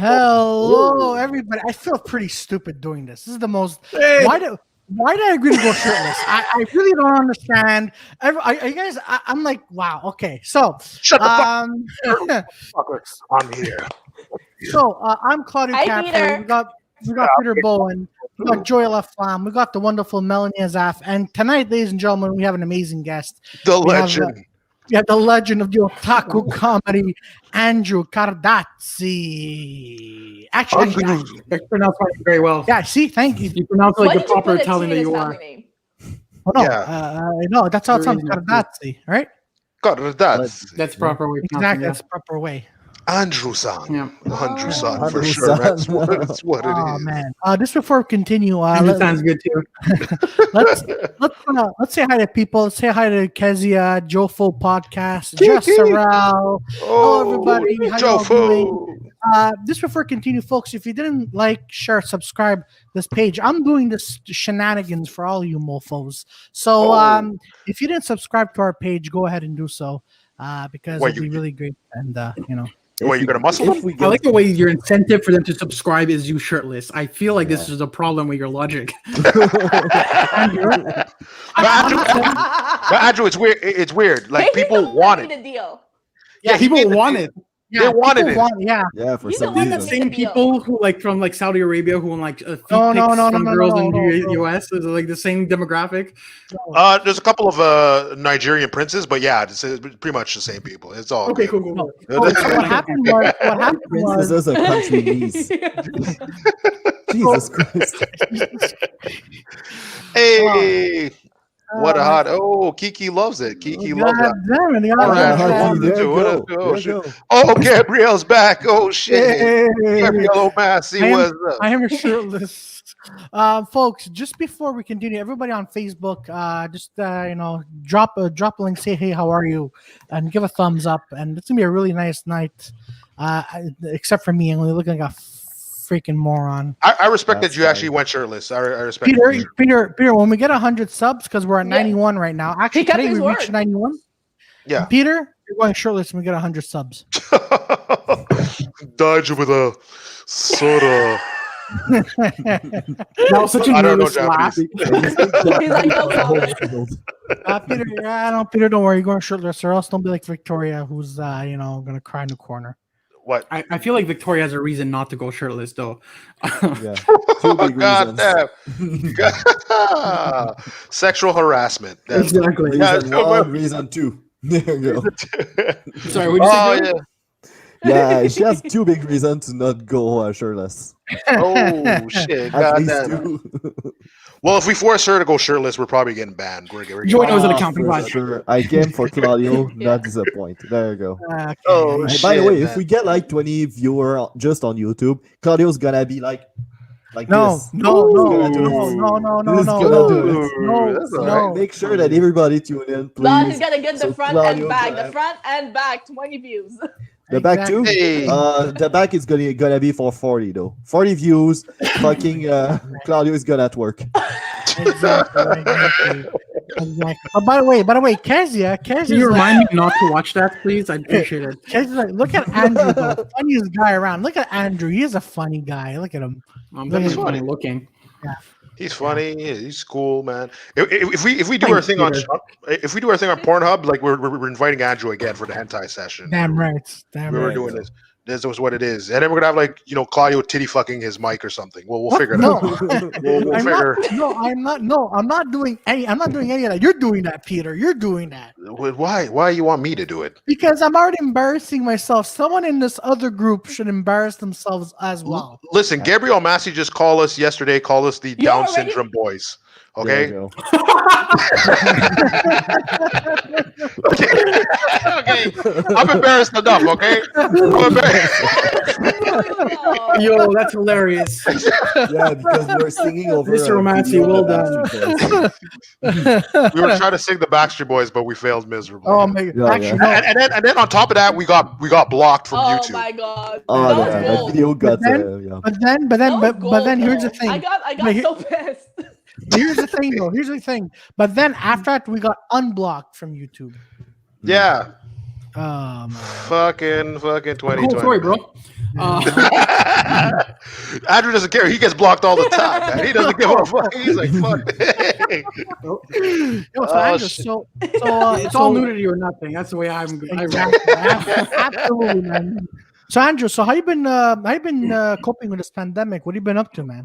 Hello, everybody. I feel pretty stupid doing this. This is the most. Why did I agree to go shirtless? I really don't understand. You guys, I'm like, wow. Okay, so Shut the fuckers. I'm here. So I'm Claudio Hi, Capri. Peter. We got Peter Bowen. We got Joel F. Lam. We got the wonderful Melanie Azaf. And tonight, ladies and gentlemen, we have an amazing guest. The legend. We have the legend of the Otakucomedy, Andrew Cardazzi. Actually, I pronounced it very well. yeah. See, thank you. You pronounce it like Why a did you proper put it Italian to that his you family are. name? Oh, no, Yeah. no, that's how it sounds. There is no Cardazzi, right? Cardazzi. That's proper way. Exactly, that's the proper way. Andrew-san. Yeah. Andrew-san for Andrew-san. sure. That's what it Oh is. man! Just before we continue, Andrew sounds good too. let's say hi to people. Let's say hi to Kezia, Jofo Podcast, Jess Sorrell. Hello, everybody. How y'all doing? Jofo. Just before we continue, folks, if you didn't like, share, subscribe this page, I'm doing this shenanigans for all you mofos. So if you didn't subscribe to our page, go ahead and do so because it'll be really great. And Wait, you're gonna muscle them? I like the way your incentive for them to subscribe is you shirtless. I feel like this is a problem with your logic. But Andrew, it's weird. It's weird. Like Maybe people the want one it. made the deal. Yeah, he people made the want deal. it. They wanted it. Yeah, for He's some the one These are that the reason. same people who like from like Saudi Arabia who want like feet No, pics no, from no, girls no, in no, the no. US. Is it like the same demographic? There's a couple of Nigerian princes, but yeah, it's pretty much the same people. It's all Okay, good. cool. So what happened was Princesses are country knees. Jesus Christ. Hey, what a hot! Oh, Kiki loves it. Kiki loves that. Damn it, All right, There you go. Oh, There you shit. go. Oh, Gabrielle's back. Oh shit, Gabrielle O'Massey was. I am shirtless. Folks, just before we continue, everybody on Facebook, just drop a link, say hey, how are you, and give a thumbs up. And it's gonna be a really nice night. Except for me, I'm only looking like a freaking moron. I respect That's that you actually fine. went shirtless. I respect Peter, when we get 100 subs, because we're at 91 right now. Actually, He kept today his we reached word. 91. Yeah. Peter, you're going shirtless when we get 100 subs. Dodge with a soda. That was such a I don't know nervous laugh. He's like, no comment. Peter, don't worry, you're going shirtless, or else don't be like Victoria, who's gonna cry in the corner. What? I feel like Victoria has a reason not to go shirtless though. Yeah. Two big God reasons. damn. Sexual harassment. That's Exactly. Reason Yeah, one, reason two. There you go. Sorry, what did you say? yeah. Yeah, she has two big reasons to not go shirtless. Oh shit. At God least damn. two. Well, if we force her to go shirtless, we're probably getting banned. We're Join getting us at Ah, accounting for class. sure. I came for Claudio, not disappoint. There you go. Okay. Oh, And shit, by the way, man. if we get like 20 viewer just on YouTube, Claudio's gonna be like No, this. no, He's no, gonna do no, this. no, no, no, He's no, gonna no, do it. no, That's all no. Make sure that everybody tune in, please. No, he's gonna get the So front Claudio and back. gonna- The front and back, 20 views. The back too? Hey. The back is gonna be for 40 though. 40 views. Fucking Claudio is gonna at work. Exactly. But by the way, Kezia, Can you remind me not to watch that, please? I'd appreciate it. Kezia's like, look at Andrew, the funniest guy around. Look at Andrew. He is a funny guy. Look at him. I'm Look very at funny looking. He's funny. He's cool, man. If we do our thing on Pornhub, like we're inviting Andrew again for the hentai session. Damn right. Damn We were right. doing this. This was what it is, and then we're gonna have like Claudio titty fucking his mic or something. We'll figure it out. We'll figure. I'm not doing any of that. You're doing that, Peter. You're doing that. Why you want me to do it? Because I'm already embarrassing myself. Someone in this other group should embarrass themselves as well. Listen, Gabriel Massey just called us yesterday. Called us the Down syndrome boys. There Okay. you go. Okay. I'm embarrassed enough. Okay. I'm embarrassed. Yo, that's hilarious. Yeah, because we're singing over. Mr. Romanzi, well done. We were trying to sing the Backstreet Boys, but we failed miserably. Oh my god! Yeah, Actually, yeah. no. And then on top of that, we got blocked from Oh YouTube. my god. Oh, That was yeah, that gold. video got. But then, That was gold, here's the though. thing. I got But here- so pissed. Here's the thing, though. Here's the thing. But then after that, we got unblocked from YouTube. Yeah. Oh man. Fucking 2020. Cool story, bro. Andrew doesn't care. He gets blocked all the time, man. He doesn't give a fuck. He's like, fuck. Yo, so Andrew, It's all nudity or nothing. That's the way I exactly. Absolutely, man. So Andrew, so how you been coping with this pandemic? What have you been up to, man?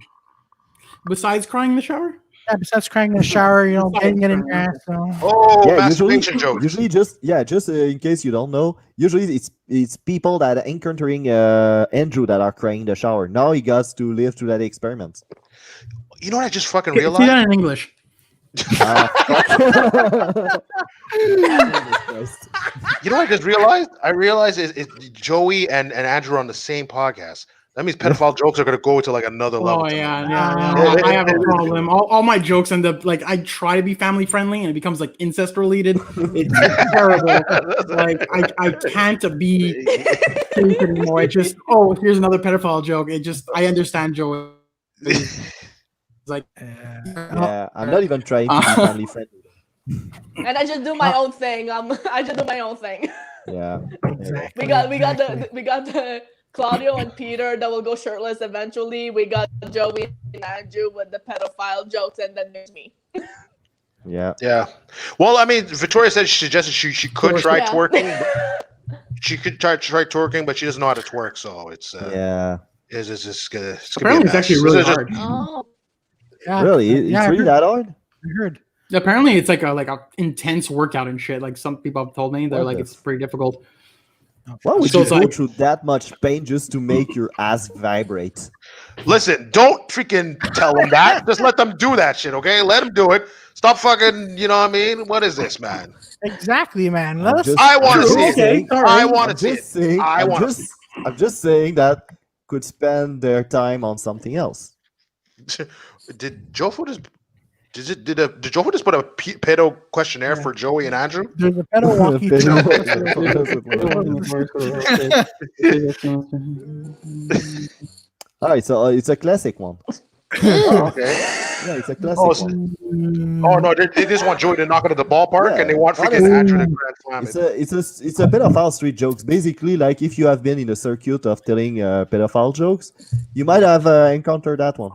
Besides crying in the shower? Yeah, besides crying in the shower, getting it in your ass. Oh, Yeah, masturbation joke. usually just in case you don't know, usually it's people that are encountering Andrew that are crying in the shower. Now he got to live through that experiment. You know what I just fucking See realized? that in English. You know what I just realized? I realized is Joey and Andrew are on the same podcast. That means pedophile jokes are going to go to like another level. Oh yeah. I have a problem. All my jokes end up like I try to be family friendly and it becomes like incest related. It's terrible. Like I can't be safe anymore. It just here's another pedophile joke. I understand Joey. It's like Yeah, I'm not even trying to be family friendly. And I just do my own thing. I just do my own thing. Yeah. We got the Claudio and Peter that will go shirtless eventually. We got Joey and Andrew with the pedophile jokes, and then there's me. Yeah. Yeah. Well, I mean, Victoria said she suggested she could try twerking. She could try twerking, but she doesn't know how to twerk, so it's it's just gonna. Apparently, it's actually really hard. Oh. Yeah. Really? It's really that hard? I heard. Apparently, it's like a intense workout and shit. Like some people have told me, they're like it's pretty difficult. Why would So you it's go like- through that much pain just to make your ass vibrate? Listen, don't freaking tell them that. Just let them do that shit, okay? Let them do it. Stop fucking, you know what I mean? What is this, man? Exactly, man. I want to see it. I want to see it. I'm just saying that could spend their time on something else. Did Jofo just... Did Jofo just put a pedo questionnaire for Joey and Andrew? There's a pedo walkie. All right, so it's a classic one. Oh, okay. Yeah, it's a classic one. Oh no, they just want Joey to knock it at the ballpark, and they want freaking Andrew to grand slam it. It's a pedophile street jokes. Basically, like if you have been in the circuit of telling pedophile jokes, you might have encountered that one.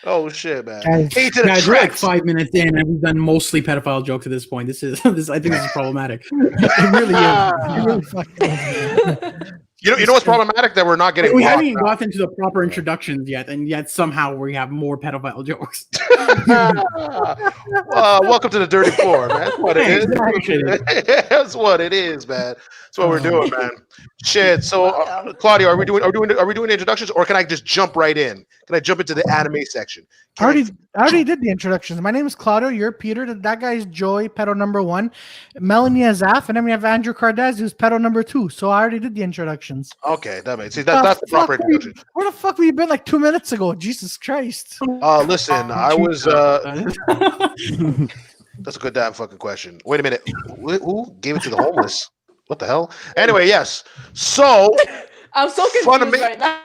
Oh shit, man! Guys, Hey to the Guys, we're like tracks. 5 minutes in, and we've done mostly pedophile jokes at this point. I think this is problematic. It really is. You really fucking You know what's problematic? That we're not getting. We blocked haven't even now. gotten into the proper introductions yet, and yet somehow we have more pedophile jokes. Welcome to the Dirtyfour, man. That's what it is. That's what it is, man. That's what we're doing, man. Shit. So, Claudio, are we doing introductions, or can I just jump right in? Can I jump into the anime section? I already did the introductions. My name is Claudio. You're Peter. That guy is Joey, pedo number 1. Melanie Azaf, and then we have Andrew Cardazzi, who's pedo number 2. So I already did the introductions. Okay, that makes sense. That's the proper introduction. Where the fuck were you been like 2 minutes ago? Jesus Christ. Listen, I was. That's a good damn fucking question. Wait a minute. Who gave it to the homeless? What the hell? Anyway, yes. So I'm so confused right now.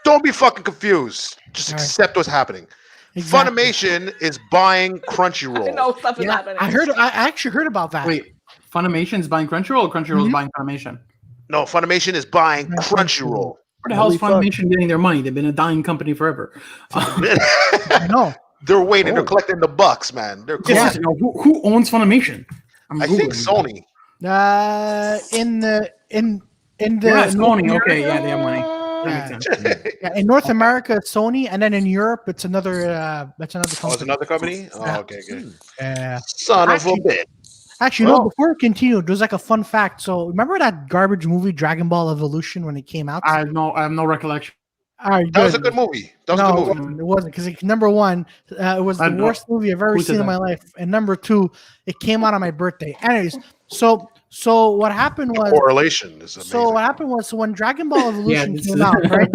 don't be fucking confused. Just All right. accept what's happening. Exactly. Funimation is buying I Crunchyroll. know stuff is Yeah, happening. I actually heard about that. Wait, Funimation's buying Crunchyroll, or Crunchyroll's buying Funimation? No, Funimation is buying Crunchyroll. Where the hell is Holy fuck. Funimation getting their money? They've been a dying company forever. I know. They're waiting. They're collecting the bucks, man. They're Yeah. collecting. Who owns Funimation? I think Sony. In the Yeah, North Sony. America- Okay, yeah, they have money. Yeah. That makes sense. Yeah, in North America, it's Sony, and then in Europe, it's another. That's another company. Oh, it's another company? Oh, Yeah. okay, good. Yeah. Son of a Actually- bitch. Actually, no. Before we continue, there's like a fun fact. So remember that garbage movie Dragon Ball Evolution when it came out? I have no recollection. That was a good movie. That was a good movie. It wasn't because number one, it was the worst movie I've ever Who said seen in that? my life, and number two, it came out on my birthday. Anyways, so what happened was Correlation is amazing. So what happened was when Dragon Ball Evolution this came is- out, right?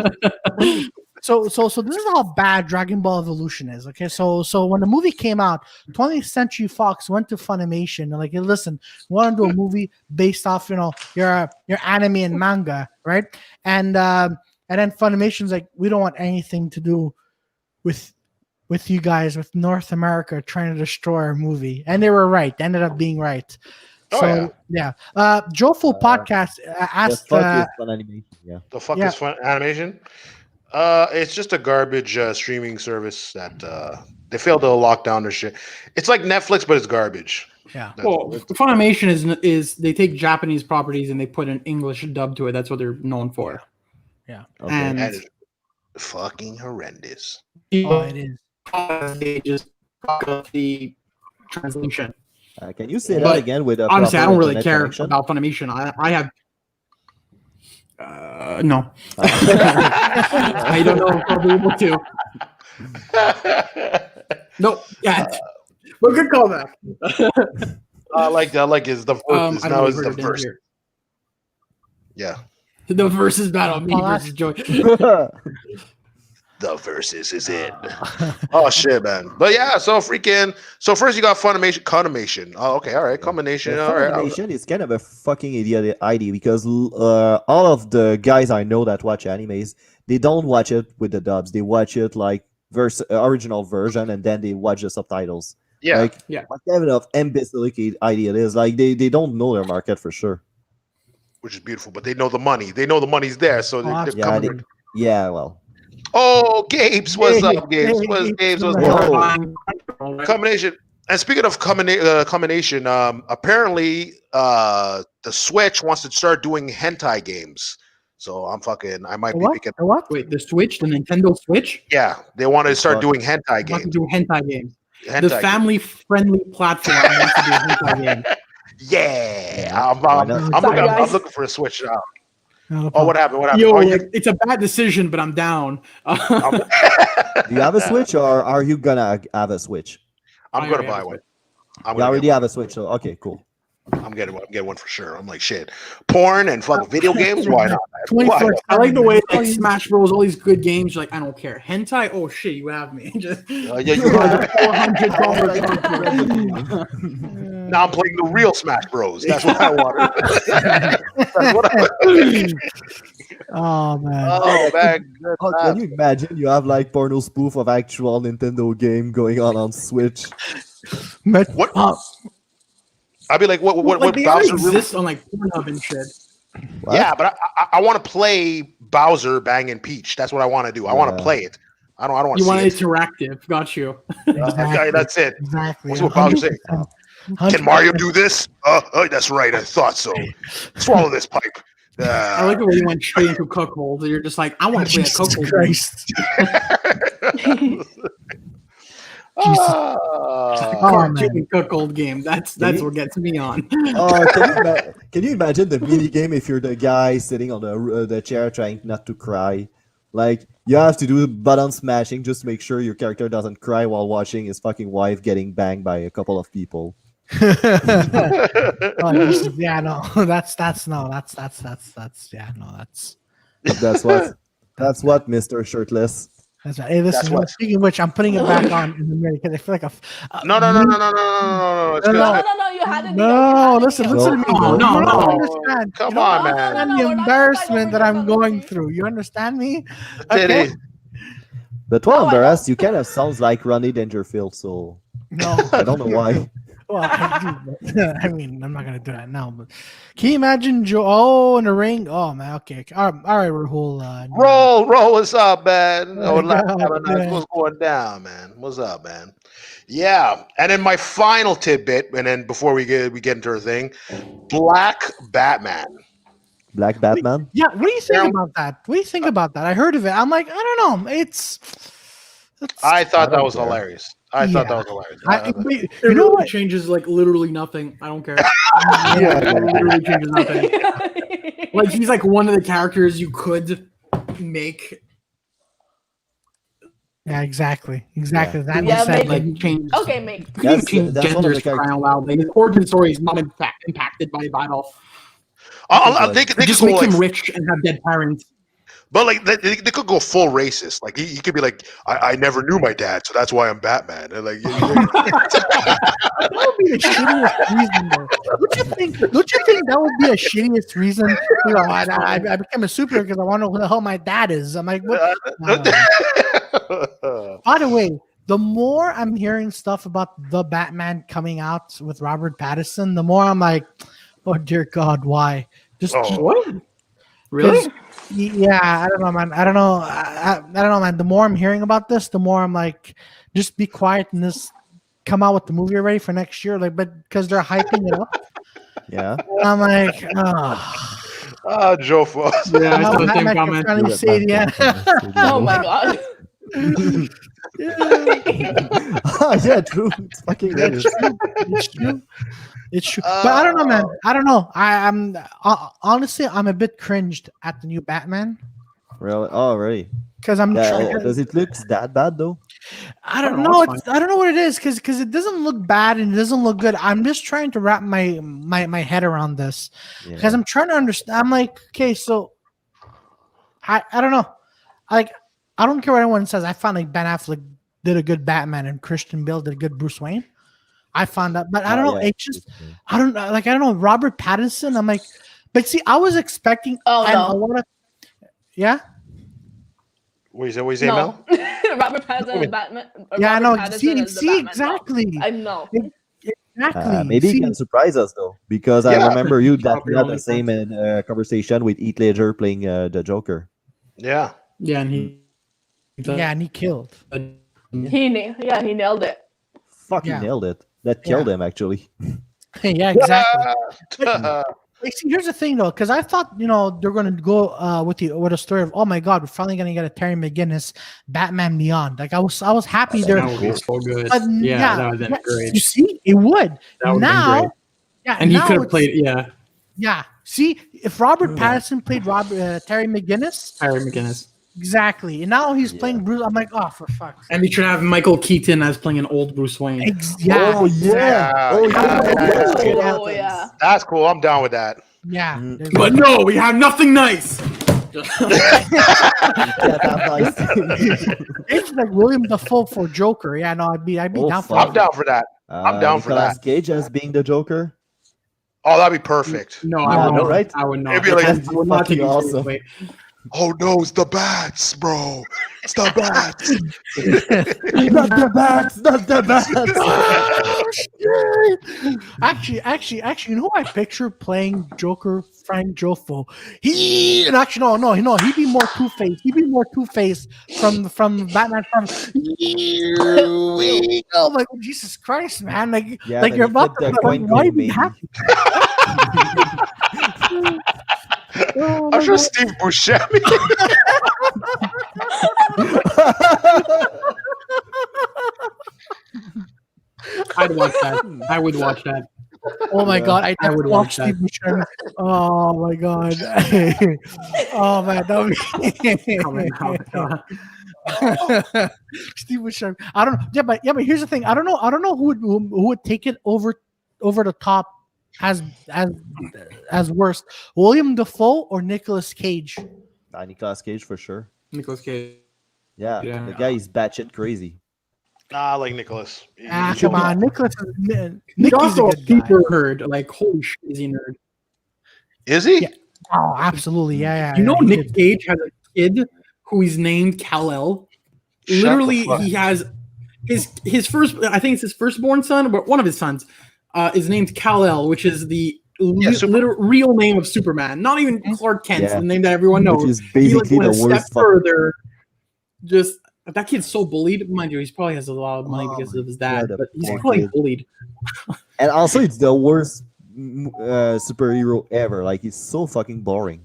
So this is how bad Dragon Ball Evolution is. Okay, so when the movie came out, 20th Century Fox went to Funimation and like, hey, listen, we want to do a movie based off your anime and manga, right? And then Funimation's like, we don't want anything to do with you guys, with North America trying to destroy our movie, and they were right. They ended up being right. So yeah. Jofo podcast The asked. fuck is fun animation? Yeah. The fuck Yeah. is fun animation? It's just a garbage streaming service that they failed to lock down their shit. It's like Netflix, but it's garbage. Yeah. That's Well, what it- Funimation is they take Japanese properties and they put an English dub to it. That's what they're known for. Yeah. Okay. And that is fucking horrendous. Oh, it is. they just fuck up the translation. Can you say that But again with a Honestly, I proper don't really internet care connection? about Funimation. I have no. I don't know if I'll be able to. No, yeah. But good callback. I like that. I like is the versus I now don't is the know if verse. here. Yeah, The versus battle, me Oh, versus Joey. the versus is in. Oh shit, man! But yeah, so first you got Funimation. Oh, okay, all right, combination. The All right. Funimation is kind of a fucking idiot idea because all of the guys I know that watch animes, they don't watch it with the dubs. They watch it like original version, and then they watch the subtitles. Yeah, Like, Yeah. what kind of imbecilic idea it is? Like, they don't know their market for sure. which is beautiful. But they know the money. They know the money's there, so they're that's- Yeah, coming. they- yeah. Well, Oh, Gabes, what's up, Gabes? What's Gabes, what's what's up? Combination. And speaking of combination, apparently the Switch wants to start doing hentai games. So I might be What? picking. What? Wait, the Switch, the Nintendo Switch, Yeah, they want to start Fuck. doing hentai wants to games. do hentai games. Hentai The games. family-friendly platform wants to do hentai games. Yeah, Why not? I'm Guys. looking for a Switch now. No, Oh, what happened? What happened? Yo, Oh, like, it's a bad decision, but I'm down. do you have a Switch, or are you gonna have a Switch? I'm I gonna already have buy a one. Switch. I'm You gonna already get have a Switch, so okay, cool. one. I'm getting one for sure. I'm like shit. Porn and fucking video games. Why not? man? Why 24 not? I like the way Oh, like you- Smash Bros. All these good games. You're like, I don't care. Hentai? Oh shit, you have me. Just Yeah, you got it. $400. Now I'm playing the real Smash Bros. That's what I wanted. That's what I Oh man. Oh man. good Oh, times. can you imagine you have like porno spoof of actual Nintendo game going on Switch? But, What? I'd be like, what like they already Bowser really? exist on like Pornhub and shit. What? Yeah, but I want to play Bowser banging Peach. That's what I want to do. I want to Yeah. play it. I don't want You to want see it it. interactive? Got you. Okay, that's it. Exactly. What's what Bowser saying? 100%. Can Mario do this? Oh, that's right. I thought so. Swallow this pipe. I like the way you went straight into cuckold. You're just like, I want to play a Jesus cuckold. game. Christ. Ah. Oh, Cartoon man. cuckold game. That's you- what gets me on. Oh, can you imagine the mini game if you're the guy sitting on the chair trying not to cry? Like, you have to do button smashing just to make sure your character doesn't cry while watching his fucking wife getting banged by a couple of people. Oh, yeah, no, that's yeah, no, That's what Mr. Shirtless. that's right. Hey, listen, That's what- speaking of which, I'm putting it back on in the mirror because I feel like No. It's No, good. No, you had it. no, listen to me. No, You no, don't no. understand. Come You don't on, no, man. understand no, the we're not embarrassment that fighting I'm over your going conversation. through. You understand me? Titty. But while No, I embarrassed, you kind of sounds like Ronnie Dangerfield, so No. I don't know why. Well, I do, but, I mean, I'm not gonna do that now. But can you imagine Joe? Oh, in the ring. Oh man. Okay. All right, Rahul. Roll. What's up, man? Oh, God, man. What's going down, man? What's up, man? Yeah. And then my final tidbit, and then before we get into our thing, Black Batman. Black Batman? Yeah. What do you think about that? What do you think about that? I heard of it. I'm like, I don't know. It's I thought I that don't was care. hilarious. I thought Yeah. that was hilarious. wait, It you know really what? changes like literally nothing. I don't care. Yeah. It literally changes nothing. Like he's like one of the characters you could make. Yeah, exactly. That Yeah, you said, make like, Like change. Okay, mate. You can That's- change that's one of genders the for characters. crying out loud. Like his origin story is not impacted by it all. They could Just go make like, him rich and have dead parents. but like they could go full racist. Like he could be like, I never knew my dad, so that's why I'm Batman. And like, that would be the shittiest reason, though. Don't you think that would be a shittiest reason? You know, I became a superhero because I want to know who the hell my dad is. I'm like, what? No. By the way, the more I'm hearing stuff about the Batman coming out with Robert Pattinson, the more I'm like, oh dear God, why? Just What? Really? yeah, I don't know, man. I don't know. I don't know, man. The more I'm hearing about this, the more I'm like, just be quiet and just come out with the movie already for next year. Like, but because they're hyping it up, Yeah. and I'm like, oh. Jofo. Yeah, I saw the same Batman can comment. finally say it, yeah. Oh my god. Yeah, true. It's fucking is. It's true. It's true. But I don't know, man. I don't know. I'm honestly, I'm a bit cringed at the new Batman Really? Oh, really? because I'm trying. Does it look that bad though? I don't know, know. it's I don't know what it is because it doesn't look bad and it doesn't look good. I'm just trying to wrap my head around this because I'm trying to understand. I'm like, okay, so I don't know. Like, I don't care what anyone says. I found like Ben Affleck did a good Batman and Christian Bale did a good Bruce Wayne. I found that, but I don't know. Yeah. It's just I don't know. Robert Pattinson. I'm like, but see, I was expecting. Oh, and no. a lot of, yeah. What you say, No. Mel? Robert Pattinson is Batman. Yeah, I know. Robert Pattinson is the See, Batman. exactly. No. I know. Exactly. Maybe See, he can surprise us though, because I Yeah. remember you that Probably we had only the same conversation with Heath Ledger playing the Joker. Yeah. Yeah, and he. yeah, and he killed. He nailed it. Fucking Yeah. nailed it. That killed him actually. Yeah, exactly. Like, see, here's the thing though, because I thought they're going to go with a story of, oh my God, we're finally going to get a Terry McGinnis Batman Beyond. Like I was happy there. That would be so good. But Yeah, that would have been great. You see, it would. That would have been Now, great. yeah, And he now could have it's- played, yeah, Yeah, see, if Robert Pattinson played Terry McGinnis, Harry McGinnis. exactly, and now he's playing Bruce. I'm like, oh, for fuck's sake. And we should have Michael Keaton as playing an old Bruce Wayne. Yeah, Oh yeah. Oh yeah. Oh yeah. That's cool. I'm down with that. yeah. But no, we have nothing nice. It's like William Dafoe for Joker. Yeah, no, I'd be Oh, down for I'm it. down for that. I'm down for Nicolas that. Cage as being the Joker. Oh, that'd be perfect. No, Yeah, I would no, not. right? I would not. It'd be like- I would not take Fucking it awesome. seriously. Oh no, it's the bats, bro. It's the bats. Not the bats. Not the bats. Actually, you know who I picture playing Joker? Frank Jofo. He'd be more Two-Face. He'd be more Two-Face from Batman. Oh my God, Jesus Christ, man! Like Yeah, like then you're he about flipped to the coin why green, be maybe. happy? Oh, I'm my sure God. Steve Buscemi. I'd watch that. I would watch that. Oh my Yeah. God, I would would watch watch Steve Buscemi. Oh my God. Oh man, that would be Steve Buscemi. I don't know. Yeah, but here's the thing. I don't know who would take it over the top as worst. William Dafoe or Nicolas Cage? Nicolas Cage for sure. Nicolas Cage. Yeah, Yeah. the guy is batshit crazy. Nah, I like Nicholas. Come on, Nicholas. He's Nicky's also a a good guy. super nerd. Like, holy shit, is he nerd? Is he? Yeah. Oh, absolutely. Yeah. You know, he Nick did. Cage has a kid who is named Kal-El. Shut the Literally, fuck. he has his first. I think it's his firstborn son, but one of his sons is named Kal-El, which is the real name of Superman. Not even Clark Kent, Yeah. the name that everyone knows. Which is He basically went the a worst. step further. Just that kid's so bullied. Mind you, he probably has a lot of money Oh because of his my dad, God, but he's poor probably kid. bullied. And also, it's the worst superhero ever. Like, he's so fucking boring.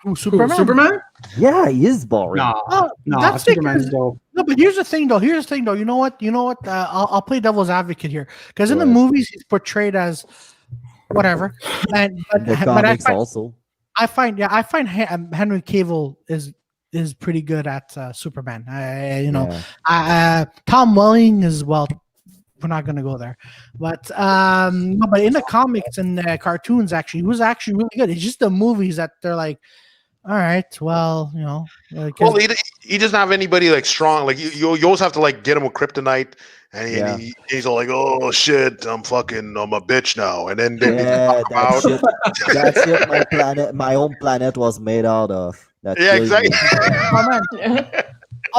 Who, Who, Superman? Superman? Yeah, he is boring. No, Oh, no, that's Superman's because- dope. No, but here's the thing, though. You know what? I'll play devil's advocate here, because in the Right. movies he's portrayed as whatever, and In the but comics also. I find Henry Cavill is pretty good at Superman. Yeah. Tom Welling as well. We're not gonna go there, but no, but in the comics and cartoons, actually, he was actually really good. It's just the movies that they're like, all right, well, 'cause- Well, he doesn't have anybody like strong. Like you always have to like get him with kryptonite, and Yeah. he's all like, "Oh shit, I'm a bitch now." And then they Yeah, talk about, that's what my own planet was made out of. That yeah, kills me. exactly. Oh, man.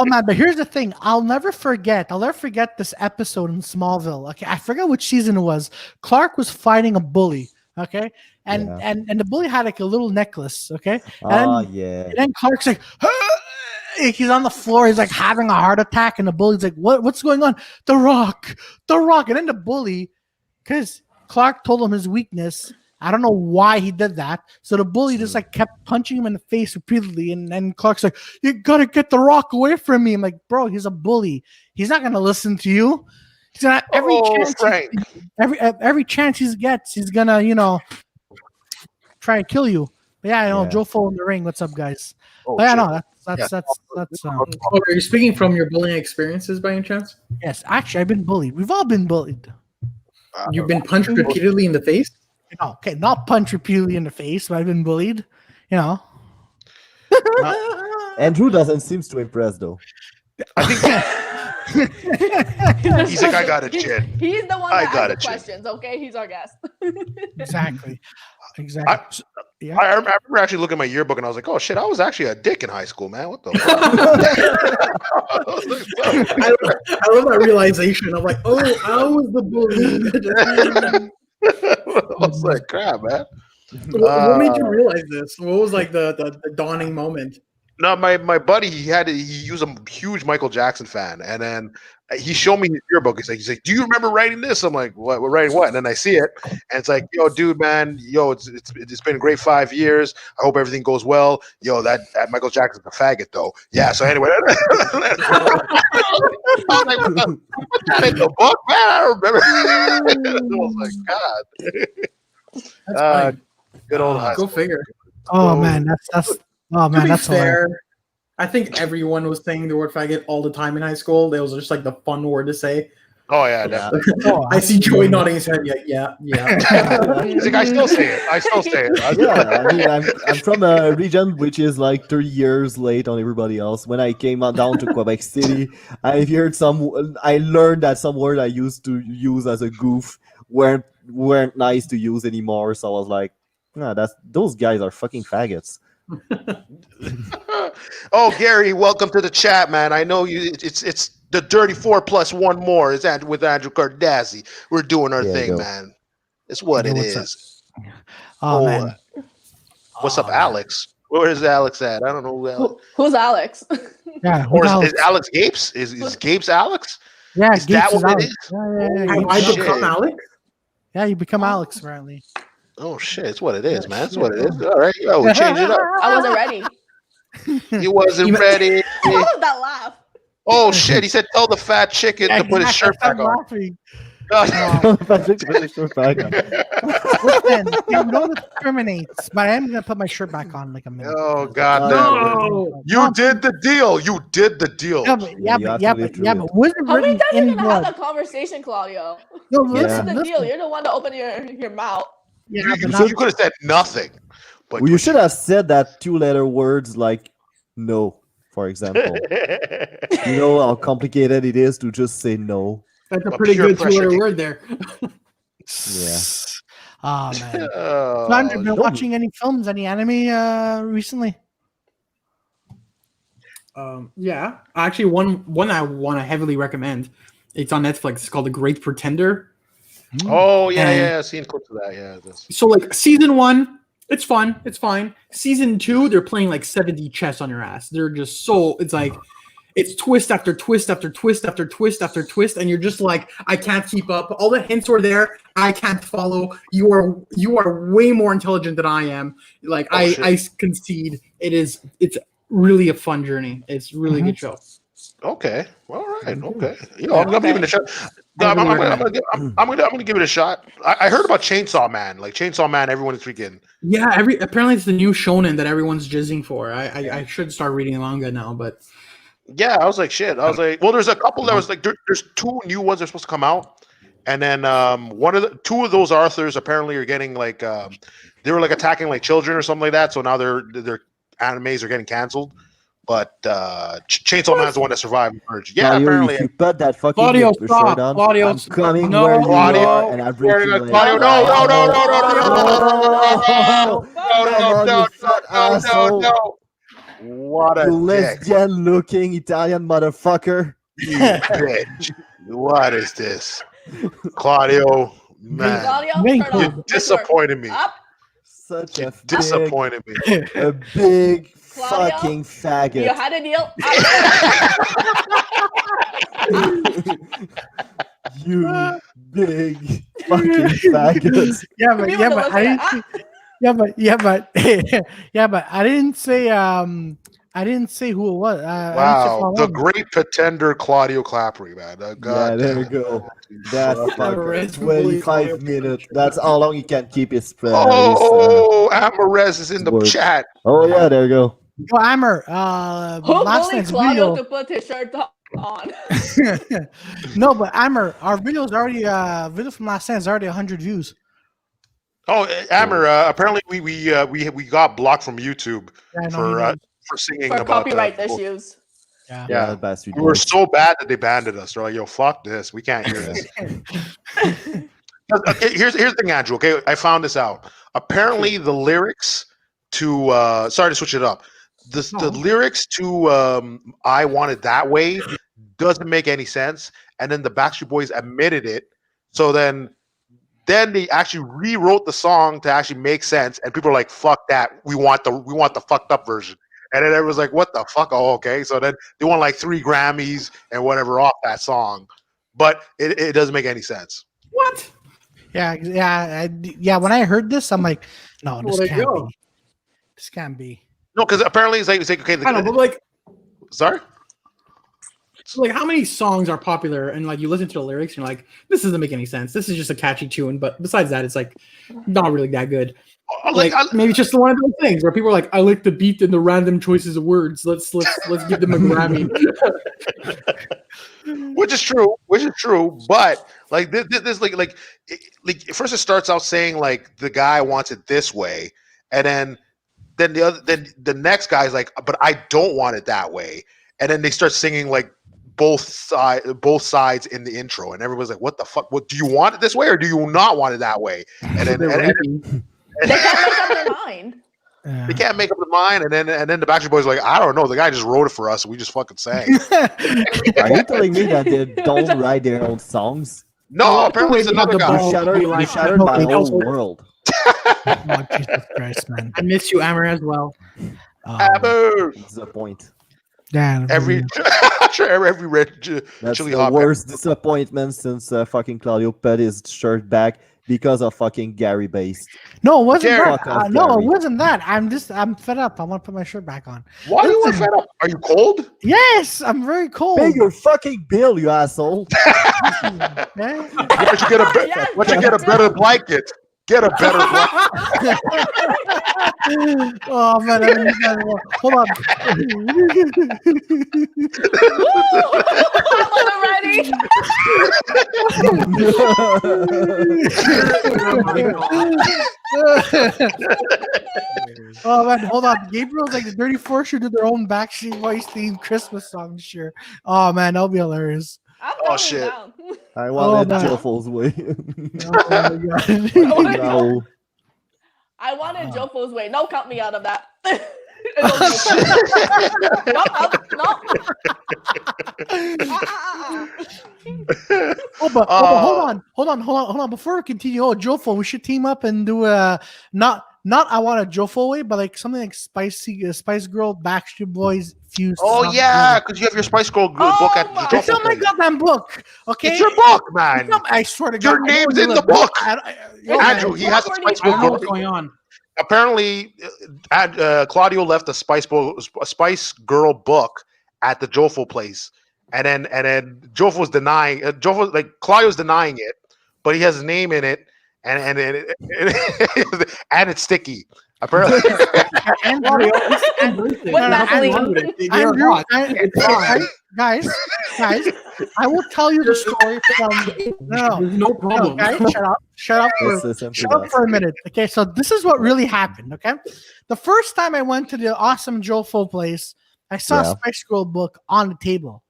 Oh man, but here's the thing. I'll never forget this episode in Smallville. Okay, I forget which season it was. Clark was fighting a bully. Okay, and the bully had like a little necklace. Okay, and then Clark's like, he's on the floor. He's like having a heart attack, and the bully's like, what's going on? The Rock, and then the bully, because Clark told him his weakness. I don't know why he did that. So the bully just like kept punching him in the face repeatedly. And then Clark's like, you got to get the Rock away from me. I'm like, bro, he's a bully. He's not going to listen to you. He's gonna every chance he gets, he's going to, try and kill you. But yeah, Jofo In The Ring. What's up, guys? But yeah, no, that's are you speaking from your bullying experiences by any chance? Yes, actually, I've been bullied. We've all been bullied. You've been punched repeatedly in the face? Okay, not punch repeatedly in the face, but I've been bullied. Andrew doesn't seem too impressed though. I think he's like, I got it, Chin. He's the one that asked the questions. Okay, he's our guest. Exactly. I remember actually looking at my yearbook and I was like, oh shit, I was actually a dick in high school, man. What the fuck? I love that realization. I'm like, oh, I was the bully. I was like, crap, man. What made you realize this? What was like the dawning moment? No, my buddy, he was a huge Michael Jackson fan, and then he showed me his yearbook. He's like, do you remember writing this? I'm like, what? We're writing what? And then I see it, and it's like, yo, dude, man, it's been a great 5 years. I hope everything goes well. Yo, that Michael Jackson's a faggot, though. Yeah. So anyway, I was like, put that in the book, man. I remember. I was like, God. Good old high go school. Figure. Oh man, that's fair. I think everyone was saying the word faggot all the time in high school. It was just like the fun word to say. Oh yeah, definitely. I see Joey nodding his head. Yeah. He's like, I still say it. Yeah, I mean, I'm from a region which is like 30 years late on everybody else. When I came down to Quebec City, I learned that some word I used to use as a goof weren't nice to use anymore. So I was like, those guys are fucking faggots. Oh, Gary, welcome to the chat, man. I know you. It's the Dirtyfour plus one more. Is that with Andrew Cardazzi? We're doing our thing, man. It's what it is. Oh man. What's up, Alex? Where is Alex at? I don't know who Alex. Who's Alex? Yeah. Or is Alex Gapes? Is Gapes Alex? Yeah. Is that what it is? Yeah. I become Alex? Yeah, you become Alex apparently. Oh shit! It's what it is, man. It's what it is. All right, yo, we change it up. I wasn't ready. He wasn't ready. What was that laugh? Oh shit! He said, "Tell the fat chicken to put his shirt back on." Listen, no discriminates, but I am gonna put my shirt back on like a minute. Oh god damn! You did the deal. You did the deal. Yeah, but wasn't How many written times are you in gonna have blood. a conversation, Claudio? No, Listen listen. the deal. You're the one to open your mouth. Yeah, You could have said nothing. But Well, you should have said that 2-letter words like no, for example. You know how complicated it is to just say no. That's a pretty good 2-letter word there. Yeah. Oh man. So Andrew, been watching any films, any anime recently? Yeah, actually, one I want to heavily recommend. It's on Netflix. It's called The Great Pretender. Oh yeah, I've seen clips of that. Yeah. So like season 1, it's fun, it's fine. Season 2, they're playing like 70 chess on your ass. They're just it's like it's twist after twist after twist after twist after twist, and you're just like, I can't keep up. All the hints were there. I can't follow. You are way more intelligent than I am. Like I concede. It's really a fun journey. It's really a good show. Okay. All right. Okay. I'm gonna give it a shot. I'm gonna give it a shot. I heard about Chainsaw Man. Like Chainsaw Man, everyone is freaking. Yeah. Apparently it's the new shonen that everyone's jizzing for. I should start reading the manga now, but. Yeah, I was like, shit. I was like, well, there's a couple that was like, there's 2 new ones that are supposed to come out, and then 2 of those authors apparently are getting like, they were like attacking like children or something like that. So now their animes are getting canceled. But Chainsaw Man's the one that survived the purge. Yeah, Claudio, apparently. if you put that fucking Claudio, shirt stop. on, Claudio, I'm coming no, where you Claudio, are, and I break your leg. Claudio, no. What a You dick. lesbian-looking Italian motherfucker. You bitch. What is this? Claudio, man. Claudio, Very turn cool. off. You disappointed me. Up. Such You a big, disappointed me. a big Claudio, fucking You faggot. had a deal. You big fucking faggot. Yeah, but We yeah, were but I listening. didn't. Yeah, but I didn't say who it was. I didn't say Wow, the Claudio. great pretender Claudio Capri, man. Yeah, God there damn we it. go. That Whatever, fucker. it's really 25 minutes. That's how long he can keep his. Oh, Amarez is in the words. chat. Oh yeah, there you go. Yo, Amber. Who Last bullied night's Claudio video. to put his shirt on? No, but Amber, our video's already video from last night is already 100 views. Oh, Amer. Apparently, we got blocked from YouTube Yeah, I know he knows. for singing For about copyright people. issues. Yeah. Yeah. bastard. We were boys. so bad that they banned us. They're like, "Yo, fuck this. We can't hear this." Okay, here's the thing, Andrew. Okay, I found this out. Apparently, the lyrics to sorry to switch it up. The lyrics to "I Want It That Way" doesn't make any sense, and then the Backstreet Boys admitted it. So then they actually rewrote the song to actually make sense, and people are like, "Fuck that! We want the fucked up version." And then everyone's like, "What the fuck?" Oh, okay. So then they won like 3 Grammys and whatever off that song, but it doesn't make any sense. What? Yeah. When I heard this, I'm like, no, this Well, there you can't go. be. This can't be. No, because apparently it's like okay. I know, but like, Sorry. how many songs are popular and like you listen to the lyrics and you're like, this doesn't make any sense. This is just a catchy tune, but besides that, it's like not really that good. Like maybe it's just one of those things where people are like, I like the beat and the random choices of words. Let's give them a Grammy. Which is true. But like this like first it starts out saying like the guy wants it this way, and then the next guy's like, but I don't want it that way, and then they start singing like both sides in the intro, and everybody's like, what the fuck? What do you want it this way or do you not want it that way? And then They can't make up their mind. they can't make up their mind, and then the Backstreet Boys are like, I don't know, the guy just wrote it for us, we just fucking sang. Are you telling me that they don't write their own songs? No, apparently it's another the guy. ball. You shattered my whole world. Oh, Jesus Christ, man. I miss you, Amber, as well. Abu! Disappoint. Damn. Every every red That's chili the hot worst disappointment since fucking Claudio put his shirt back because of fucking Gary Based. No, it wasn't Gary. that. Fuck off, No, it Gary. wasn't that. I'm fed up. I want to put my shirt back on. Why are you Listen. fed up? Are you cold? Yes, I'm very cold. Pay your fucking bill, you asshole. Yeah. Why don't you get a Yes, why don't you get a better blanket? Get a better blanket. Oh man, hold on. I wasn't ready. Oh man, hold on. Gabriel's like the Dirtyfour should do their own Backstreet Boys themed Christmas song. Sure. Oh man, that'll be hilarious. I'm Oh, going shit. down. I want it man. Jofo's way. Oh, my God. No. I wanted Jofo's way. No, cut me out of that. Oh, but hold on. Before we continue, Jofo, we should team up and do not I want a Jofo way, but like something like Spice Girl, Backstreet Boys fused. Oh song yeah, together. because you have your Spice Girl book at my- the It's on my goddamn book. Okay, It's your book, man. I swear to God, Your name's in the book. Yo, Andrew, man. he has a Spice I don't know Girl what's book. going on. Apparently, Claudio left a Spice Girl book at the Jofo place, and then Jofo's denying. Claudio's denying it, but he has his name in it, and and it's sticky. Apparently, Andrew, guys, I will tell you the story from. No, There's no problem. guys, shut up Let's listen to Shut up that. for a minute. Okay, so this is what really happened. Okay, the first time I went to the awesome Jofo place, I saw Yeah. a Spice Girl book on the table,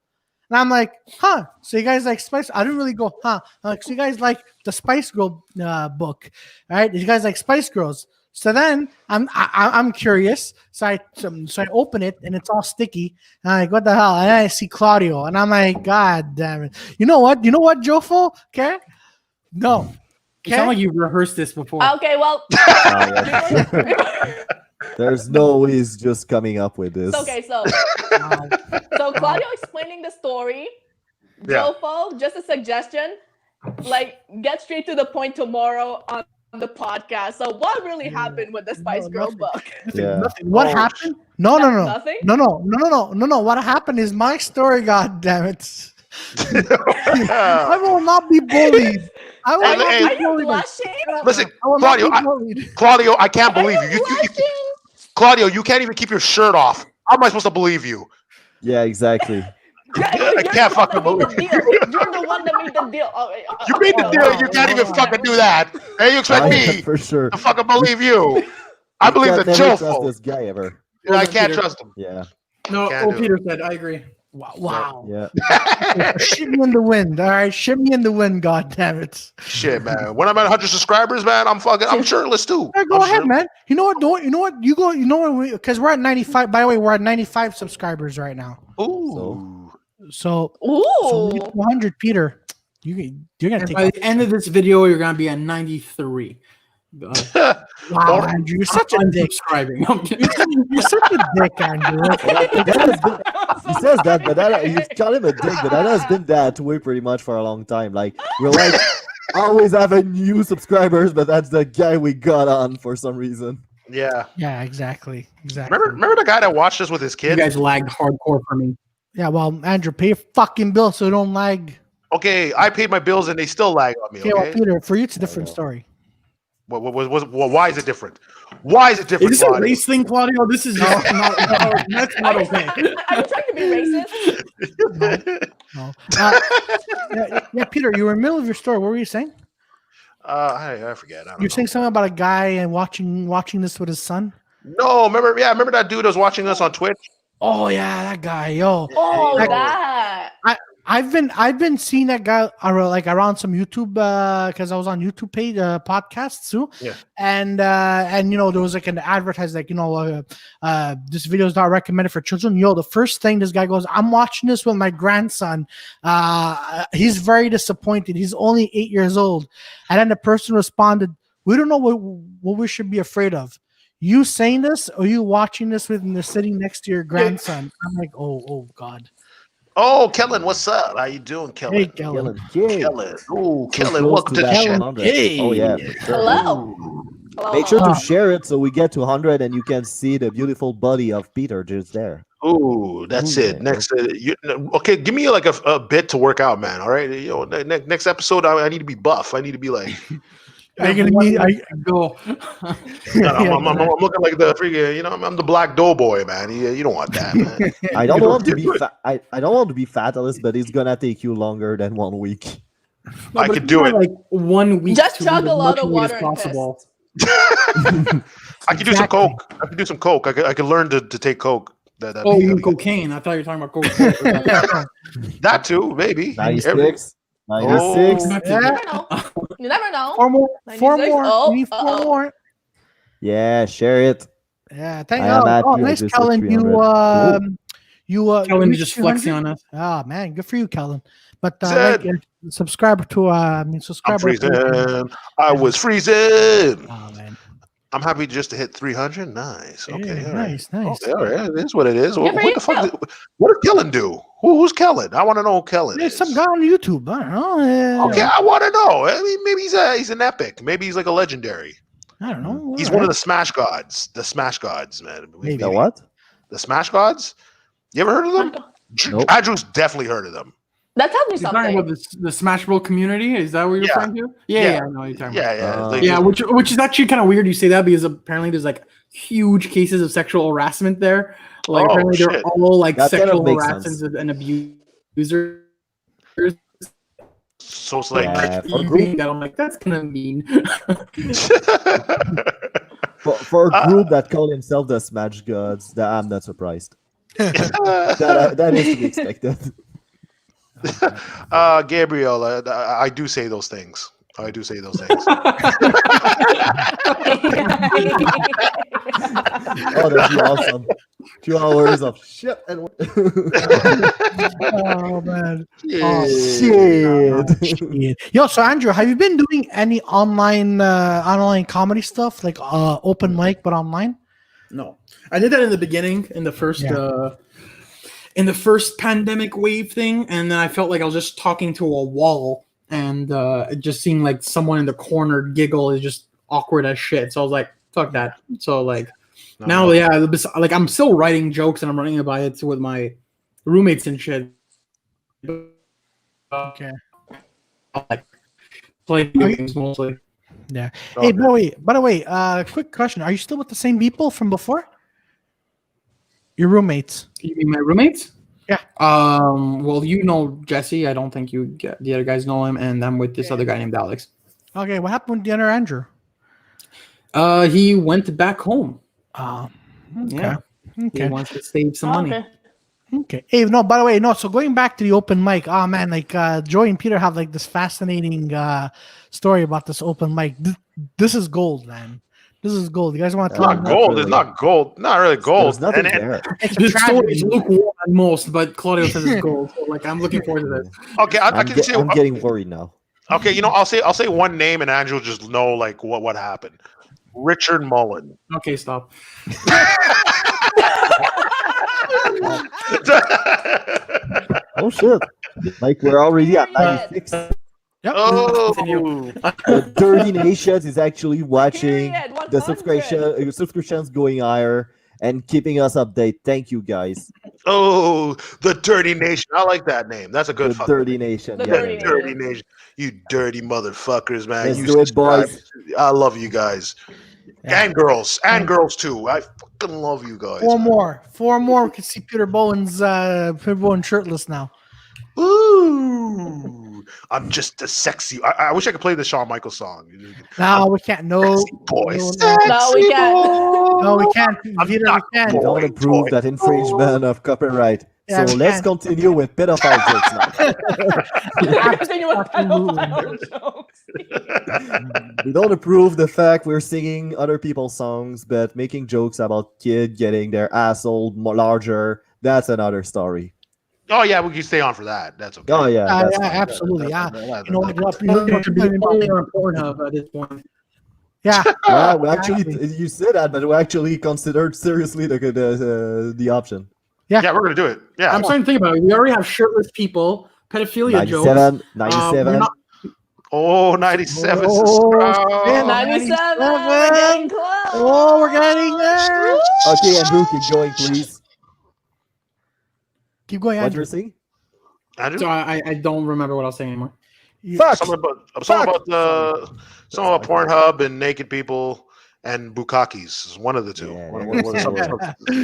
and I'm like, "Huh? So you guys like Spice?" I didn't really go, "Huh?" I'm like, "So you guys like the Spice Girl book, all right? You guys like Spice Girls?" So then I'm curious. So I open it and it's all sticky. And I'm like, what the hell? And then I see Claudio and I'm like, God damn it. You know what, Jofo? Okay. No. You sound like you rehearsed this before. Okay, well. There's no way he's just coming up with this. Okay, so Claudio explaining the story. Yeah. Jofo, just a suggestion. Like, get straight to the point tomorrow on the podcast. So, what really happened with the Spice Girl book? Nothing. What happened? No. Nothing? No. What happened is my story. God damn it! I will not be bullied. I will not Are be you bullied. blushing? Listen, I will not Claudio, be bullied. Claudio, I can't believe you. Blushing? Claudio, you can't even keep your shirt off. How am I supposed to believe you? Yeah, exactly. I can't fucking believe you. You're the one that made the deal. You made the deal. You can't even fucking do that. And you expect me For sure. to fucking believe you? I believe the Never trust Jofo. this guy ever. I can't trust him. Yeah. No, Can't do Peter said, I agree. Wow. Yeah. Shit me in the wind. All right, shit me in the wind. God damn it. Shit, man. When I'm at 100 subscribers, man, I'm shirtless too. Yeah, go ahead, man. You know what? You know what? You go. You know what? Because we're at 95. By the way, we're at 95 subscribers right now. Ooh. So Ooh. we get to 100, Peter. You're gonna And take. by the end of this video, you're going to be at 93. Wow, Andrew, you're such a dick. Unsubscribing. You're such a dick, Andrew. He says that, but you call him a dick, but that has been that way pretty much for a long time. Like, we're like always having new subscribers, but that's the guy we got on for some reason. Yeah. Yeah, exactly. Exactly. Remember the guy that watched us with his You kid? guys lagged hardcore for me. Yeah, well, Andrew, pay your fucking bill so you don't lag. Okay, I paid my bills and they still lag on me. Okay, well, Okay. Peter, for you, it's a different story. Why is it different? Why is it different? Is this a Claudio? race thing, Claudio? This is that's not okay. Are you trying to be racist? No. Yeah, Peter, you were in the middle of your story. What were you saying? I forget. I don't You're know. saying something about a guy and watching this with his son. No, remember that dude that was watching us on Twitch? Oh yeah, that guy, yo. Oh, Like, that. I've been seeing that guy around some YouTube because I was on YouTube page podcasts too. Yeah. And there was like an advertise like this video is not recommended for children. Yo, the first thing this guy goes, I'm watching this with my grandson. He's very disappointed. He's only 8 years old. And then the person responded, we don't know what we should be afraid of. You saying this or you watching this when they're sitting next to your grandson? I'm like, oh God. Oh, Kellen, what's up? How you doing, Kellen? Hey, Kellen. Kellen. Ooh, Kellen, close welcome to to the that show. 100. Hey. Oh yeah. For sure. Hello. Hello. Make sure Ah. to share it so we get to 100 and you can see the beautiful body of Peter just there. Ooh, that's Ooh, it. yeah. Next, okay, give me like a bit to work out, man. All right, next episode, I need to be buff. I need to be like, Are you gonna need? Go. I'm looking like the freaking, I'm the black doughboy, man. You don't want that, man. I don't want to be fat. I don't want to be fatalist, but it's gonna take you longer than 1 week. No, I but could if do you it. had, like 1 week. Just to chug lose a as lot much of weight water as and possible. I could do some Exactly. coke. I could do some coke. I could learn to take coke. Oh, you mean cocaine? I thought you were talking about cocaine. That too, maybe. 96. 96. Oh. You never know. You never know. Four more. 96? Oh, We need four uh-oh. more. Yeah, share it. Yeah, thank I am you. happy Oh, I nice, just hit Kellen. 300. Kellen reached just 200? flexing on us. Ah, man, good for you, Kellen. But Zed. subscribe to I'm subscribe. freezing. I was freezing. Oh man, I'm happy just to hit 300. Nice. Okay. yeah, All right. nice, nice. Okay, all right. It is what it is. Good What for the fuck? you. What did Kellen do? Who's Kellen? I want to know who Kellen There's is. some guy on YouTube. I don't know. Okay, I want to know. I mean, maybe he's an epic. Maybe he's like a legendary. I don't know. He's one of the Smash Gods. The Smash Gods, man. Maybe. The what? The Smash Gods? You ever heard of them? Nope. Andrew's definitely heard of them. That tells me You're talking something. about the Smash Bros community? Is that what you're Yeah. referring to? Yeah, I know what you're talking about. Yeah. Uh, like- Yeah, which is actually kind of weird you say that because apparently there's like huge cases of sexual harassment there. Like Oh, apparently they're shit. all like That kind of sexual makes harassers sense. and abusers. So it's like, Yeah, for, a You group, think that I'm like that's kind of mean. for a group that call himself the Smash Gods, I'm not surprised. That is to be expected. Gabriel, I do say those things. I do say those things. Oh, that'd be awesome. 2 hours of shit and Oh man. shit. Yeah. Yo, so Andrew, have you been doing any online comedy stuff like open mic but online? No, I did that in the beginning, in the first pandemic wave thing, and then I felt like I was just talking to a wall, and just seeing like someone in the corner giggle is just awkward as shit. So I was like, fuck that. So like now, like I'm still writing jokes and I'm running about it with my roommates and shit. Okay. Like playing games mostly. Yeah. Hey, by the way, quick question: are you still with the same people from before? Your roommates? You mean my roommates? Yeah. Well, you know Jesse. I don't think the other guys know him, and I'm with this other guy named Alex. Okay. What happened with the other Andrew? He went back home. Okay. Yeah. He Okay. wants to save some money. Okay. Okay. Hey, no. By the way, no. So going back to the open mic, oh man, like Joey and Peter have like this fascinating story about this open mic. This is gold, man. This is gold. You guys want to It's talk not about gold. really. It's not gold. Not really gold. There's nothing And- there. it's a This story tragedy. is lukewarm at most, but Claudio says it's gold. So like I'm looking forward to this. Okay, I can say. I'm getting worried now. Okay, I'll say one name, and Andrew will just know like what happened. Richard Mullen. Okay, stop. Oh shit! Like we're already at Period. 96. Yep. Oh, Dirty Nations is actually watching Period. the 100. subscriptions going higher and keeping us updated. Thank you guys. oh, the Dirty Nation. I like that name. That's a good The fucking Dirty name. Nation. The yeah, Dirty yeah, Dirty Nation. You dirty motherfuckers, man. Let's You do it, subscribe. boys. I love you guys. Yeah. And girls too. I fucking love you guys. Four man. more. We can see Peter Bowen shirtless now. Ooh, I'm just a sexy. I wish I could play the Shawn Michaels song. No, we can't. No, Sexy boy. No, we can't. no, we can't. I'm Peter, not we We can't. don't Boy, approve boy. that infringement of copyright. Yeah, So we let's can. continue with pedophile jokes now. Continue with pedophile jokes. We don't approve the fact we're singing other people's songs, but making jokes about kid getting their asshole larger, that's another story. Oh yeah, we can stay on for that. That's okay. Oh yeah, that's Yeah, fine. absolutely. Yeah. That's- You know what? Only on Pornhub at this point. Yeah. Yeah, we actually you said that, but we actually considered seriously the option. Yeah, we're gonna do it. Yeah. I'm starting to think about it. We already have shirtless people, pedophilia jokes. 97, We're 97. not- Oh, 97 Oh, subscribe. man. 97. We're getting close. Oh, we're getting there. Okay, Andrew, keep going, please. Keep going, What Andrew. you're saying? Andrew? So I don't remember what I was saying anymore. Fuck! Something about Pornhub and naked people and bukakis is one of the two. Yeah. What-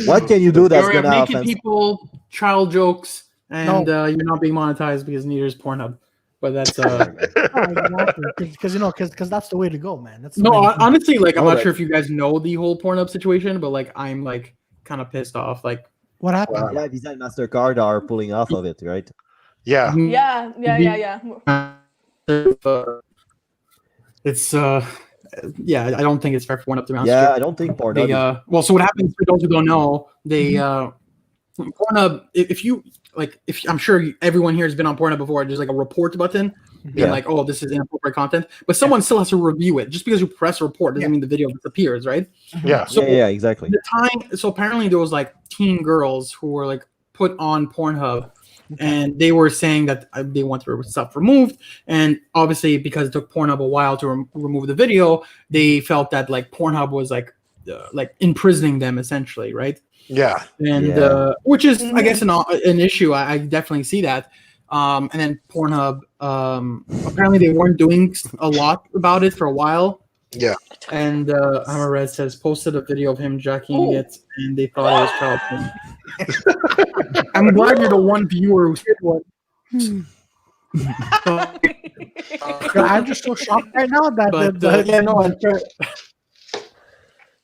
What can you do that's We have gonna naked offense? people, child jokes, and you're not being monetized because neither is Pornhub. But that's Because because that's the way to go, man. That's the no. way to go. Honestly, like I'm Oh, not that- sure if you guys know the whole Pornhub situation, but like I'm like kind of pissed off. Like What happened? Yeah, Visa and MasterCard are pulling off of it, right? Yeah. Yeah. it's yeah. I don't think it's fair for Pornhub to be honest. Yeah, I don't think They, Pornhub. well, so what happens for those who don't know, they Pornhub. If you like, if I'm sure everyone here has been on Pornhub before, there's like a report button, being Yeah. like, oh, this is inappropriate content, but someone still has to review it. Just because you press report doesn't mean the video disappears, right? Yeah. So Yeah, exactly. the time, so apparently there was like teen girls who were like put on Pornhub, and they were saying that they want their stuff removed, and obviously because it took Pornhub a while to remove the video, they felt that like Pornhub was like imprisoning them essentially, right? Yeah. And Yeah. which is I guess an issue. I definitely see that. And then Pornhub, apparently they weren't doing a lot about it for a while. Yeah. And Amared says posted a video of him jacking it, and they thought it was child porn. I'm glad you're the one viewer who said what. I'm just so shocked right now that But yeah, no, I'm sure.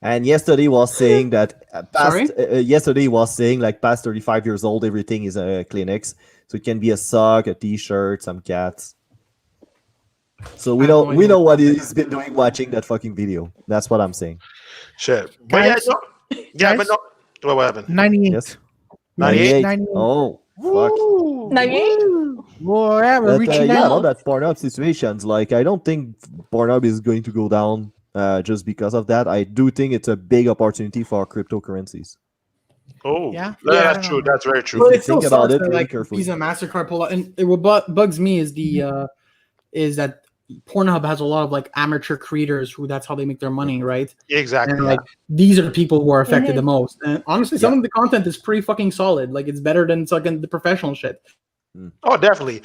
And yesterday was saying that Sorry? yesterday was saying like past 35 years old, everything is a Kleenex. So it can be a sock, a t-shirt, some cats. So we know what he's been doing watching that fucking video. That's what I'm saying. Shit. But Guys, but no. What happened? 98. Yes. 98? 98. Oh, fuck. 98? We're But, reaching yeah, out. all that Pornhub situations. Like, I don't think Pornhub is going to go down just because of that. I do think it's a big opportunity for cryptocurrencies. Oh, Yeah? that's Yeah. true. That's very true. Well, you it still think about sucks it that, really like carefully. Visa, Mastercard pull out, and what bugs me is is that Pornhub has a lot of like amateur creators who that's how they make their money, right? Exactly. And like these are the people who are affected Mhm. the most. And honestly, some of the content is pretty fucking solid. Like it's better than fucking the professional shit. Oh, definitely.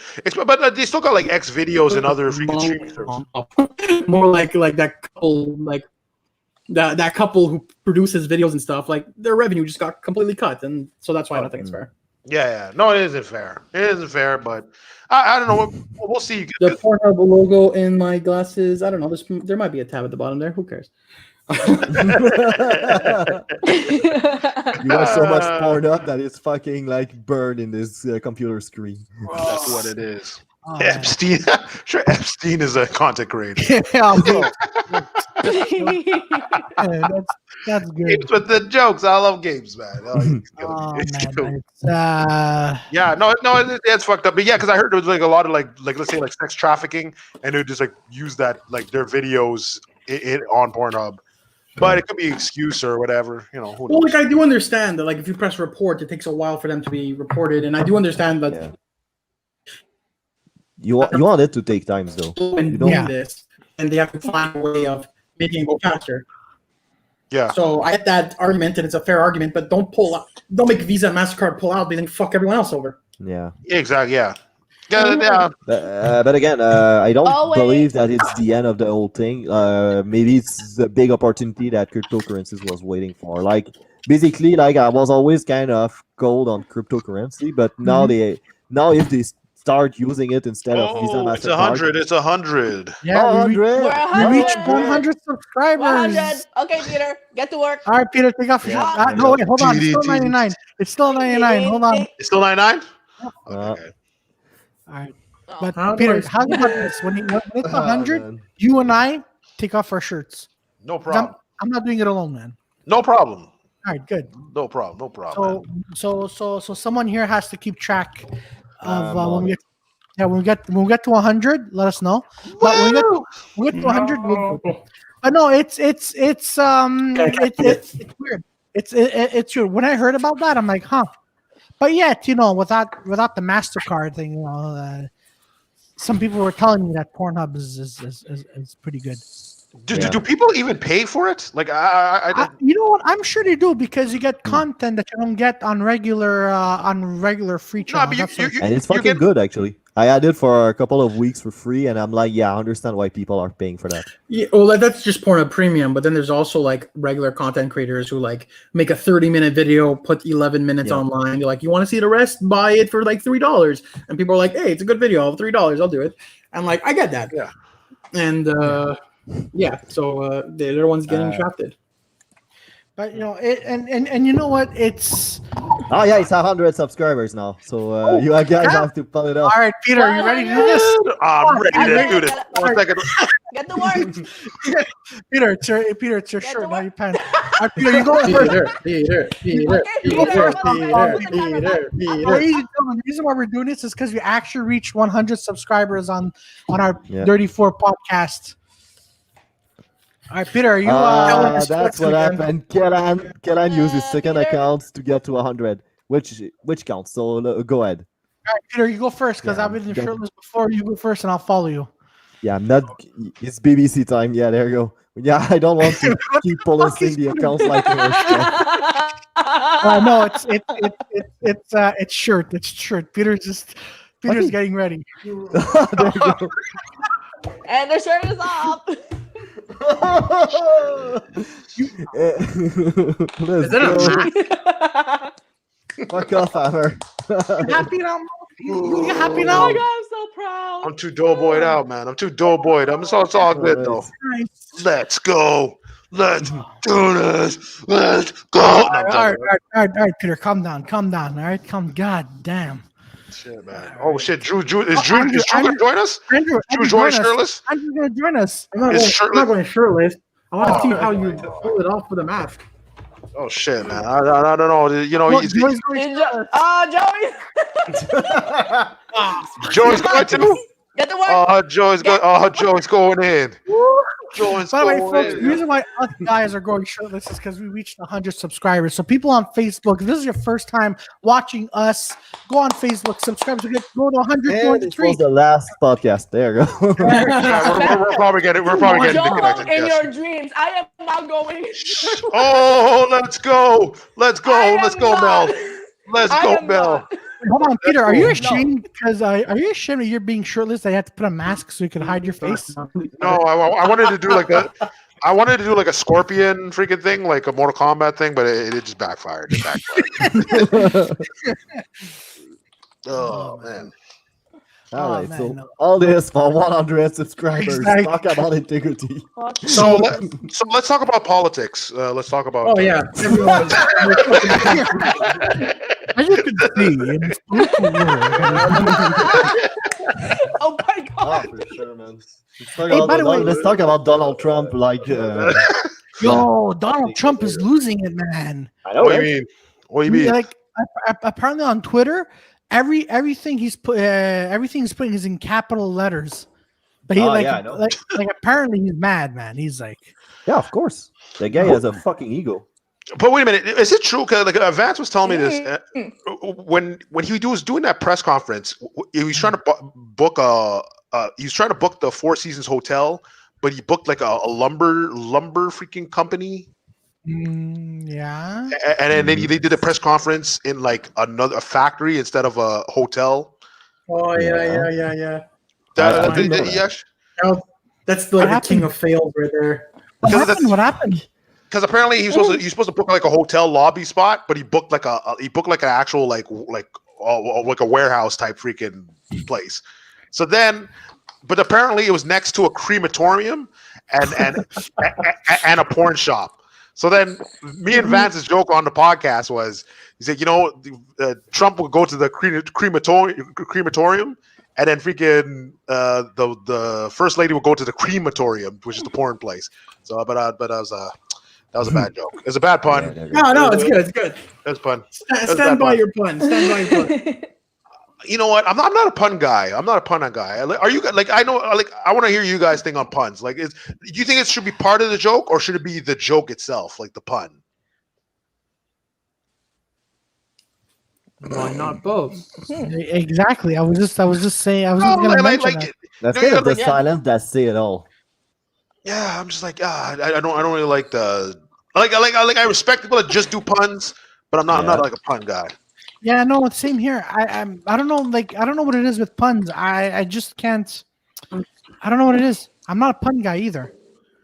But they still got like X videos and other freaking streaming services. More like that couple, like that couple who produces videos and stuff. Like their revenue just got completely cut, and so that's why I don't think it's fair. Yeah. No, it isn't fair. It isn't fair, but I don't know. We'll see. The Pornhub logo in my glasses. I don't know. There might be a tab at the bottom there. Who cares? You watch so much Pornhub that it's fucking like burned in this computer screen. That's what it is. Oh, man. Epstein. Sure, Epstein is a content creator. Yeah, that's good. Games with the jokes. I love games, man. Oh, It's man. cute. It's, Yeah, no, it's fucked up. But yeah, because I heard there was like a lot of like let's say like sex trafficking, and they would just like use that like their videos on Pornhub. But it could be an excuse or whatever, you know. Who Well, knows? like I do understand that, like if you press report, it takes a while for them to be reported, and I do understand that. Yeah. You want it to take time though. When You doing don't- this, and they have to find a way of making it go faster. Yeah. So I get that argument, and it's a fair argument, but don't make Visa and Mastercard pull out. They then fuck everyone else over. Yeah. Exactly. Yeah. Yeah. But again, I don't Oh, wait. believe that it's the end of the whole thing. Maybe it's the big opportunity that cryptocurrencies was waiting for. Like basically, like I was always kind of cold on cryptocurrency, but now if they start using it instead of Visa, Oh, it's Mastercard. 100. It's 100. yeah, we 100. We're reached 100. 100 subscribers. 100. Okay, Peter, get to work. All right, Peter, take off your Yeah. no, wait, hold on. It's still 99. It's still 99. Hold on. It's still 99. Uh, Okay. All right. Oh. But How do Peter, I- how about this? When it's 100, man. you and I take off our shirts. No problem. I'm not doing it alone, man. No problem. All right, good. No problem. No problem. So someone here has to keep track of on when we it. when we get to 100. Let us know. But when we get to 100, but no, it's weird. It's weird. When I heard about that, I'm like, huh. But yet, without the MasterCard thing, some people were telling me that Pornhub is pretty good. Do people even pay for it? Like You know what? I'm sure they do because you get content that you don't get on regular free No, channels. but That's what- And it's you fucking get- good actually. I had it for a couple of weeks for free, and I'm like, yeah, I understand why people are paying for that. Yeah, well, that's just Pornhub Premium, but then there's also like regular content creators who like make a 30-minute video, put 11 minutes Yeah. online. You're like, you want to see the rest? Buy it for like $3, and people are like, hey, it's a good video, $3, I'll do it. And like, I get that. Yeah. And so they're the ones getting shafted. But and you know what? It's Oh yeah, it's 100 subscribers now, so you guys have to pull it all up. right, Peter. Are you ready to do this? I'm ready to do this. Get- 1 second. Get to work. Peter, it's your Get to shirt, not work. your pants. All right, Peter, you go first. Peter. Ladies and gentlemen, the reason why we're doing this is because we actually reached 100 subscribers on our Yeah. Dirtyfour podcast. All right, Peter, are you? That's what happened. Kellan used his second Peter. account to get to 100, which counts. So go ahead. All right, Peter, you go first because Yeah, I've been go. shirtless before. You go first, and I'll follow you. Yeah, I'm not. It's BBC time. Yeah, there you go. Yeah, I don't want to keep policing the accounts like No, it's shirt. It's shirt. Peter's Okay. getting ready. There you go. And the shirt is off. Let's Is that go. Fuck off, Hammer. You happy now? You happy Oh now? my god, I'm so proud. I'm too doughboyed out, man. I'm too doughboyed. It's all good though. Nice. Let's go. Let's do this. Let's go. No, All I'm right, joking. Peter, calm down. All right, God damn. Shit, man. Oh shit, Drew is Drew Andrew, gonna join us? Andrew, Drew join us join us. shirtless? Andrew's gonna join us. I'm not going shirtless. I want to see how you pull it off with a mask. Oh shit, man! I don't know. You know, Joey's going shirtless. Joey. Joey's going too. Get the one. Joey's going. Joey's going in. Joey's By the way, going folks, in. the reason why us guys are going shirtless is because we reached 100 subscribers. So people on Facebook, if this is your first time watching us, go on Facebook, subscribe to go to 100. This was the last podcast. There you go. We're probably getting disconnected. In Yes. your dreams, I am not going. Oh, let's go, Mel. Let's go, Mel. Hold on, Peter. Are you ashamed? Because are you ashamed that you're being shirtless? That you have to put a mask so you can hide your face. No, I wanted to do like a. I wanted to do like a scorpion freaking thing, like a Mortal Kombat thing, but it just backfired. Oh man. All right, man, so no. all this for 100 subscribers. Exactly. Talk about integrity. So let's talk about politics. Let's talk about. Oh yeah, everyone. As you can see, in this beautiful world, Oh my god. For sure, man. by the way- Let's talk about Donald Trump. Like, yo, Donald Trump is losing it, man. I know. What do you mean? What do you mean? Like apparently on Twitter, everything he's putting is in capital letters. But he I know. like apparently he's mad, man. He's like, Yeah, of course. The guy has a fucking ego. But wait a minute, is it true? Because like Vance was telling me this when he was doing that press conference, he was trying to book the Four Seasons hotel, but he booked like a lumber freaking company. yeah. And then they did a press conference in like a factory instead of a hotel. Oh yeah. Yes. That's like the king of fails right there. What happened? Because apparently he was supposed to book like a hotel lobby spot, but he booked like an actual like a warehouse type freaking place. So then, but apparently it was next to a crematorium and and a porn shop. So then, me and Vance's joke on the podcast was, he said, Trump would go to the crematorium, and then freaking the first lady would go to the crematorium, which is the porn place. So, but that was a bad joke. It's a bad pun. No, it's good. It's good. That's pun. Stand by your pun. Stand by your pun. You know what? I'm not a pun guy. I'm not a pun guy. Are you like? I know. Like, I want to hear you guys think on puns. Like, do you think it should be part of the joke, or should it be the joke itself, like the pun? Why not both? Exactly. I was just saying. I was just gonna mention that. That's kind of the silence that say it all. Yeah, I'm just like, I don't really like the I respect people that just do puns, but I'm not like a pun guy. Yeah, no, same here. I don't know. Like, I don't know what it is with puns. I just can't. I don't know what it is. I'm not a pun guy either.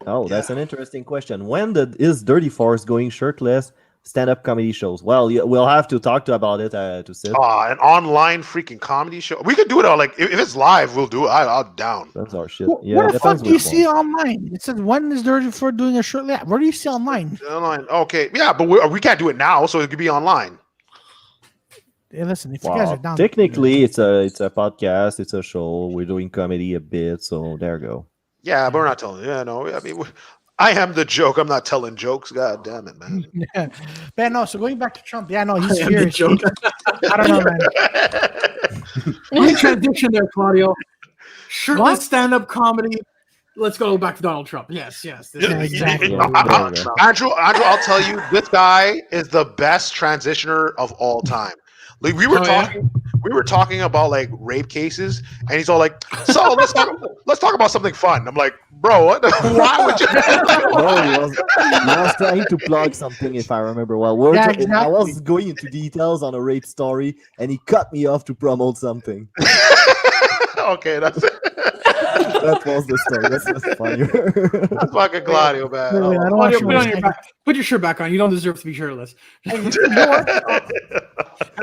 Oh, that's an interesting question. When is Dirtyfour going shirtless stand-up comedy shows? Well, we'll have to talk about it to Sid. An online freaking comedy show. We could do it all. Like, if it's live, we'll do it. I'll down. That's our shit. Where the fuck do you see online? It says when is Dirtyfour doing a short lap? Where do you see online? Online. Okay, yeah, but we can't do it now, so it could be online. Hey, listen, if you guys are down, technically, it's a podcast. It's a show. We're doing comedy a bit, so there you go. Yeah, but we're not telling. Yeah, no. I mean, I am the joke. I'm not telling jokes. God damn it, man. Yeah. But no, so going back to Trump, yeah, no, he's furious. I don't know, man. Great transition there, Claudio. Shirtless stand-up comedy. Let's go back to Donald Trump. Yes. Exactly. Andrew, I'll tell you, this guy is the best transitioner of all time. Like we were talking about like rape cases, and he's all like, "So let's talk about something fun." I'm like, "Bro, what? Why would you?" He was trying to plug something, if I remember well. Exactly. I was going into details on a rape story, and he cut me off to promote something. Okay, that's it. That was the story. That's funny. That's fucking Claudio, man. Claudio, put your shirt back on. You don't deserve to be shirtless. I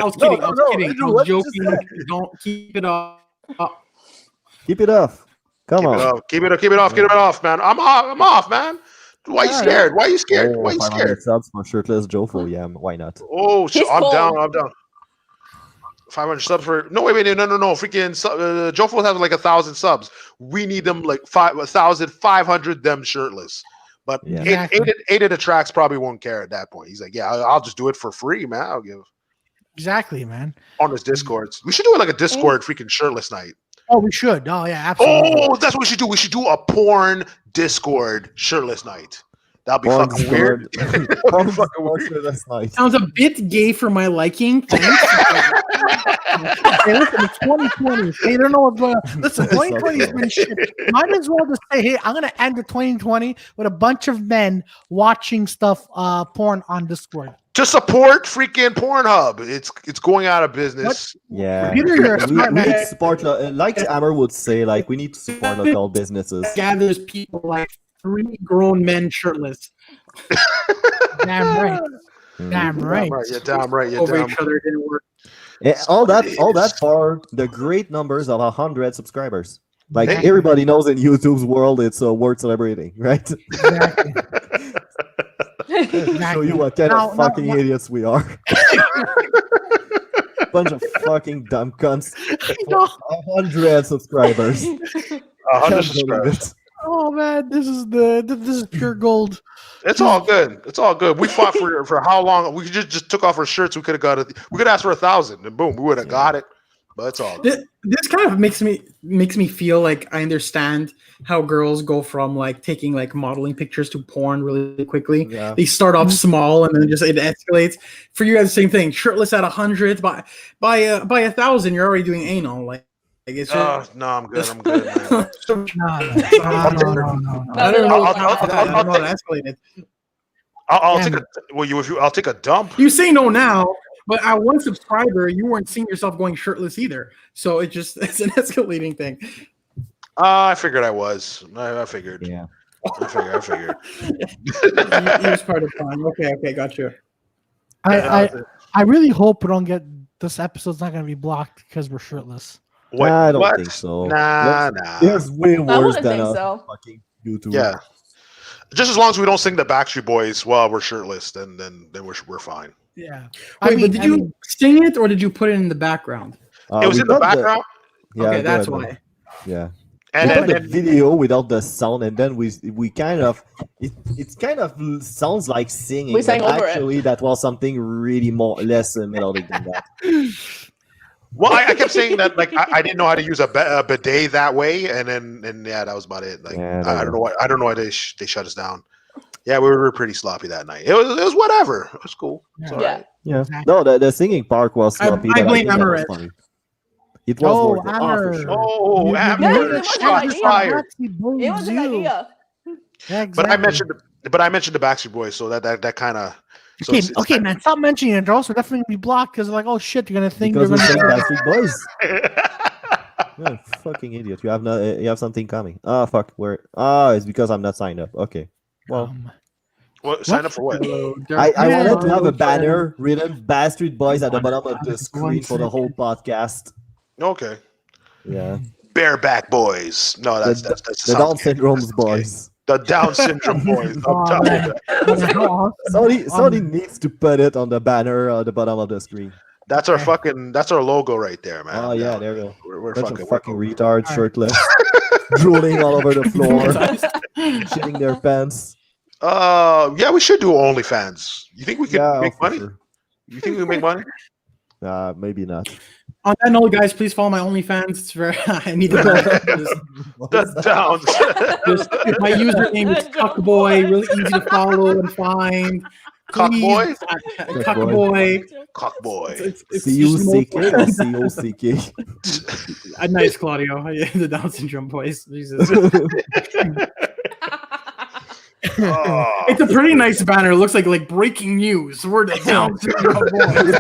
was kidding. I was joking. Don't keep it up. Keep it off. Come on. Keep it off, man. I'm off, man. Why are you scared? Why are you scared? Why are you scared? Subs for shirtless Jofo. Yeah, why not? Oh, I'm down. 500 subs for no freaking Jofo has like 1,000 subs. We need them like 1,500 them shirtless. But Yeah. eight of the tracks probably won't care at that point. He's like, yeah, I'll just do it for free, man. I'll give Exactly, man. on his Discords. We should do it like a Discord freaking shirtless night. Oh, we should. Oh, yeah, absolutely. Oh, that's what we should do. We should do a porn Discord shirtless night. That'll be Porn fucking weird. Porn fucking weird. Discord, that's nice. Sounds a bit gay for my liking. Thanks. Hey, listen, it's 2020. Hey, you don't know what's going on. Listen, 2020 has been shit. Might as well just say, hey, I'm going to end the 2020 with a bunch of men watching stuff, porn on Discord. To support freaking Pornhub. It's going out of business. Yeah. Peter, you're a We smart need man. to support, like Amber would say, like we need to support local businesses. Gathers people like 3 grown men shirtless Damn right. Damn right. You're damn right. You're over damn each other. It didn't work. And all that for the great numbers of 100 subscribers. Like Hey. everybody knows in YouTube's world, it's worth celebrating, right? Exactly. Show you what kind of fucking idiots we are. Bunch of fucking dumb cunts. 100 subscribers. 100 Can't believe subscribers. it. Oh man, this is pure gold. It's all good. It's all good. We fought for how long? We just took off our shirts. We could have got it. We could ask for 1,000, and boom, we would have got it. But it's all good. This kind of makes me feel like I understand how girls go from like taking like modeling pictures to porn really quickly. Yeah. They start off small and then just it escalates. For you guys, the same thing. Shirtless at 100, by 1,000, you're already doing anal. Like it's just, No, I'm good. I'm good, man. No. I don't know how it escalated. I'll take a dump. You say no now, but at 1 subscriber, you weren't seeing yourself going shirtless either. So it's an escalating thing. I figured I was. I figured. Yeah. I figured. He was part of fun. Okay, got you. I really hope we don't get this episode's not gonna be blocked because we're shirtless. What? I don't What? think so. Nah. It's way I worse wouldn't than think a so. fucking YouTube. Yeah. Just as long as we don't sing the Backstreet Boys while we're shirtless, then we're fine. Yeah. Wait, but did you sing it or did you put it in the background? It was we in the got background, yeah, Okay, go that's ahead, why. man. Yeah. and We then, got the video without the sound, and then we kind of it kind of sounds like singing. We sang but over it. actually, that was something really less melodic than that. well, I kept saying that like I didn't know how to use a bidet that way, and yeah, that was about it. Like Yeah, I don't know why they shut us down. Yeah, we were pretty sloppy that night. It was whatever. It was cool. It's all Yeah. right. Yeah. Exactly. No, the singing part was sloppy. I but blame think that was Amaret. funny. It was Oh, worth it. Amber. For sure. Oh, Yeah, Amber, it was shots an idea. fired. It was an idea. Yeah, But I exactly. mentioned the Backstreet Boys, so that kind of. So Okay, man, stop mentioning it. They're also definitely gonna be blocked because like, oh shit, you're gonna think Because they're we gonna. sang Backstreet Boys. Yeah, fucking idiot. You have something coming. Oh fuck. Where? It's because I'm not signed up. Okay. Well, What, sign up for what? I Yeah. wanted to have a banner written Backstreet Boys at the bottom of the screen for the whole podcast. Okay. Yeah. Bareback Boys. No, that's The sounds Down gay. syndrome's That's gay. boys. The Down syndrome boys. I'm Oh, telling man. you. Somebody needs to put it on the banner at the bottom of the screen. That's our logo right there, man. Oh yeah, there we go. We're Bunch of fucking fucking retards, shirtless, drooling all over the floor, shitting their pants. Yeah, we should do OnlyFans. You think we could Yeah, make for money? sure. You think we can make money? Maybe not. On that note, guys, please follow my OnlyFans. It's very, I need to. The Downs. My username is Cuckboy. Really easy to follow and find. Cockboy? Cuckboy. Cockboy. It's C-U-C-K or C-O-C-K? Nice, Claudio. The Down syndrome boys. Jesus. Oh. It's a pretty nice banner. It looks like breaking news. We're the Down syndrome boys.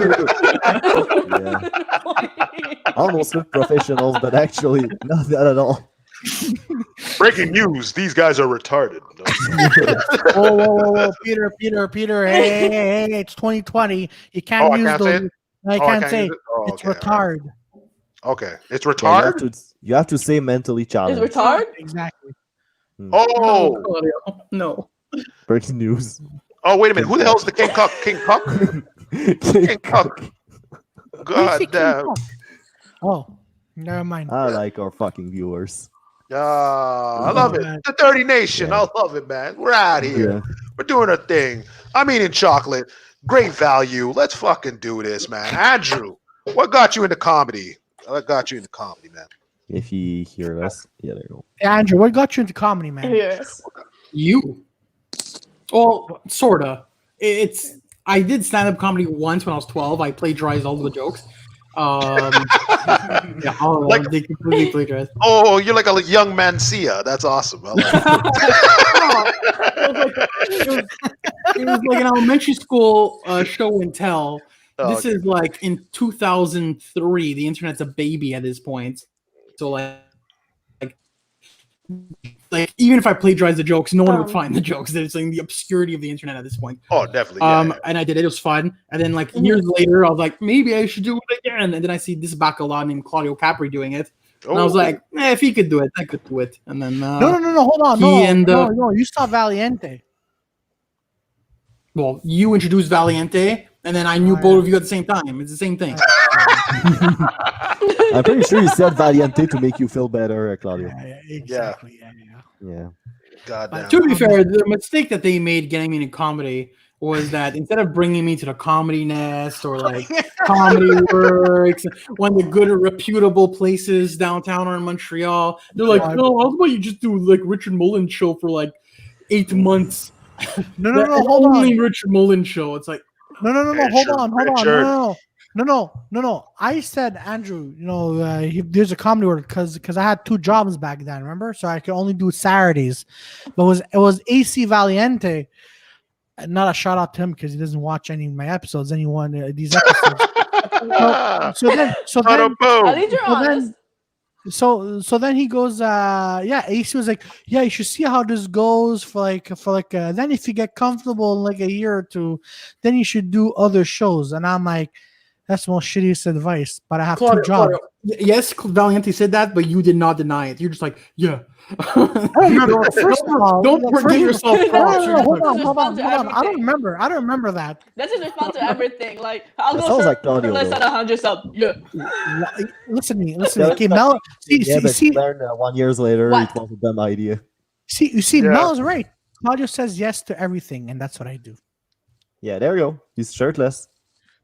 Yeah. Almost look professionals, but actually not that at all. Breaking news. These guys are retarded. Whoa, Peter, hey, it's 2020. You can't I use can't say those. it? I Oh, can't say use it? Oh, it's okay, all right. retard. Okay. It's Yeah, retard? you have to say mentally Is challenged. retard? Exactly. Oh. Claudio. No. Breaking news. Oh, wait a minute. Who the hell is the King Cuck? King Cuck? King Cuck. God damn. Oh, never mind. I like our fucking viewers. I love it. The Dirty Nation. Yeah. I love it, man. We're out here. Yeah. We're doing a thing. I'm eating chocolate. Great value. Let's fucking do this, man. Andrew, what got you into comedy? What got you into comedy, man? If you hear us, yeah, there you go. Hey, Andrew, what got you into comedy, man? Yes. You? Well, sorta. I did stand-up comedy once when I was 12. I plagiarized all the jokes. Yeah, all of them. They completely plagiarized. Oh, you're like a young Mancia. That's awesome. I like it. It was like an elementary school show and tell. Oh, This is like in 2003. The internet's a baby at this point. So like even if I plagiarized the jokes, no one would find the jokes. It's like the obscurity of the internet at this point. Oh, definitely. Yeah. And I did it. It was fun. And then like years later, I was like, maybe I should do it again. And then I see this bacala named Claudio Capri doing it. And I was like, if he could do it, I could do it. And then No, hold on. No, you stop Valiente. Well, you introduced Valiente, and then I knew both of you at the same time. It's the same thing. I'm pretty sure you said Valiente to make you feel better, Claudio. Yeah, exactly. Yeah. God damn. To be fair, the mistake that they made getting me into comedy was that instead of bringing me to the Comedy Nest or like Comedy Works, one of the good reputable places downtown or in Montreal, they're like, no, how about you just do like Richard Mullins show for like 8 months? No, hold only on. Richard Mullins show. It's like No, hold on. No. I said, Andrew, there's a comedy word because I had 2 jobs back then, remember? So I could only do Saturdays. But it was AC Valiente. Not a shout out to him because he doesn't watch any of my episodes, these episodes. So then he goes, AC was like, yeah, you should see how this goes for then if you get comfortable in like a year or 2, then you should do other shows. And I'm like, that's the most shittiest advice, but I have 2 jobs. Claudio, yes, Valiente said that, but you did not deny it. You're just like, yeah. First of all, don't give yourself props. Hold on. I don't remember that. That's his response to everything. Like, I'll That go sounds like Claudio, less though. than 100 subs. Yeah. Listen to me. Okay, Mel. See, learn 1 year later, What? it was a dumb idea. Mel's right. Claudio says yes to everything, and that's what I do. Yeah, there you go. He's shirtless.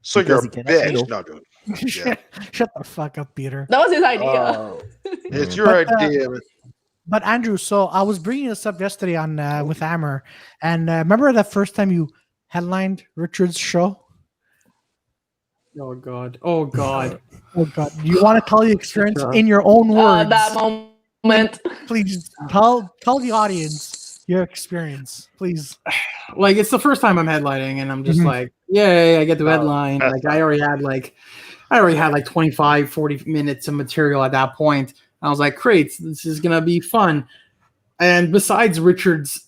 So Because you're he a cannot bitch. handle. No, dude. Yeah. Shut the fuck up, Peter. That was his idea. Oh. It's your But, idea. But Andrew, so I was bringing this up yesterday on with Amber, and remember that first time you headlined Richard's show? Oh God. Oh God! You want to tell the experience in your own words? That moment. Please tell the audience your experience, please. Like it's the first time I'm headlining, and I'm just like, yay! I get to headline. Like I already had like 25, 40 minutes of material at that point. I was like, great, this is gonna be fun. And besides Richard's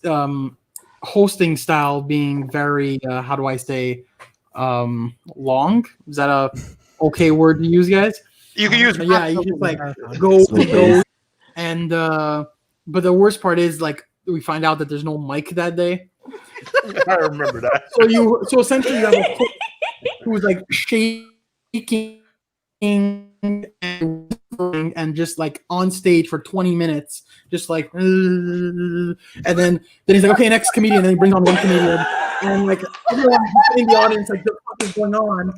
hosting style being very, how do I say, long? Is that a okay word to use, guys? You can use. Yeah, you just like go, and but the worst part is like we find out that there's no mic that day. I remember that. So essentially you have a cook who's like shaking and just like on stage for 20 minutes, just like, and then he's like, okay, next comedian. And then he brings on one comedian, and like everyone in the audience, like, what the fuck is going on?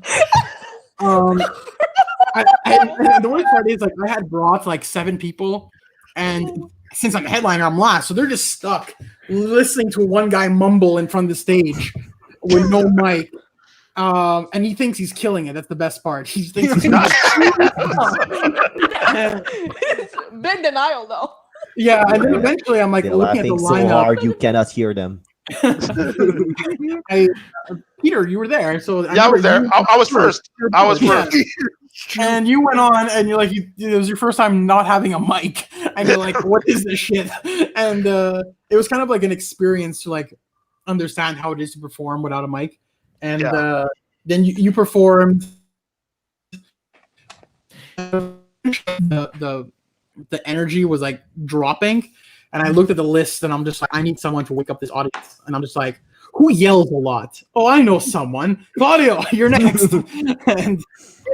And the worst part is like I had brought like 7 people, and since I'm a headliner, I'm last, so they're just stuck listening to one guy mumble in front of the stage with no mic. And he thinks he's killing it. That's the best part. He thinks he's not. Big denial, though. Yeah, and then eventually I'm like They're looking at the laughing so lineup. hard you cannot hear them. Peter, you were there, so Yeah, I was there. I was first. I was first. And you went on, and you're like, it was your first time not having a mic, and you're like, what is this shit? And it was kind of like an experience to like understand how it is to perform without a mic. And then you performed. The energy was like dropping, and I looked at the list, and I'm just like, I need someone to wake up this audience, and I'm just like, who yells a lot? Oh, I know someone. Claudio, you're next. and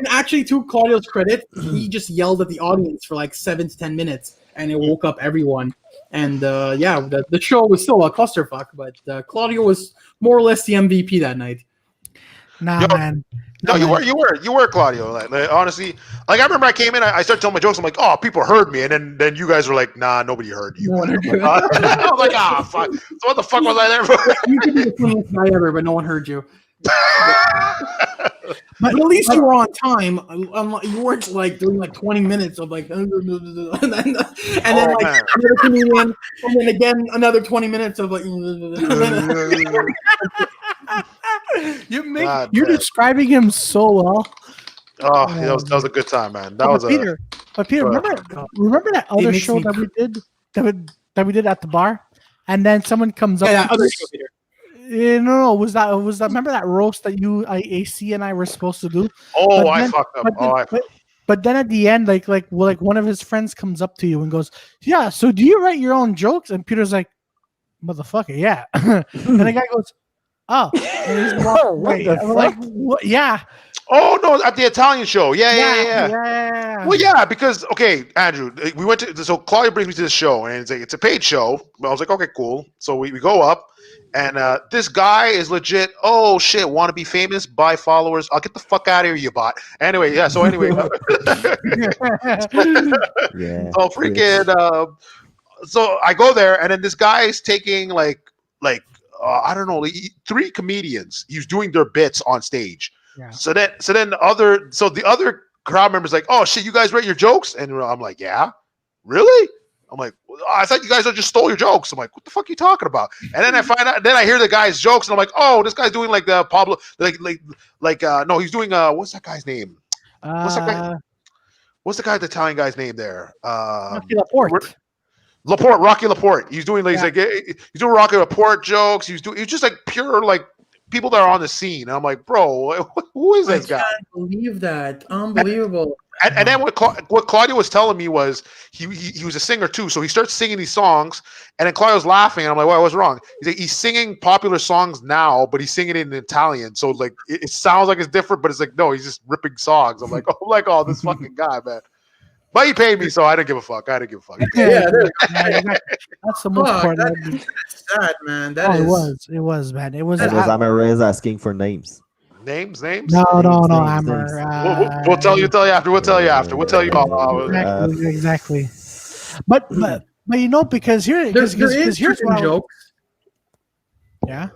actually, to Claudio's credit, he just yelled at the audience for like 7 to 10 minutes, and it woke up everyone. And the show was still a clusterfuck, but Claudio was more or less the MVP that night. Nah, Yo, man. No, you were Claudio. Like, honestly, like I remember I came in, I started telling my jokes. I'm like, oh, people heard me, and then you guys were like, nah, nobody heard you. No one heard you. I was like, ah, fuck. So what the fuck was I there for? You could be the funniest guy ever, but no one heard you. But at least you were on time. You weren't like doing like 20 minutes of like, and then like man. another comedian, and then again another 20 minutes of like. You're describing him so well. Oh, that was a good time, man. That was Peter. But Peter, remember that other makes show me that we did that we did at the bar, and then someone comes up. Yeah, that other show, Peter. No, was that remember that roast that AC and I were supposed to do? Oh, But I then- fucked up. But then at the end, like one of his friends comes up to you and goes, "Yeah, so do you write your own jokes?" And Peter's like, "Motherfucker, yeah." And the guy goes, "Oh, and he's What the I'm like, what? Yeah, Oh no, at the Italian show. Yeah. Well, yeah, because okay, Andrew, we went to so Claudia brings me to this show, and it's a paid show. I was like, okay, cool. So we go up, and this guy is legit. Oh shit, want to be famous? Buy followers? I'll get the fuck out of here, you bot. Anyway, yeah. So anyway, Yeah. so freaking. So I go there, and then this guy is taking like I don't know, 3 comedians. He's doing their bits on stage. Yeah. So then the other crowd members like, oh shit, you guys write your jokes? And I'm like, yeah, really? I'm like, I thought you guys just stole your jokes. I'm like, what the fuck are you talking about? And then I find out, then I hear the guy's jokes, and I'm like, oh, this guy's doing like the Pablo, no, he's doing what's that guy's name? What's the Italian guy's name there? Laporte. Rocky Laporte. He's doing he's doing Rocky Laporte jokes. He's just like pure like people that are on the scene. And I'm like, bro, who is this guy? I can't believe that. Unbelievable. And then what Claudio was telling me was he was a singer too. So he starts singing these songs, and then Claudio's laughing, and I'm like, what's wrong? He's like, he's singing popular songs now, but he's singing it in Italian. So like it sounds like it's different, but it's like, no, he's just ripping songs. I'm like, oh, this fucking guy, man. But he paid me, so I didn't give a fuck. That's the most part. That's sad, man. It was, man. It was. It was Amara's asking for names. Names? No, names, Amber. We'll tell you after. We'll tell you all. Exactly. But you know, because here's certain jokes. Yeah.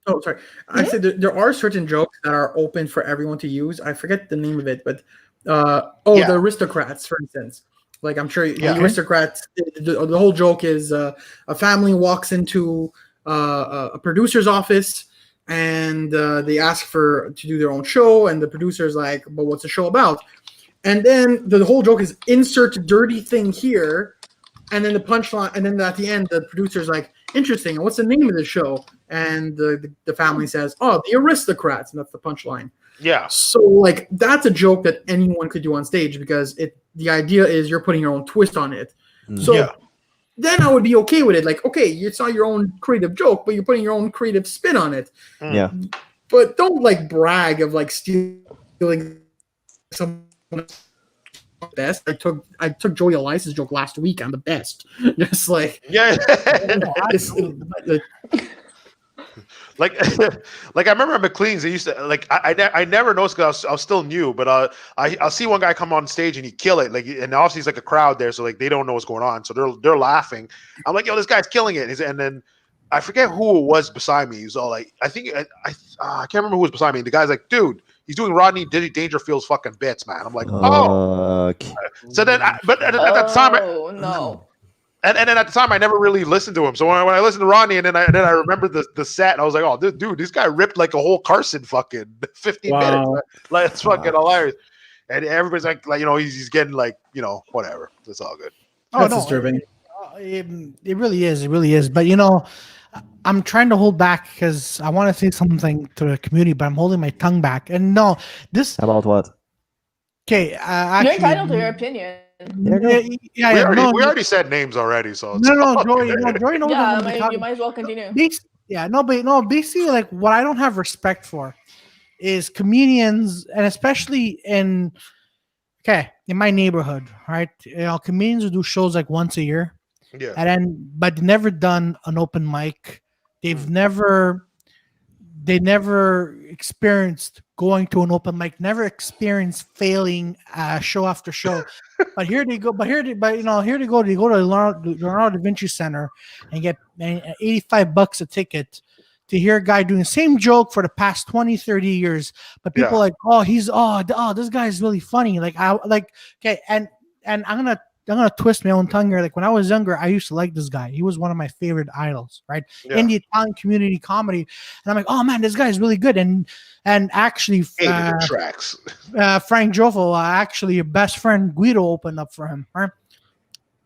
Oh, sorry. I said there are certain jokes that are open for everyone to use. I forget the name of it, but the aristocrats, for instance. Like I'm sure the aristocrats. The whole joke is a family walks into a producer's office, and they ask to do their own show, and the producer's like, "But what's the show about?" And then the whole joke is insert dirty thing here, and then the punchline, and then at the end the producer's like, "Interesting. And what's the name of the show?" And the family says, "Oh, the aristocrats," and that's the punchline. Yeah. So like that's a joke that anyone could do on stage because the idea is you're putting your own twist on it. So then I would be okay with it. Like, okay, it's not your own creative joke, but you're putting your own creative spin on it. Yeah. But don't like brag of like stealing someone's best. I took Joey Elias's joke last week. I'm the best. Just like Like I remember at McLean's, they used to like I never noticed because I was still new, but I'll see one guy come on stage and he kill it, like, and obviously he's like a crowd there, so like they don't know what's going on, so they're laughing. I'm like, yo, this guy's killing it, and then I forget who it was beside me. He was all like, I think I can't remember who was beside me. The guy's like, dude, he's doing Rodney Dangerfield's fucking bits, man. I'm like, oh. Okay. So then, but at that time, no. And then at the time, I never really listened to him. So when I listened to Rodney, and then I remember the set, and I was like, oh, this guy ripped like a whole Carson fucking 15 minutes. Like, it's fucking hilarious. And everybody's like, he's getting like, whatever. It's all good. That's disturbing. It really is. It really is. But I'm trying to hold back because I want to say something to the community, but I'm holding my tongue back. And no, this About what? Okay, you're entitled to your opinion. We already said names already, so no, Joey, Joey knows. Yeah, you might as well continue. Yeah, no, but no, basically, like what I don't have respect for is comedians, and especially in my neighborhood, right? Comedians who do shows like once a year, Yeah. and then but never done an open mic. They've never they never experienced going to an open mic, never experienced failing show after show. But here they go. Here they go. They go to the Leonardo da Vinci Center and get $85 a ticket to hear a guy doing the same joke for the past 20, 30 years. But people Yeah. are like, this guy is really funny. Like and I'm gonna twist my own tongue here. Like when I was younger, I used to like this guy. He was one of my favorite idols, right? Yeah. In the Italian community comedy. And I'm like, oh man, this guy is really good. And actually Hated the tracks. Frank Jofo, actually your best friend Guido opened up for him, right?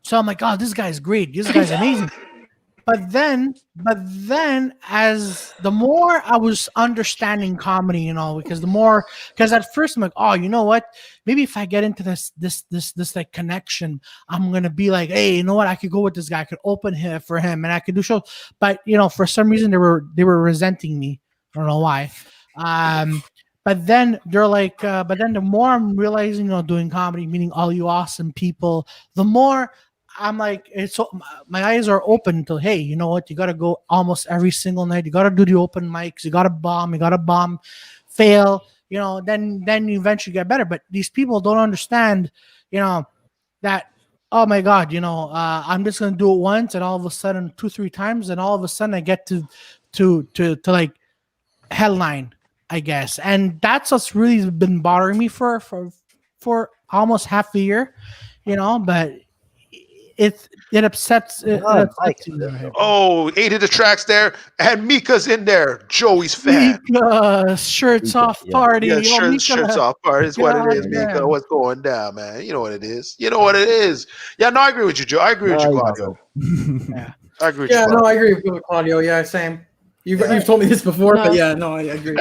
So I'm like, oh, this guy's great. This guy's amazing. But then, as the more I was understanding comedy, because at first I'm like, oh, you know what? Maybe if I get into this like connection, I'm gonna be like, hey, you know what? I could go with this guy. I could open here for him, and I could do shows. But for some reason they were resenting me. I don't know why. But then they're like, but then the more I'm realizing, doing comedy, meeting all you awesome people, the more I'm like, my eyes are open to, hey, you know what? You got to go almost every single night. You got to do the open mics. You got to bomb, fail. Then you eventually get better. But these people don't understand, that. Oh my God, I'm just gonna do it once, and all of a sudden, 2-3 times, and all of a sudden, I get to like hellline, I guess, and that's what's really been bothering me for almost half a year, But it upsets. It upsets me. Oh, 8 of the tracks there, and Mika's in there. Joey's fan. Mika, shirts Mika, off party. Yeah, Mika, shirts off party is what it is, God Mika. damn. What's going down, man? You know what it is. Yeah, no, I agree with you, Joe. I agree with you, Claudio. Yeah. I agree with Yeah, you, no, I agree with Claudio. Yeah, same. You've told me this before, but yeah, no, I agree.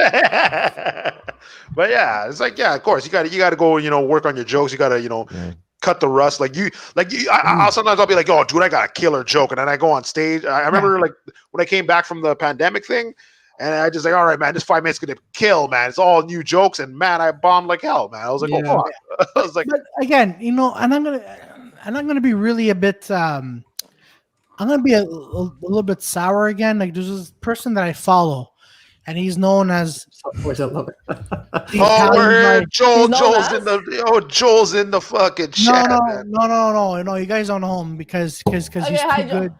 But yeah, it's like, yeah, of course, you got to go, work on your jokes. You got to, cut the rust. I'll sometimes I'll be like, oh, dude, I got a killer joke, and then I go on stage. I remember like when I came back from the pandemic thing, and I just like, all right, man, this 5 minutes gonna kill, man. It's all new jokes, and man, I bombed like hell, man. I was like, oh fuck. I was like, but again, and I'm gonna be really a bit. I'm gonna be a little bit sour again. Like there's this person that I follow, and he's known as. Boys, I love it. we're here. Joel's in the fucking chat. No. You guys don't know him because he's too good.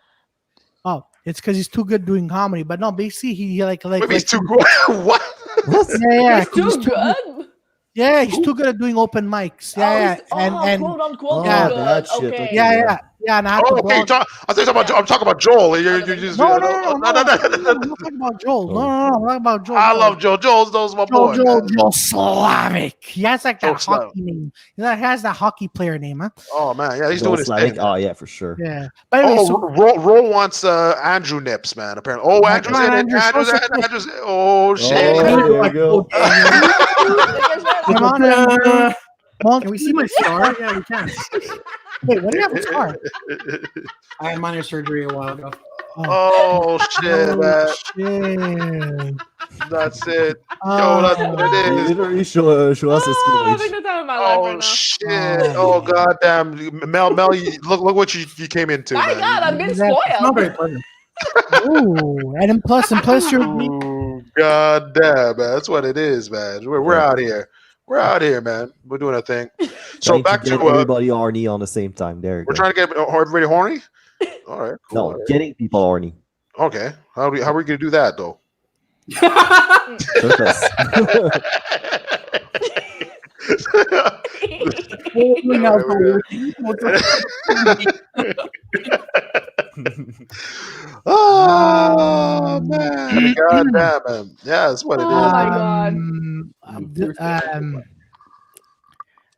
Oh, it's because he's too good doing comedy. But no, basically he Maybe he's too good. What? Yeah, He's too good. Yeah, he's too good at doing open mics. Yeah, and quote unquote yeah, good. that shit, Okay. okay. yeah. And I have to Okay, go. I'm talking about Joel. You're just No, I'm not talking about Joel. No, I'm not about Joel. I love Joel. Joel's my boy. Joel Slavic. He has like that Joel hockey name. He has that hockey player name, huh? Oh man, yeah, he's doing his thing. Oh yeah, for sure. Yeah. But anyway, Roll wants Andrew Nips, man. Apparently. Oh, Andrew's in it. Andrew's. Oh shit. Oh, there you go. come on, Andrew. Can we see my scar? Yeah, we can. Wait, what do you have a scar? I had minor surgery a while ago. Oh shit, man. Shit. That's it. Yo, that's what it They is. literally show us his Oh, I skin. think the time of my life Oh right now. shit. Oh goddamn. Mel, look what you came into. My man. God, I'm getting Is that- It's not spoiled. very pleasant. Ooh, and plus you're Ooh, God damn, man. That's what it is, man. We're out here. We're out here, man. We're doing a thing. So Trying back get to everybody horny on the same time. There you we're go. trying to get everybody horny. All right. Cool. No, getting people horny. Okay. How are we gonna do that though? Surface. Oh man. God damn, man. Yeah, that's what it is. Oh my God.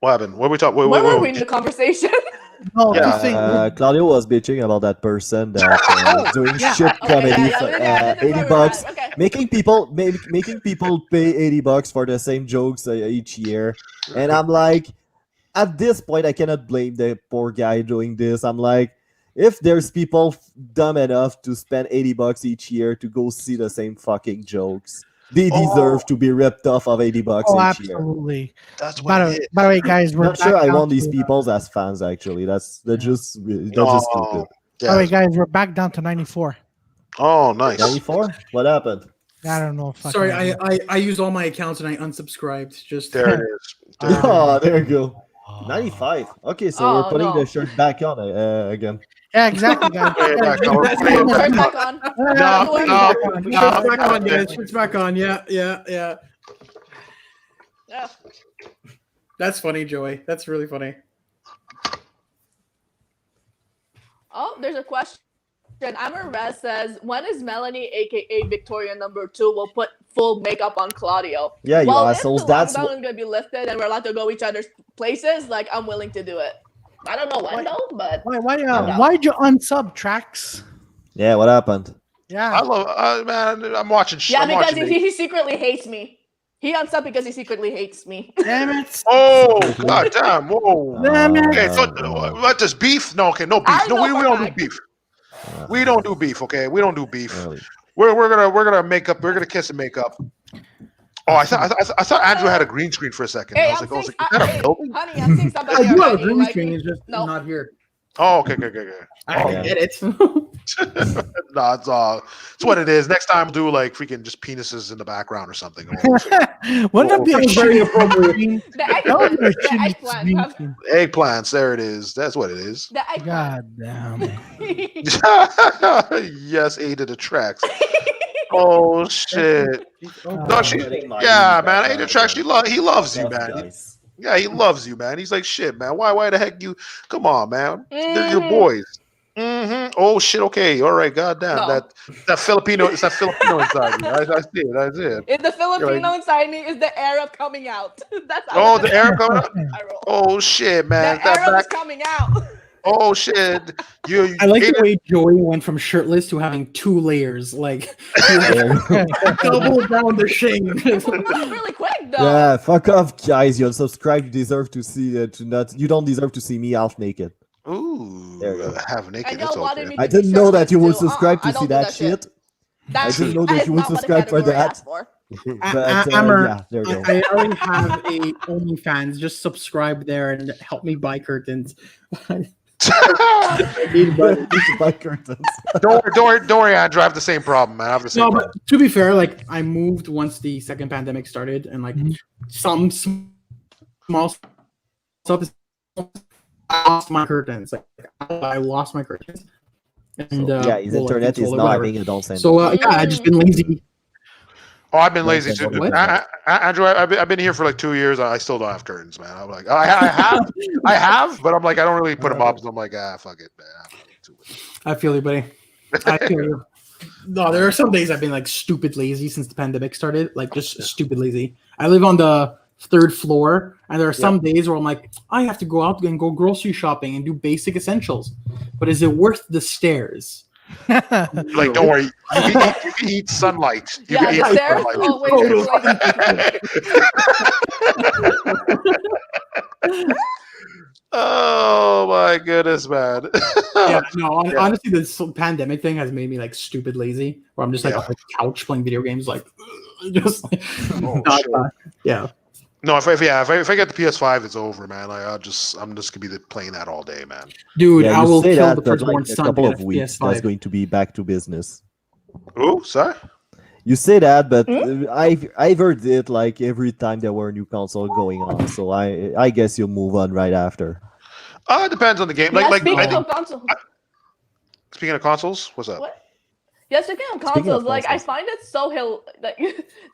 What happened? What are we talking? Where were we in the conversation? no, Yeah. two things. Claudio was bitching about that person that doing Yeah. shit comedy for That's where we're $80, at. Okay. making people pay $80 for the same jokes each year, and I'm like, at this point, I cannot blame the poor guy doing this. I'm like, if there's people dumb enough to spend $80 each year to go see the same fucking jokes, they deserve to be ripped off of $80 Oh, each year. absolutely. That's what it is. By the way, guys, we're Not sure back I down want these to, people as fans. Actually, that's just stupid. Oh, By the way, yeah. guys, we're back down to 94. Oh, nice. 94. What happened? I don't know. Sorry, I used all my accounts and I unsubscribed. Just There it is. Oh, there you go. 95. Okay, so we're Oh, putting no. the shirt back on again. Yeah, exactly, guys. Back on. Turn back on. No. shirt's back on, guys. Shirt's back on. Yeah. Yeah. That's funny, Joey. That's really funny. Oh, there's a question. Amber Rez says, when is Melanie, aka Victoria number 2, will put full makeup on Claudio? Yeah, you Well, assholes. if the That's lockdown is gonna be lifted and we're allowed to go each other's places, like I'm willing to do it. I don't know when though, but Why'd you unsub Tracks? yeah. What happened? Yeah. I love, man. I'm watching. yeah, I'm because watching he secretly hates me. He unsubbed because he secretly hates me. Damn it. Oh, god damn. Whoa. Damn it. Okay, so what does beef? No, okay, no beef. I No, know we for don't do fact. beef. We don't do beef, okay? We don't do beef. Really? We're gonna make up. We're gonna kiss and make up. Oh, I thought Andrew had a green screen for a second. Hey, I was I'm like, seeing, is that a hey, building? honey, I'm seeing somebody I do have a already. green Like, screen. It's just no. not here. Oh, okay. I yeah. get it. No, it's what it is. Next time, we'll do like freaking just penises in the background or something. Wouldn't that be a Very shitty appropriate. screen? The That eggplant. would be a The shitty eggplant. screen Have- screen. Eggplants. There it is. That's what it is. The eggplant. God damn. Yes, Ada the tracks. Oh shit. No, she. Getting my Yeah, knees man. back Ada on tracks. again. He loves you, Tough man. guys. Yeah, he loves you, man. He's like, shit, man. Why the heck you? Come on, man. They're your Mhm. boys. Oh shit. Okay. All right. Goddamn. No. That Filipino. It's that Filipino inside you. I see it. I see it. If the Filipino You're inside me is the Arab coming out. That's how Oh, the Arab coming out. I roll. Oh shit, man. The That Arab is back. coming out. Oh shit. You. I like the Ada- way Joey went from shirtless to having 2 layers, like Yeah. double down the shing. That was really quick though. Yeah, fuck off, guys. You unsubscribe. You deserve to see you don't deserve to see me half naked. Ooh. There you go. Half naked. And It's y'all wanted okay. me I to be didn't know that shirtless you would too. subscribe I to see don't do that shit. That I didn't know that you would is not what the subscribe for category that. asked for. But Amber, yeah, there you go. I already have a OnlyFans. Just subscribe there and help me buy curtains. I need money. Buy curtains. Don't worry, Andrew. I have the same problem, man. I have the same No, problem. but to be fair, like I moved once the second pandemic started, and like some small stuff is I lost my curtains. Like I lost my curtains. And Yeah, his well, like, internet is control it, not whatever. having a don't send. So yeah, I just been lazy. Oh, I've been lazy too. What? Andrew, I've been here for like 2 years. I still don't have curtains, man. I'm like, I have, but I'm like, I don't really put them up. So I'm like, fuck it, man. I feel you, buddy. I feel you. No, there are some days I've been like stupid lazy since the pandemic started. Like just stupid lazy. I live on the 3rd floor, and there are some days where I'm like, I have to go out and go grocery shopping and do basic essentials. But is it worth the stairs? Like, don't worry. You can eat sunlight. You Yeah, can eat the stairs sunlight. always like, Oh my goodness, man. Yeah, no, honestly, this pandemic thing has made me like stupid lazy. Where I'm just like Yeah. on the couch playing video games, like just like, Oh, not, shit. yeah. No, if I get the PS5, it's over, man. Like, I'm just gonna be playing that all day, man. Dude, Yeah, I you will say kill that, the but firstborn like a son couple to of get a weeks, PS5. that's going to be back to business. Ooh, sorry. You say that, but I've heard it like every time there were a new console going on. So I guess you'll move on right after. It depends on the game. yeah, Like I speaking think, of console, speaking of consoles, what's up? what? Yeah, speaking of Speaking of consoles, like I consoles. find it so like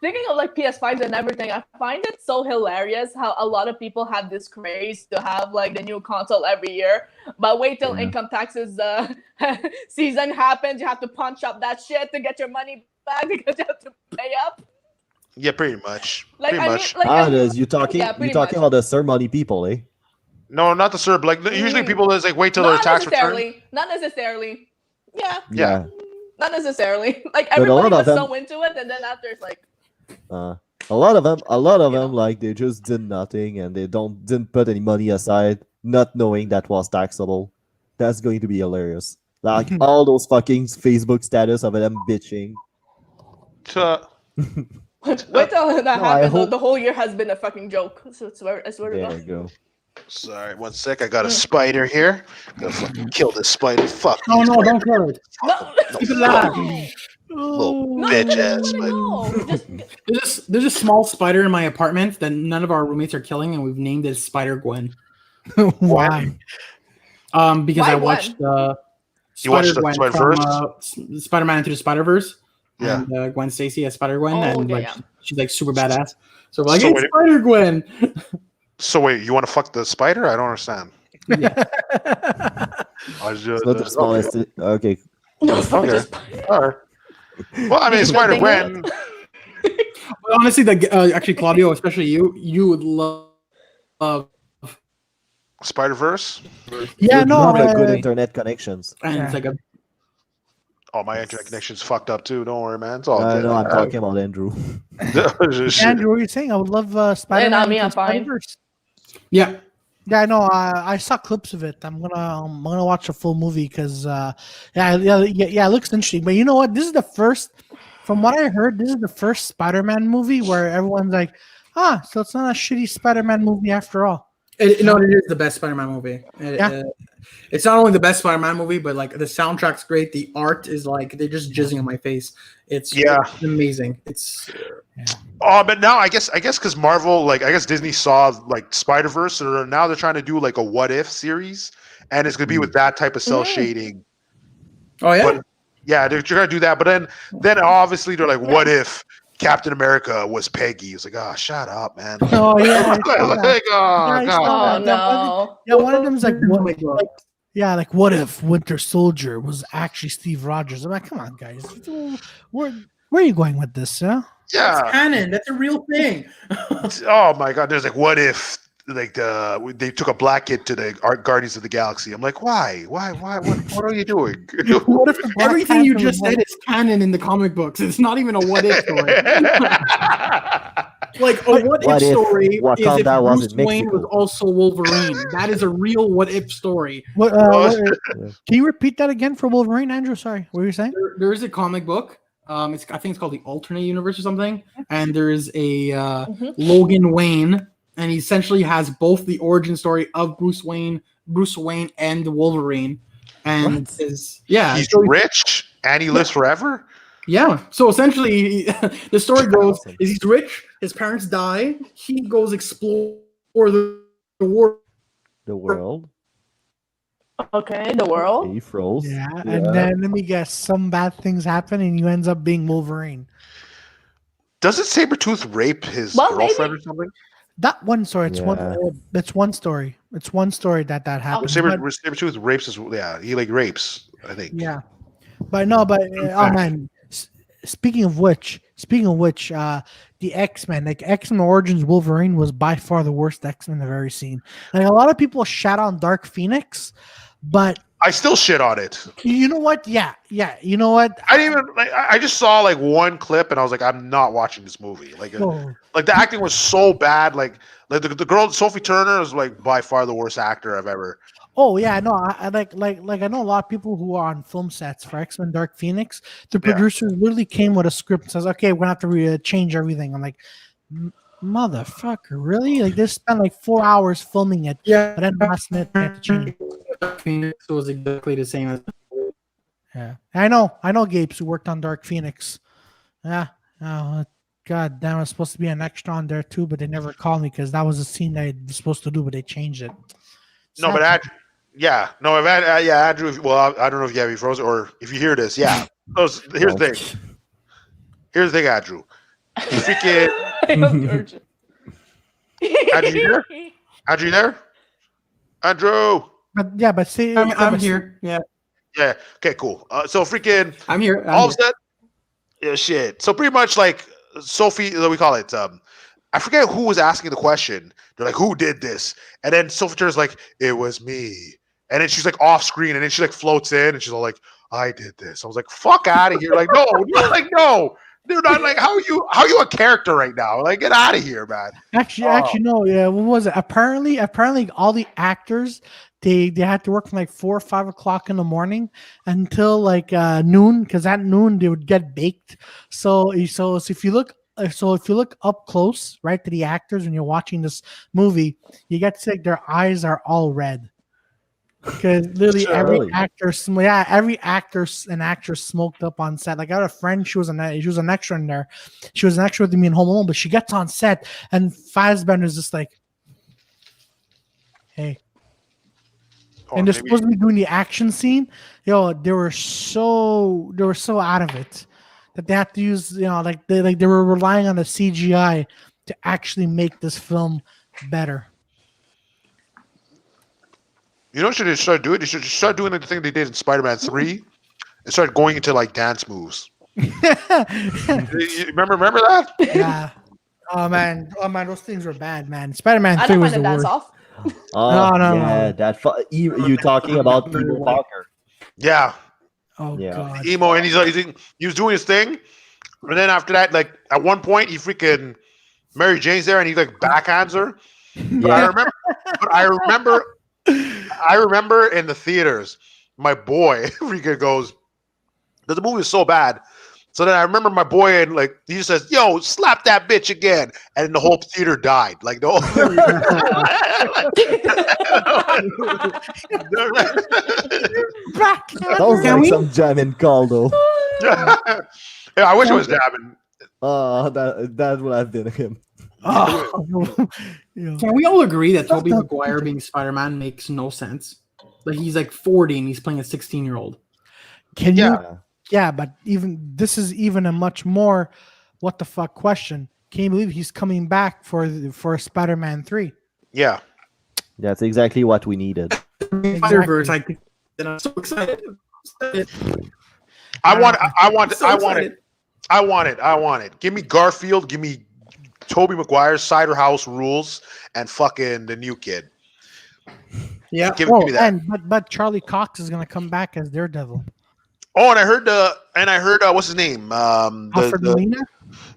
thinking of like PS5s and everything. I find it so hilarious how a lot of people have this craze to have like the new console every year. But wait till Yeah. income taxes season happens, you have to punch up that shit to get your money back because you have to pay up. Yeah, pretty much. Like Pretty I mean, much. like I mean, You talking yeah, pretty about the ceremony people, eh? No, not the CERB. Like usually people is like wait till their not tax return. necessarily, not necessarily. Yeah, Yeah. not necessarily. Like But a everybody lot of was them- so into it, and then after it's like. A lot of them, know. like they just did nothing and they didn't put any money aside, not knowing that was taxable. That's going to be hilarious. Like all those fucking Facebook status of them bitching. Wait till that No, I happens. hope- The whole year has been a fucking joke. So I swear to There God. you go. Sorry, 1 sec. I got a spider here. Gotta fucking kill this spider. Fuck. No, these no, don't kill it. No, Keep it alive. little no, bitch let ass it spider. go. There's a small spider in my apartment that none of our roommates are killing, and we've named it Spider Gwen. Why? Because Why I watched You watched Spider Gwen the from Spider-Man Into the Spider-Verse. Yeah. And Gwen Stacy as Spider Gwen, Oh, and yeah, like yeah. she's like super badass. So we're like, So hey, wait- Spider Gwen. So wait, you want to fuck the spider? I don't understand. Yeah. I was just, It's not the smallest. Okay. No, fuck Okay. just. All right. Well, I mean, The Spider thing Gwen. But honestly, actually, Claudio, especially you would love. Spider Verse. Yeah, You no. have a good internet connections. And Yeah. it's like a Oh, my internet connection's fucked up too. Don't worry, man. It's all good. No, I'm talking about Andrew. Shit. Andrew, what are you saying? I would love Spider-Man. not me, into I'm fine. Spider-Verse. yeah. Yeah, I know. I saw clips of it. I'm gonna watch the full movie because yeah, it looks interesting. But you know what? This is the first, from what I heard, this is the first Spider-Man movie where everyone's like, so it's not a shitty Spider-Man movie after all. It is the best Spider-Man movie. It's not only the best Spider-Man movie, but like the soundtrack's great. The art is like they're just jizzing on my face. It's amazing. It's Oh, but now I guess because Marvel, like I guess Disney saw like Spider Verse, or now they're trying to do like a what if series, and it's gonna be with that type of cell shading. oh yeah. But yeah, they're gonna do that. But then obviously they're like, what if Captain America was Peggy? It's like, oh, shut up, man. Oh yeah, like, oh Yeah, god. Oh no. yeah. One of them's like, Oh what, my God. like what if Winter Soldier was actually Steve Rogers? I'm like, come on, guys, where are you going with this? Huh? Yeah. That's canon. That's a real thing. Oh my god. There's like, what if like they took a black kid to the Guardians of the Galaxy? I'm like, why? What are you doing? What if the Black Everything you Panther just was said is canon in the comic books. It's not even a what if story. Like a what What if if story is if Wakanda was Bruce in Wayne Mexico? was also Wolverine. That is a real what if story. Can you repeat that again for Wolverine, Andrew? Sorry, what were you saying? There is a comic book. I think it's called the Alternate Universe or something. And there is a Logan Wayne, and he essentially has both the origin story of Bruce Wayne, and the Wolverine. And He's so rich and he lives forever. yeah. So essentially, the story goes: Awesome. is he's rich, his parents die, he goes explore the world. The world. Okay, the world. He froze. Yeah, and then let me guess, some bad things happen, and you ends up being Wolverine. Doesn't Sabretooth rape his Well, girlfriend maybe. or something? That one story. It's Yeah. one story. It's one story that happened. but- Sabretooth rapes his, he like rapes, I think. yeah, but oh man. Speaking of which, the X-Men, like X-Men Origins Wolverine was by far the worst X-Men I've ever seen. Like a lot of people shout on Dark Phoenix, but I still shit on it. you know what? Yeah. You know what? I didn't even like. I just saw like one clip and I was like, I'm not watching this movie. Like, Oh, like the acting was so bad. Like the girl Sophie Turner is like by far the worst actor I've ever. oh yeah, no, I like I know a lot of people who are on film sets for X-Men Dark Phoenix. The producers literally came with a script and says, "Okay, we're gonna have to change everything." I'm like, motherfucker, really? Like they spent like 4 hours filming it, Yeah. but then last minute they had to change it. Phoenix was exactly the same as. Yeah, I know, Gapes who worked on Dark Phoenix. Yeah, God damn, I was supposed to be an extra on there too, but they never called me because that was a scene I was supposed to do, but they changed it. No, but Andrew, Andrew. Well, I don't know if you have you frozen or if you hear this. Yeah. Here's the thing. Here's the thing, Andrew. You freaking Andrew, you there? Andrew, you there? Andrew. But see, I'm here. Yeah, Yeah. Okay. Cool. So freaking. I'm here. All of a sudden, yeah, shit. So pretty much like Sophie, we call it. I forget who was asking the question. They're like, "Who did this?" And then Sophie Turner's like, "It was me." And then she's like off screen, and then she like floats in, and she's all like, "I did this." I was like, "Fuck out of here!" Like, no, you're like, no, Dude, I'm like, how are you a character right now? Like, get out of here, man. Actually, no. Yeah, what was it? Apparently, all the actors they had to work from like 4 or 5 o'clock in the morning until like noon, because at noon they would get baked. So if you look. If you look up close, right, to the actors when you're watching this movie, you get to see like their eyes are all red. Because literally Really? every actor and actress smoked up on set. Like I had a friend, she was an extra in there. She was an extra with me in Home Alone, but she gets on set and Fassbender's just like, hey. Or And they're maybe- supposed to be doing the action scene. They were so out of it that they had to use, like they were relying on the CGI to actually make this film better. You know what they should start doing? They should just start doing like the thing they did in Spider-Man 3 and start going into like dance moves. You remember that? Yeah. Oh man, those things were bad, man. Spider-Man I 3 don't was mind the the dance worst. off. Oh, No. yeah, that you talking about Peter Parker? Yeah. Oh Yeah. god. Emo, and he was doing his thing. And then after that, like at one point, he freaking Mary Jane's there and he like backhands her. But Yeah. I remember in the theaters, my boy freaking goes, the movie was so bad. So then I remember my boy and like he just says, "Yo, slap that bitch again," and the whole theater died. Like the whole. That was like some jamming call though. Yeah, I wish it was jamming. That would have been him. Oh. Can we all agree that Tobey Maguire being Spider-Man makes no sense? Like he's like 40 and he's playing a 16-year-old. Can you? Yeah. Yeah, but this is even a much more what the fuck question. Can you believe he's coming back for Spider-Man 3? Yeah. That's exactly what we needed. Spider-Verse, I think that I'm so excited. I want it. Give me Garfield. Give me Tobey Maguire, Cider House Rules, and fucking the new kid. Yeah. Give me that. But Charlie Cox is gonna come back as Daredevil. Oh, and I heard what's his name? Alfred Molina.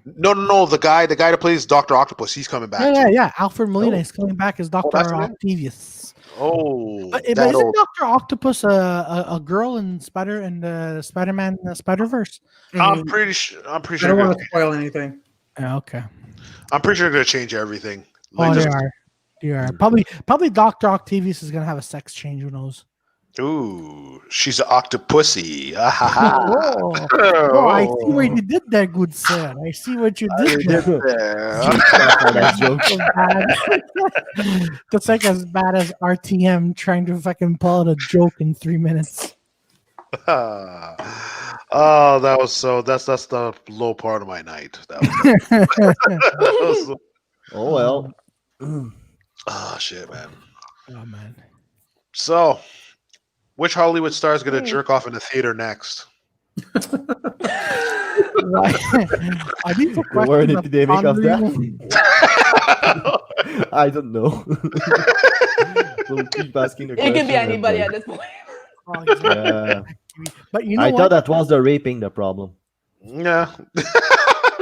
No, the guy that plays Dr. Octopus. He's coming back. Yeah. Alfred Molina is coming back as Dr. that's his name? Octavius. Oh, But isn't Dr. Octopus a girl in Spider-Man Spider-Verse? I'm pretty sure. I don't want to spoil anything. Yeah, okay. I'm pretty sure they're gonna change everything. Oh, they are. Probably Dr. Octavius is gonna have a sex change. Who knows? Ooh, she's an octopussy. Ah, ha, ha. Oh, I see what you did there, good sir. I see what you did there. That joke. That's like as bad as RTM trying to fucking pull out a joke in 3 minutes. Oh, that's the low part of my night. That was, Oh well. oh shit, man. Oh man. So, which Hollywood star is gonna jerk off in the theater next? I need to We're an question epidemic of that. I don't know. We'll keep asking the It question. could be and, anybody like, at this point. Yeah. But you know I what? thought that was the raping the problem. Yeah.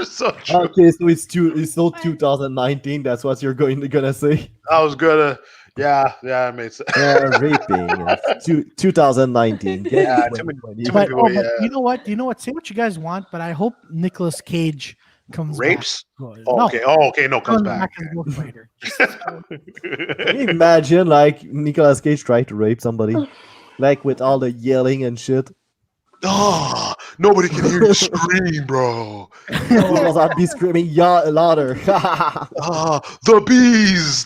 So true. Okay, so it's not 2019. That's what you're gonna say. I was gonna. Yeah, it made sense. Yeah, raping. It's 2019. Yeah, Get too many 2020. people, But yeah. you know what? Say what you guys want, but I hope Nicolas Cage comes Rapes? back. Oh, okay. Oh, okay. No, comes back. as Ghost Rider. Can you imagine like Nicolas Cage tried to rape somebody, like with all the yelling and shit? Oh, nobody can hear you scream, bro. Because I'd be screaming louder. The bees.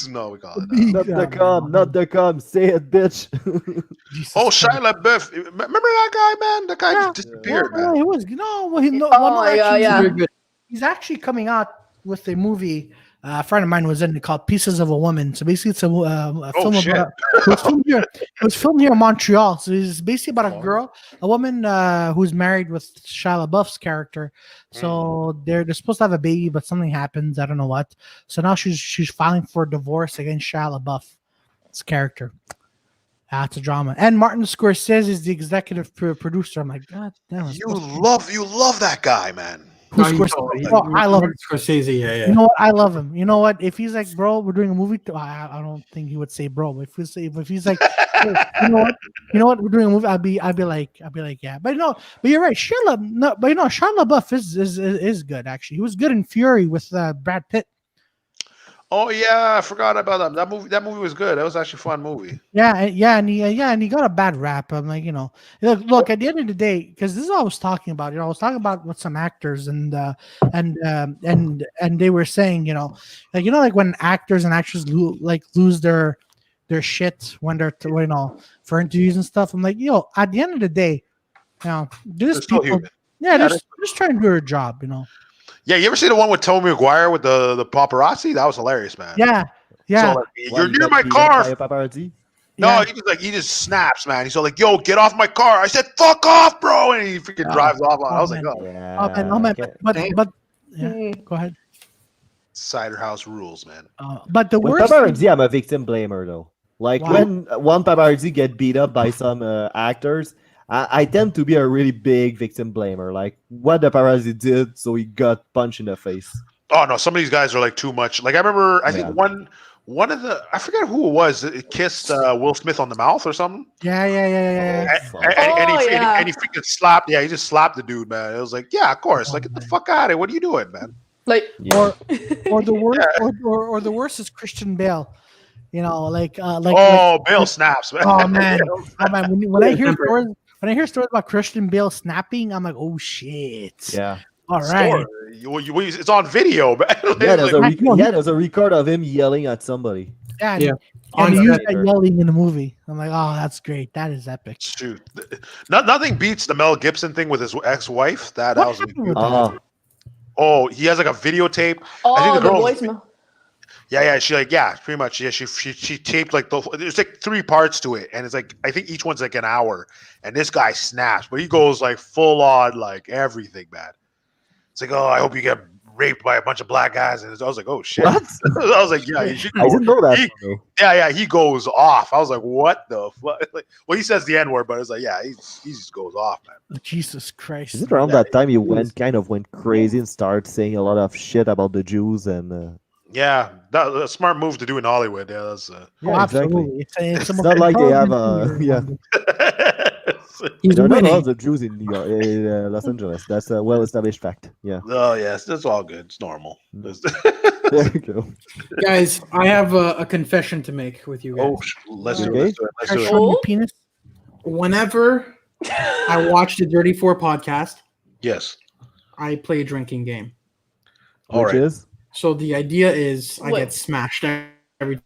No, we got it. Not the cum. Say it, bitch. Jesus Oh, Christ. Shia LaBeouf. Remember that guy, man? That guy just disappeared, man. It was he's actually coming out with a movie. A friend of mine was in it called Pieces of a Woman. So basically, it's a film shit. about. It was filmed here in Montreal. So it's basically about a woman who's married with Shia LaBeouf's character. So they're supposed to have a baby, but something happens. I don't know what. So now she's filing for divorce against Shia LaBeouf's character. That's a drama. And Martin Scorsese is the executive producer. I'm like, God damn. You love that guy, man. Who's No, Scorsese? Oh, I love him. Scorsese. Yeah. You know what? I love him. You know what? If he's like, bro, we're doing a movie. I don't think he would say, bro. But if he's like, hey, you know what, we're doing a movie. I'd be like, yeah. But but you're right. Shia LaBeouf is good actually. He was good in Fury with Brad Pitt. Oh yeah, I forgot about that. That movie was good. That was actually a fun movie. And he got a bad rap. I'm like, look. At the end of the day, because this is all I was talking about. I was talking about with some actors, and they were saying, like when actors and actresses lose their shit when they're for interviews and stuff. I'm like, at the end of the day, there's people. Just trying to do their job. Yeah, you ever see the one with Tobey Maguire with the paparazzi? That was hilarious, man. Yeah. So, you're near my car. No, he just snaps, man. He's all like, "Yo, get off my car!" I said, "Fuck off, bro!" And he freaking drives off. I was like, "Oh, yeah. Go ahead. Cider House rules, man." But the with worst paparazzi, I'm a victim blamer though. Like when one paparazzi get beat up by some actors, I tend to be a really big victim blamer. Like what the paparazzi did, so he got punched in the face. Oh no, some of these guys are like too much. Like I remember, I think one of the, I forget who it was, it kissed Will Smith on the mouth or something. Yeah. And he freaking slapped. Yeah, he just slapped the dude, man. It was like, yeah, of course. Like, get the fuck out of here. What are you doing, man? Like, or the worst, or the worst is Christian Bale. Bale snaps, man. Oh man, when I hear stories about Christian Bale snapping, I'm like, oh shit. Yeah. All right. It's on video, man. There's a record of him yelling at somebody. And he used that yelling in the movie. I'm like, oh, that's great. That is epic. Shoot, nothing beats the Mel Gibson thing with his ex-wife. That was. Oh, he has like a videotape. Oh, I think the voicemail. Yeah. Pretty much. Yeah, she taped like there's like 3 parts to it, and it's like I think each one's like an hour. And this guy snaps, but he goes like full on like everything, man. It's like, oh, I hope you get raped by a bunch of black guys, and I was like, oh shit. What? I was like, yeah, you should. I didn't know that. He goes off. I was like, what the fuck? Like, well, he says the N word, but it's like, yeah, he just goes off, man. Jesus Christ! Is it around that time he went crazy and started saying a lot of shit about the Jews and? Yeah, that's a smart move to do in Hollywood. Yeah, that's. Absolutely. It's not like they have there are not all the Jews in New York, Los Angeles. That's a well-established fact. Yeah. Oh yes, that's all good. It's normal. There you go. Guys, I have a confession to make with you guys. Oh, let's do it. Penis. Whenever I watch the Dirtyfour podcast, yes, I play a drinking game. Which is? So the idea is I get smashed every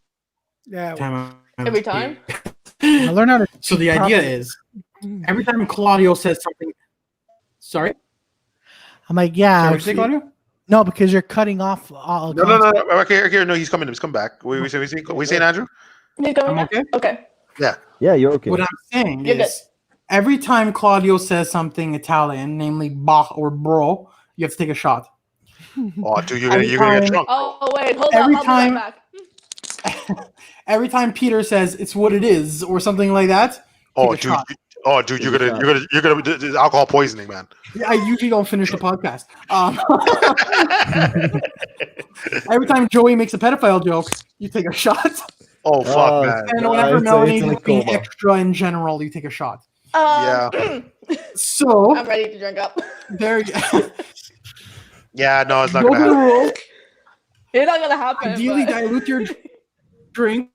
time. Every time? I learn how to. So the idea is every time Claudio says something. Sorry? I'm like, yeah. Sorry, what did you say, Claudio? No, because you're cutting off. All no. Okay, no, he's coming. He's come back. We saying Andrew? I'm okay. Okay. Yeah, you're okay. What I'm saying is every time Claudio says something Italian, namely "bah" or "bro," you have to take a shot. Oh, dude, you're gonna get drunk. Oh wait, hold on. I'll be right back. Every time Peter says "it's what it is" or something like that. Dude, you're gonna alcohol poisoning, man. I usually don't finish the podcast. Every time Joey makes a pedophile joke, you take a shot. Oh fuck, man! And whenever Melanie is being extra in general, you take a shot. Yeah. So I'm ready to drink up. There you go. Yeah, no, it's not gonna happen. It's not gonna happen. Ideally, dilute your drink.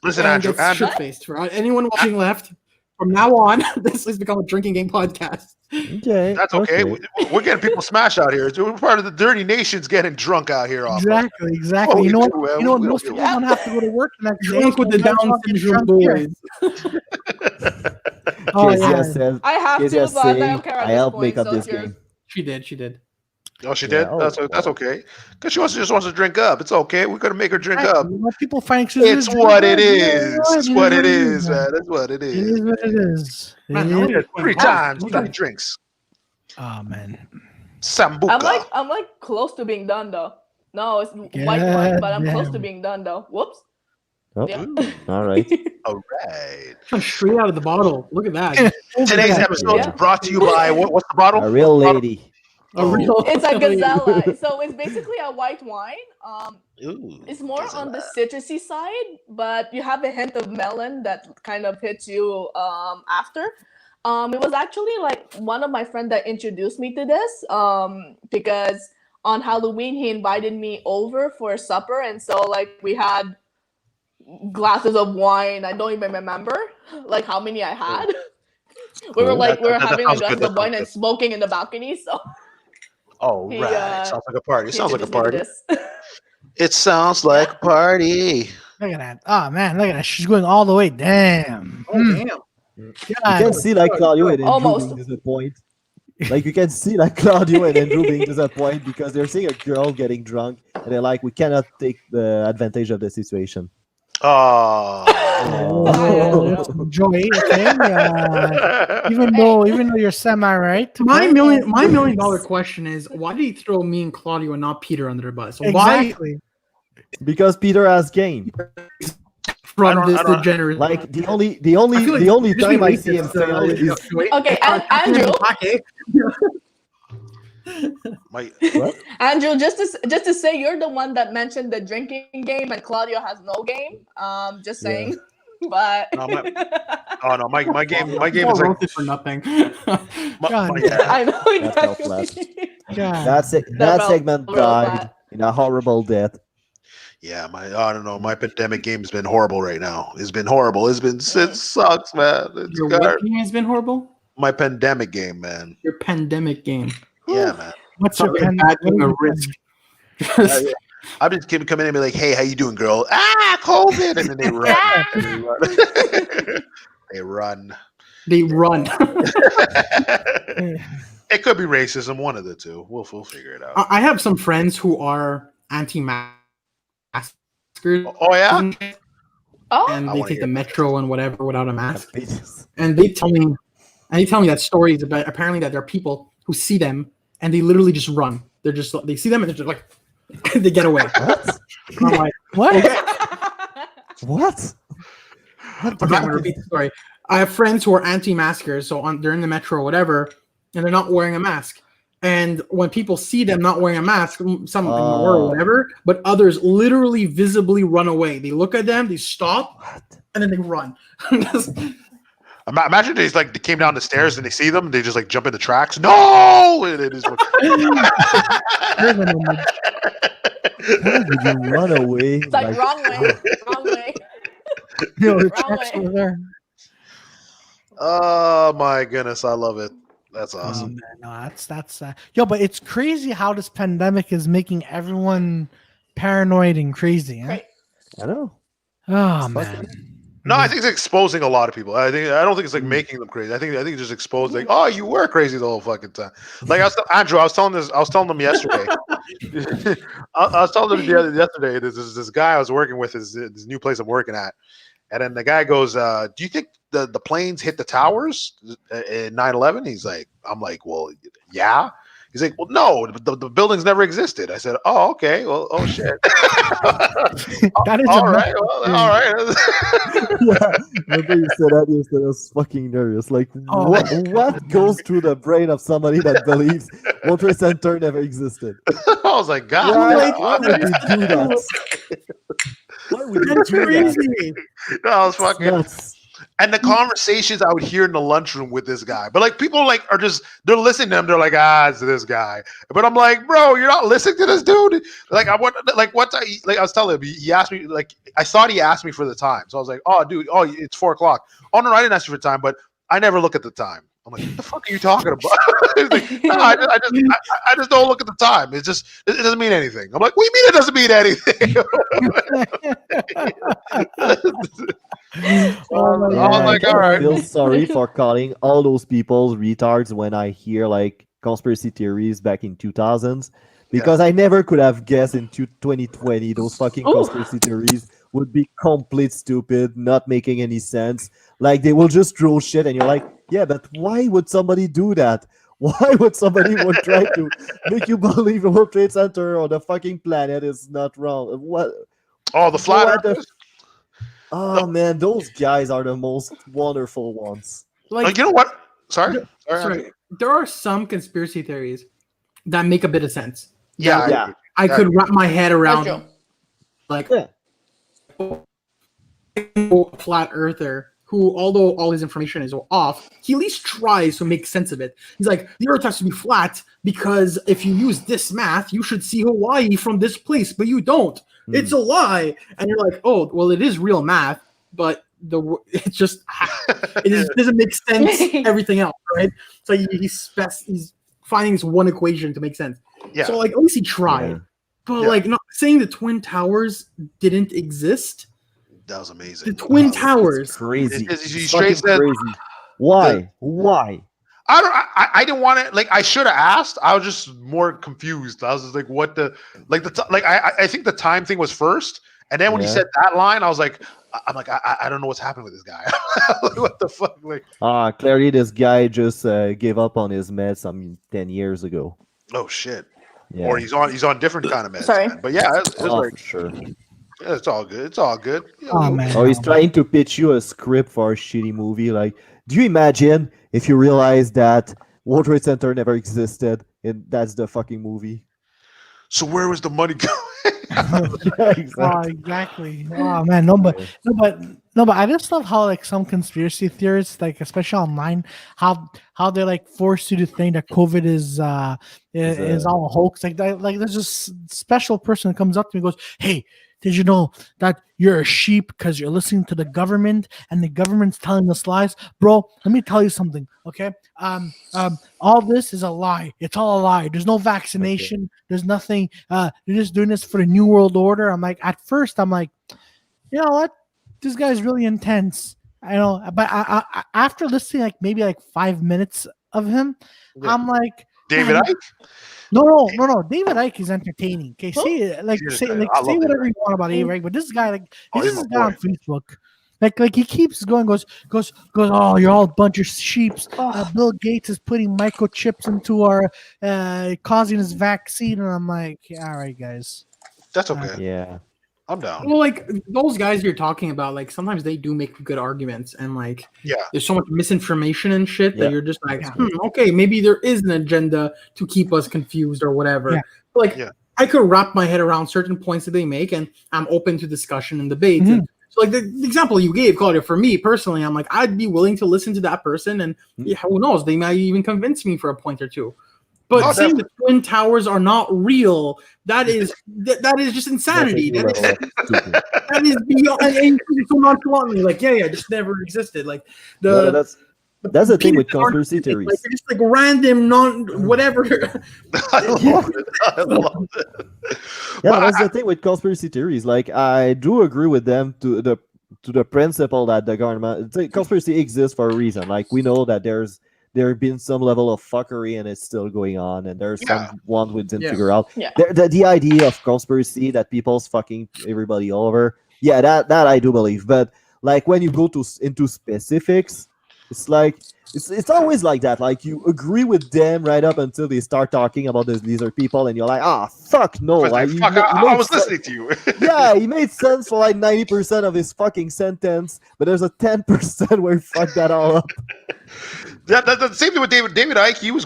Listen, Andrew. Shit-faced. For anyone watching left, from now on, this has become a drinking game podcast. Okay, that's okay. We're getting people smashed out here. We're part of the dirty nations getting drunk out here. Exactly. You know what? Most people don't have to go to work next day. Drunk with the Down syndrome boys. Says, I have to, but I don't care. I helped make up this game. She did. Oh, she did. That's okay. Because she just wants to drink up. It's okay. We're gonna make her drink up. People find it's what it is. It's what it is, man. That's what it is. It is what it is. Man, 3 times, 3 drinks. Oh man. Sambuca. I'm like close to being done though. No, it's white wine, but I'm close to being done though. Whoops. Oh, Yeah. all right. All right. Straight out of the bottle. Look at that. Today's Yeah. episode is Yeah. brought to you by what's the bottle? A real What's the bottle? lady. A Oh. real. It's a gazella. So it's basically a white wine. Ooh, It's more on the Decembre. citrusy side, but you have a hint of melon that kind of hits you after. It was actually like one of my friends that introduced me to this because on Halloween he invited me over for supper, and so like we had glasses of wine. I don't even remember like how many I had. We were Cool. like we were That having sounds like good, glasses that of wine sounds and good. smoking in the balcony. So Oh, he, right. Sounds like a party. he Sounds like a introduced me to party. this. It sounds like a party. Look at that. Oh man, look at that. She's going all the way. Damn. Oh damn. You God. can see like Claudio and Andrew Almost. being disappointed. Like you can see like Claudio and Andrew being disappointed because they're seeing a girl getting drunk and they're like, we cannot take the advantage of the situation. Oh. Oh. Joy, okay. Even though you're semi right. My million dollar question is why did he throw me and Claudio and not Peter under the bus? So Exactly. Because Peter has game. why from this degenerate? Like the only I feel like the only you're just being time I see him racist, fail is Okay, Andrew. My, what? Andrew, just to say, you're the one that mentioned the drinking game, and Claudio has no game. Just Yeah. saying, but no, my game is like roasted for nothing. I know That fell flat. exactly. God. That felt segment real died flat. in a horrible death. yeah, I don't know. My pandemic game has been horrible right now. It's been horrible. It sucks, man. It's Your got what game has been horrible? my pandemic game, man. Your pandemic game. Yeah, man. What's your Sounds like a pen? bad game of Risk. I'm just come in and be like, hey, how you doing, girl? Ah, COVID, and then they run. They run. They run. It could be racism, one of the two. We'll figure it out. I have some friends who are anti-maskers. Oh yeah. Oh, And I they wanna take the hear metro and whatever without a mask. Jesus. And they tell me that stories about apparently that there are people who see them and they literally just run. They see them and they're just like they get away. What? I'm like, What? What? I'm not gonna repeat the story. I have friends who are anti-maskers, so they're in the metro or whatever, and they're not wearing a mask. And when people see them not wearing a mask, some ignore or whatever, but others literally visibly run away. They look at them, they stop, and then they run. Imagine they came down the stairs and they see them, and they just like jump in the tracks. No, and it is. Why would you run away? it's like wrong way. You know, the Wrong tracks way. over there. Oh my goodness, I love it. That's Oh, awesome. man, no, that's yo, but it's crazy how this pandemic is making everyone paranoid and crazy. Huh? Right. I know. Oh It's man. No, I think it's exposing a lot of people. I don't think it's like making them crazy. I think it's just exposed like, oh, you were crazy the whole fucking time. Like Andrew, I was telling them yesterday. I was telling them yesterday. This guy I was working with is this new place I'm working at, and then the guy goes, "Do you think the planes hit the towers in 9/11?" He's like, "I'm like, well, yeah." He's like, well, no, the buildings never existed. I said, oh, okay. Well, oh, shit. That is all a right. Well, all right. Yeah, remember you said that yesterday. I was fucking nervous. Like, Oh. what goes through the brain of somebody that believes World Trade Center never existed? I was like, God. Why would you do that? Why would you do that? That was fucking. Nuts. And the conversations I would hear in the lunchroom with this guy, but like people like are just they're listening to him. They're like, it's this guy. But I'm like, bro, you're not listening to this dude. Like I was telling him, he asked me like I thought he asked me for the time, so I was like, oh, dude, it's 4:00. Oh no, I didn't ask you for time, but I never look at the time. I'm like, what the fuck are you talking about? He's like, no, I just don't look at the time. It doesn't mean anything. I'm like, what do you mean it doesn't mean anything? Oh my I was God. like, all right. I feel sorry for calling all those people retards when I hear like conspiracy theories back in 2000s because I never could have guessed in 2020 those fucking conspiracy theories would be complete stupid, not making any sense. Like they will just throw shit and you're like, yeah, but why would somebody do that? Why would somebody would try to make you believe the World Trade Center or the fucking planet is not wrong? What? Oh, the flat What the earthers? Oh man, those guys are the most wonderful ones. Like, you know what? Sorry. Sorry, there are some conspiracy theories that make a bit of sense. Yeah. Yeah. I could wrap my head around. That's true. Like Yeah. a flat earther who, although all his information is off, he at least tries to make sense of it. He's like, the earth has to be flat because if you use this math, you should see Hawaii from this place, but you don't. It's a lie. And you're like, oh, well, it is real math, but it just doesn't make sense. Everything else, right? So he's finding this one equation to make sense. Yeah. So like, at least he tried. Yeah. But like, not saying the Twin Towers didn't exist. That was amazing. The Twin Towers. Crazy. He It's straight fucking said, crazy. Why? Why? I didn't want to, like, I should have asked. I was just more confused. I was just like, what the, I think the time thing was first. And then when he said that line, I was like, I don't know what's happening with this guy. What the fuck? Like, Clearly this guy just gave up on his meds some 10 years ago. oh shit. Yeah. Or he's on different kind of meds. Sorry. Man. But yeah, it's like, for sure. yeah, it's all good. It's all good. You know, Oh man. Or he's trying to pitch you a script for a shitty movie. Like, do you imagine if you realize that World Trade Center never existed and that's the fucking movie? So where was the money going? Yeah, exactly. Exactly. Oh man, but I just love how like some conspiracy theorists, like especially online, how they like force you to think that COVID is all a hoax. Like there's this special person who comes up to me and goes, "Hey, did you know that you're a sheep because you're listening to the government and the government's telling us lies?" Bro, let me tell you something, okay? All this is a lie. It's all a lie. There's no vaccination. Okay. There's nothing. They're just doing this for the New World Order. I'm like, at first, I'm like, you know what? This guy's really intense. I know, but I after listening like maybe like 5 minutes of him, I'm like, David Icke? No. David Icke is entertaining. Okay, say whatever you want about David Icke, but this guy, like, this is a guy on Facebook. Like he keeps going, goes. Oh, you're all a bunch of sheeps. Bill Gates is putting microchips into our, causing his vaccine, and I'm like, all right, guys. That's okay. Yeah. I'm down. Well, like those guys you're talking about, like sometimes they do make good arguments, and like there's so much misinformation and shit that you're just like, okay, maybe there is an agenda to keep us confused or whatever. Yeah. But, like I could wrap my head around certain points that they make, and I'm open to discussion and debate. Mm-hmm. And so, like the example you gave, Claudio, for me personally, I'm like, I'd be willing to listen to that person, and who knows, they might even convince me for a point or two. But saying the Twin Towers are not real, that is just insanity. That is beyond, and so nonchalantly, like, just never existed. Like that's the thing with conspiracy theories. Like, just like random, whatever. I love it. Yeah, that's the thing with conspiracy theories. Like, I do agree with them to the principle that the government conspiracy exists for a reason. Like, we know that there have been some level of fuckery and it's still going on, and there's someone who didn't figure out the idea of conspiracy that people's fucking everybody over. Yeah, that I do believe. But like when you go into specifics, it's like it's always like that. Like you agree with them right up until they start talking about these lizard people, and you're like, fuck no. Like, I was listening to you. Yeah, he made sense for like 90% of his fucking sentence, but there's a 10% where he fucked that all up. The same thing with David Icke. He was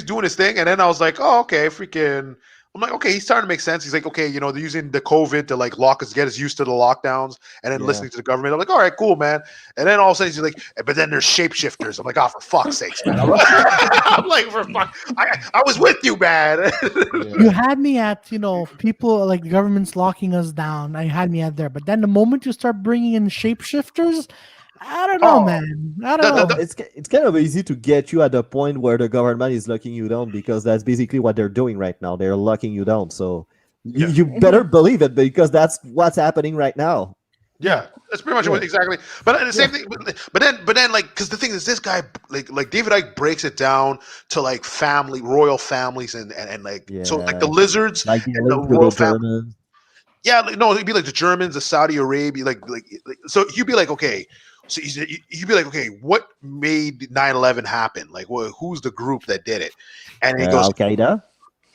doing his thing, and then I was like, oh, okay, freaking. I'm like, okay, he's starting to make sense. He's like, okay, they're using the COVID to like get us used to the lockdowns, and then listening to the government. I'm like, all right, cool, man. And then all of a sudden he's like, but then there's shapeshifters. I'm like, oh, for fuck's sakes, man. I'm like, for fuck, I was with you, man. You had me at, people like the government's locking us down. I had me at there, but then the moment you start bringing in shapeshifters, I don't know, man. I don't know. It's kind of easy to get you at the point where the government is locking you down, because that's basically what they're doing right now. They're locking you down. So you better believe it, because that's what's happening right now. Yeah, that's pretty much what exactly. But the same thing. But then, like, because the thing is, this guy, like David Icke breaks it down to like royal families, and like so like the lizards, like and the royal families. Yeah, no, it'd be like the Germans, the Saudi Arabia, like so you'd be like, okay. So you'd be like, okay, what made 9/11 happen? Like, who's the group that did it? And he goes, Al Qaeda.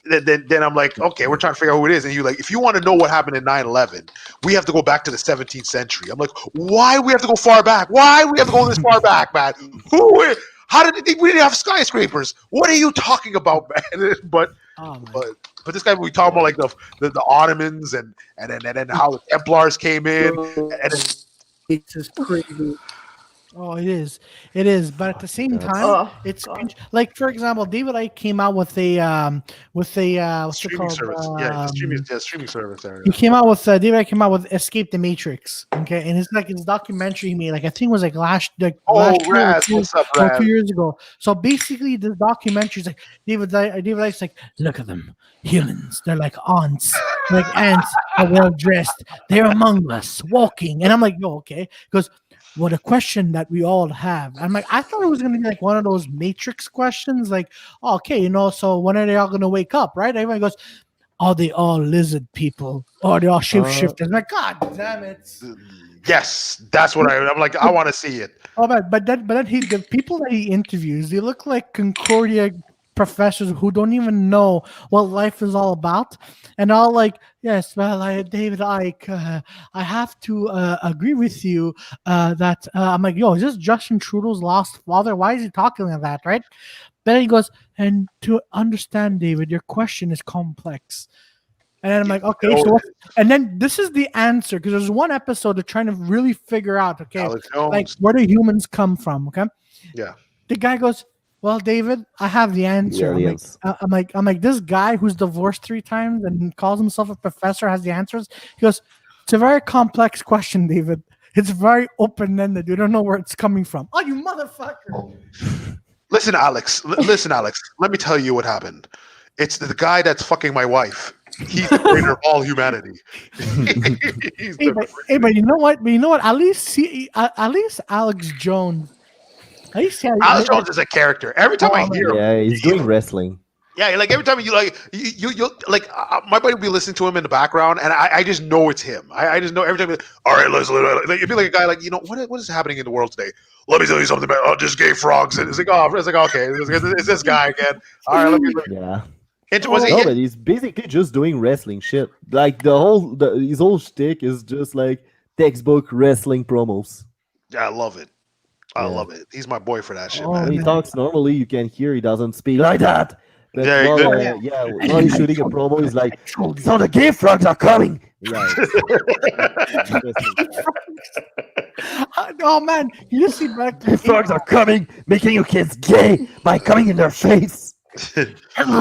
then I'm like, okay, we're trying to figure out who it is. And you're like, if you want to know what happened in 9/11, we have to go back to the 17th century. I'm like, why do we have to go far back? Why do we have to go this far back, man? How did we didn't have skyscrapers? What are you talking about, man? But this guy, we talk about like the Ottomans and then how the Templars came in, and then, It's just crazy. Oh, it is. It is. But at the same time, it's cringe. Like, for example, David Icke came out with a what's it streaming called? service. Streaming service there. He came out with David Icke came out with Escape the Matrix. Okay, and it's like his documentary he made. Like I think it was like last year or Raz, what's up, Raz? 2 years ago. So basically, this documentary is like David Icke's like, look at them, humans. They're like ants, like ants are well dressed. They're among us, walking. And I'm like, no, okay, because. Well, a question that we all have. I'm like, I thought it was going to be like one of those Matrix questions, like, oh, okay, so when are they all going to wake up, right? Everybody goes, are they all lizard people? Or are they all shapeshifters? I'm like, God damn it. Yes, that's what I'm like. I want to see it. Oh, but then the people that he interviews, they look like Concordia professors who don't even know what life is all about, and all like, yes, well, David Icke, I have to agree with you that I'm like, yo, is this Justin Trudeau's lost father? Why is he talking like that, right? But then he goes, and to understand, David, your question is complex. And then I'm like, okay, so and then this is the answer, because there's one episode they're trying to really figure out, okay, like where do humans come from, okay? Yeah. The guy goes, well, David, I have the answer. I'm like, this guy who's divorced 3 times and calls himself a professor has the answers. He goes, it's a very complex question, David. It's very open-ended. You don't know where it's coming from. Oh, you motherfucker. Listen, Alex. Let me tell you what happened. It's the guy that's fucking my wife. He's the creator of all humanity. But you know what? At least Alex Jones. Alex Jones is a character. Every time I hear him, he's doing wrestling. Yeah, like every time you like my buddy will be listening to him in the background, and I just know it's him. I just know every time. All right, listen. Like, you feel like a guy like, what is happening in the world today? Let me tell you something about just gay frogs. And it's like, okay, it's this guy again. All right, let me. Yeah. But he's basically just doing wrestling shit. Like his whole shtick is just like textbook wrestling promos. Yeah, I love it. I love it. He's my boy for that shit, man. When he talks normally, you can hear he doesn't speak like that. But while he's shooting a promo, he's like, so the gay frogs are coming. Yeah. Oh man, you see back the frogs are coming, making your kids gay by coming in their face. I'm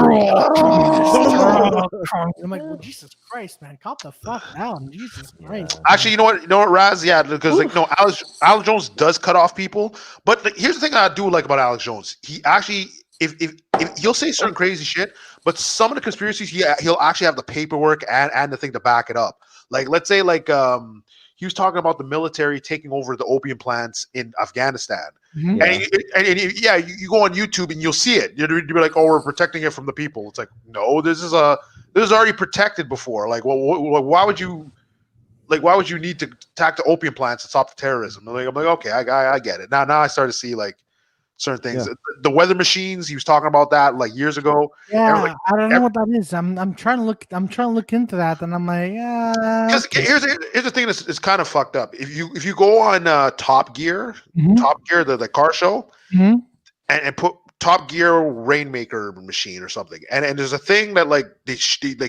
like, well, Jesus Christ, man, calm the fuck down, Jesus Christ. Actually, you know what, Raz? Yeah, because Alex Jones does cut off people, but here's the thing I do like about Alex Jones. He actually, if he'll say certain crazy shit, but some of the conspiracies he'll actually have the paperwork and the thing to back it up. Like, let's say, like, he was talking about the military taking over the opium plants in Afghanistan. Mm-hmm. And you go on YouTube and you'll see it. You'll be like, "Oh, we're protecting it from the people." It's like, no, this is already protected before. Like, well, why would you need to attack the opium plants to stop the terrorism? I'm like, okay, I get it. Now I start to see like certain things. Yeah. The weather machines, he was talking about that like years ago. Yeah, I don't know what that is. I'm trying to look into that, and I'm like, yeah. Because here's the thing that's kind of fucked up. If you go on Top Gear, the car show, and put Top Gear Rainmaker machine or something, and there's a thing that like they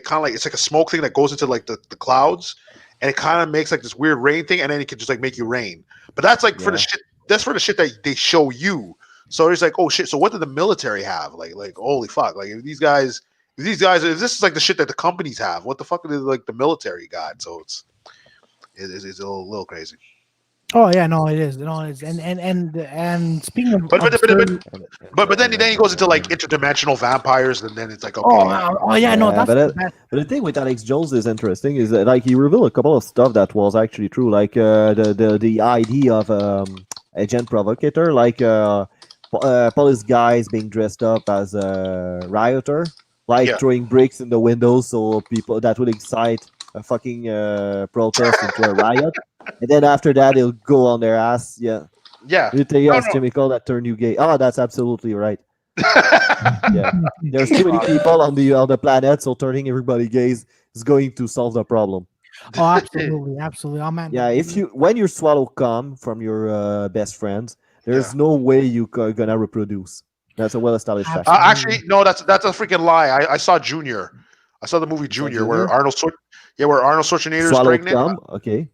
kind of like, it's like a smoke thing that goes into like the clouds, and it kind of makes like this weird rain thing, and then it can just like make you rain. But that's like for the shit. That's for the shit that they show you. So it's like, oh shit. So what did the military have? Like holy fuck. Like if these guys, if this is like the shit that the companies have, what the fuck is like the military got? So it's a little crazy. Oh yeah, no, it is. No, it is. And speaking of, but then he goes into like interdimensional vampires, and then it's like, okay. But the thing with Alex Jones is interesting is that like he revealed a couple of stuff that was actually true, like the idea of agent provocateur, like police guys being dressed up as a rioter, like throwing bricks in the windows so people that would excite a fucking protest into a riot, and then after that they'll go on their ass. Yeah. You take Jimmy Cole that turned you gay. Oh, that's absolutely right. Yeah, there's too many people on the planet, so turning everybody gays is going to solve the problem. Oh, absolutely, absolutely. Oh man. Yeah, if you when you swallow cum from your best friends, there's Yeah. no way gonna reproduce. That's a well-established fact. Actually, no, that's a freaking lie. I saw Junior. I saw the movie saw Junior where Junior? where Arnold Schwarzenegger is Swallowed pregnant. cum, okay.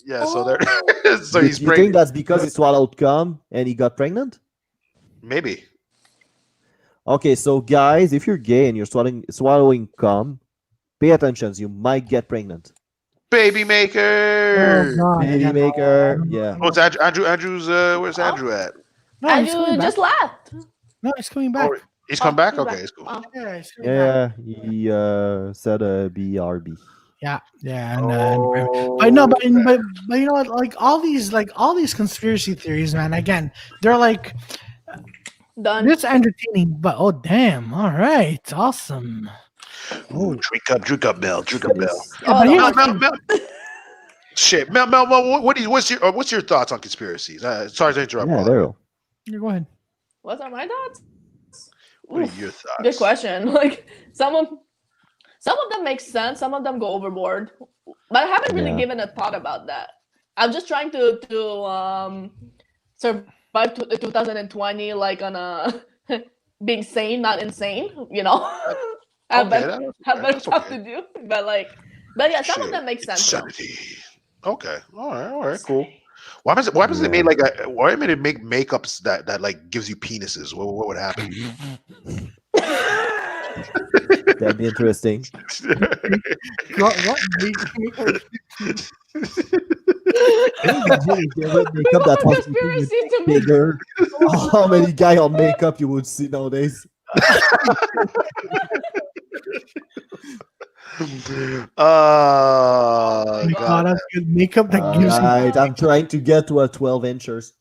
Yeah, so there, Oh. so You, he's you think pregnant. that's because he swallowed cum and he got pregnant? Maybe. Okay, so guys, if you're gay and you're swallowing cum, pay attention. You might get pregnant. Baby Oh maker. god. Baby Yeah, no, maker, yeah. Oh, it's Andrew's. Where's Oh. Andrew at? no, And he's coming you back. just left. No, he's coming back. Oh, he's come back. he's Okay, back. it's cool. Oh. Yeah, he's coming back. Yeah, he said BRB. Yeah, yeah, Oh, but no, but you know what? Like all these conspiracy theories, man. Again, they're like Done. it's entertaining, but oh damn! All right, awesome. Ooh, drink up, Mel. Drink up, Mel. Yeah, but here's Mel, the Mel, thing. Mel. Shit, Mel. What's your thoughts on conspiracies? Sorry to interrupt. Yeah, Bob. there. You go ahead. What's on my thoughts? What Oof, are your thoughts? good question. Like some of them make sense, some of them go overboard. But I haven't really Yeah. given a thought about that. I'm just trying to survive to 2020 like on a being sane, not insane, you know. have Okay, better, that's have better stuff okay. to do. But yeah, some of Shit, them make sense. though. insanity. Okay, all right, cool. Why happens they made like why made it make makeups that like gives you penises? What would happen? That'd be interesting. What? Makeup that wants to be Conspiracy to me. bigger. How many guy on makeup you would see nowadays? God. That's good makeup that gives you. Alright, I'm trying to get to a 12 inchers.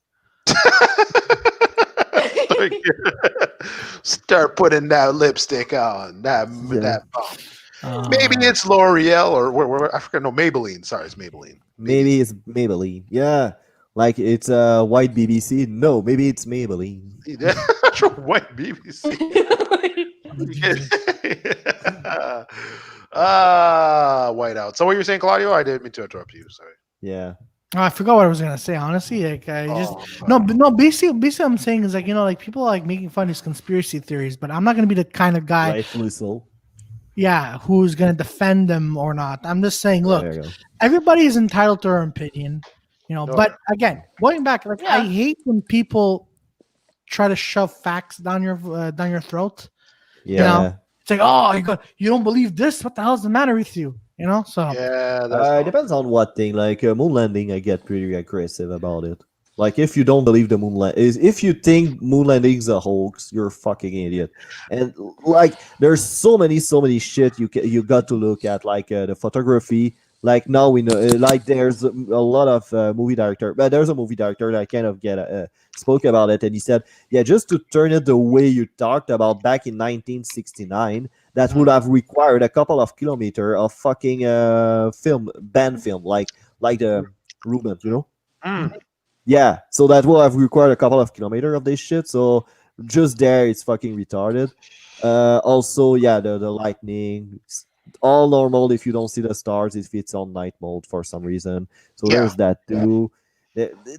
Start putting that lipstick on that Yeah. that maybe it's L'Oreal or I forget. No, Maybelline. Sorry, it's Maybelline. Maybe it's Maybelline. Yeah. Like it's a white BBC. No, maybe it's Maybelline. That's a white BBC. White out. So what you were saying, Claudio? I didn't mean to interrupt you. Sorry. Yeah. Oh, I forgot what I was gonna say. Honestly, like I just Oh, no. Basically, what I'm saying is like people like making fun of these conspiracy theories, but I'm not gonna be the kind of guy, Rightfully so. yeah, who's gonna defend them or not. I'm just saying, look, There you go. everybody is entitled to their opinion, you know. No. But again, going back, like I Yeah. hate when people try to shove facts down your throat. Yeah. It's like, oh, you don't believe this? What the hell's the matter with you? You know, so yeah. It That's depends on what thing. Like moon landing, I get pretty aggressive about it. Like if you don't believe the if you think moon landing's a hoax, you're a fucking idiot. And like there's so many shit you got to look at, like the photography. Like now we know, like there's a lot of movie director, but there's a movie director that kind of spoke about it, and he said, yeah, just to turn it the way you talked about back in 1969, that would have required a couple of kilometers of fucking band film, like the Ruben, you know. Mm. Yeah, so that will have required a couple of kilometers of this shit. So just there, it's fucking retarded. Also, yeah, the lightning, it's all normal if you don't see the stars if it's on night mode for some reason. So Yeah. there's that too.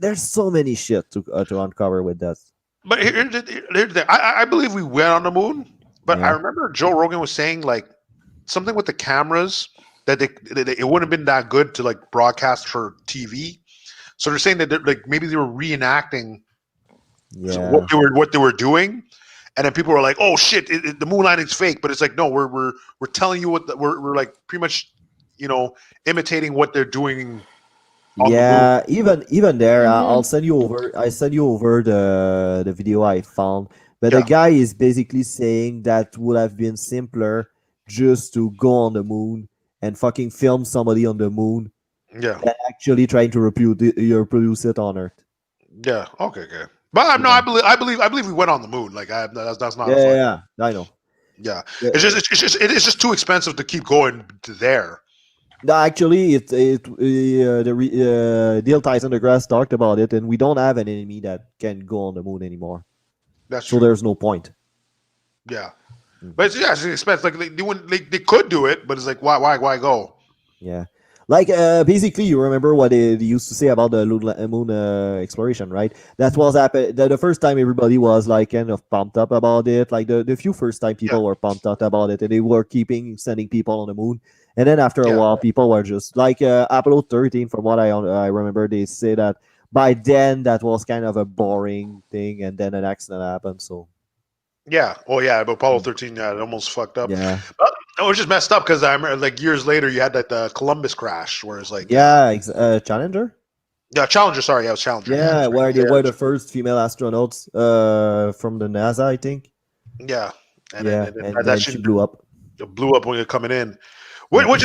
There's so many shit to uncover with that. But here's the thing. I believe we went on the moon, but I Yeah. remember Joe Rogan was saying like something with the cameras that it wouldn't have been that good to like broadcast for TV. So they're saying that maybe they were reenacting Yeah. what they were doing, and then people were like, "Oh shit, the moon landing's fake." But it's like, no, we're telling you we're like pretty much, imitating what they're doing. On Yeah, even there, I'll Mhm. send you over. I send you over the video I found. But Yeah. the guy is basically saying that would have been simpler just to go on the moon and fucking film somebody on the moon Yeah, than actually trying to reproduce it on Earth. yeah, okay. But no, Yeah. I believe we went on the moon. Like that's not. Yeah, I know. Yeah. Yeah. It's just too expensive to keep going to there. No, actually, Neil Tyson deGrasse talked about it, and we don't have an enemy that can go on the moon anymore. That's So true. there's no point. Yeah, but it's an expense. Like they could do it, but it's like why go? Yeah. Like basically, you remember what they used to say about the moon exploration, right? That was the first time everybody was like kind of pumped up about it. Like the few first time people were pumped up about it, and they were sending people on the moon. And then after a while, people were just like Apollo 13. From what I remember, they say that by then that was kind of a boring thing, and then an accident happened. So yeah, but Apollo 13, it almost fucked up. yeah. It was just messed up because I remember like years later you had that Columbus crash where it's like Challenger. Yeah, Challenger. Sorry, it was Challenger. Yeah, where they were the first female astronauts from the NASA, I think. Yeah, and then she blew up. It blew up when you're coming in, which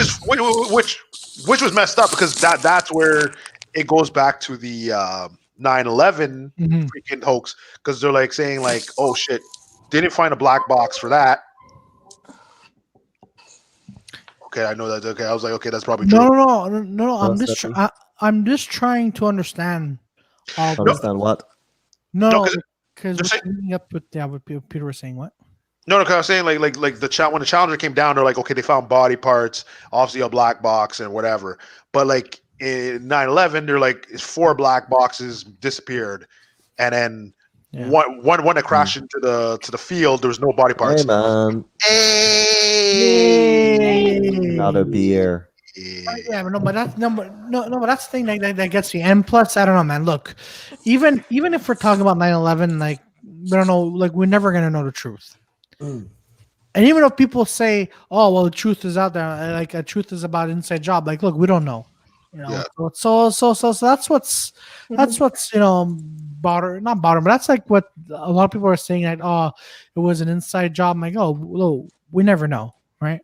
was messed up because that's where it goes back to the 9/11 freaking hoax because they're like saying like, oh shit, they didn't find a black box for that. Okay, I know that. Okay, I was like, okay, that's probably true. No. I'm just trying to understand. Understand what? No, because what Peter was saying. What? No, because I was saying like when the Challenger came down, they're like, okay, they found body parts, obviously a black box and whatever. But like in 9/11, they're like 4 black boxes disappeared, and then one that crashed into the field. There was no body parts. Hey man, not a beer. Yeah, but that's but that's the thing that gets you. And plus, I don't know, man. Look, even if we're talking about 9/11, like we don't know, like we're never gonna know the truth. And even if people say, "Oh, well, the truth is out there," like a truth is about inside job. Like, look, we don't know. You know, so that's what's not bottom, but that's like what a lot of people are saying that it was an inside job. I'm like, oh, we never know, right?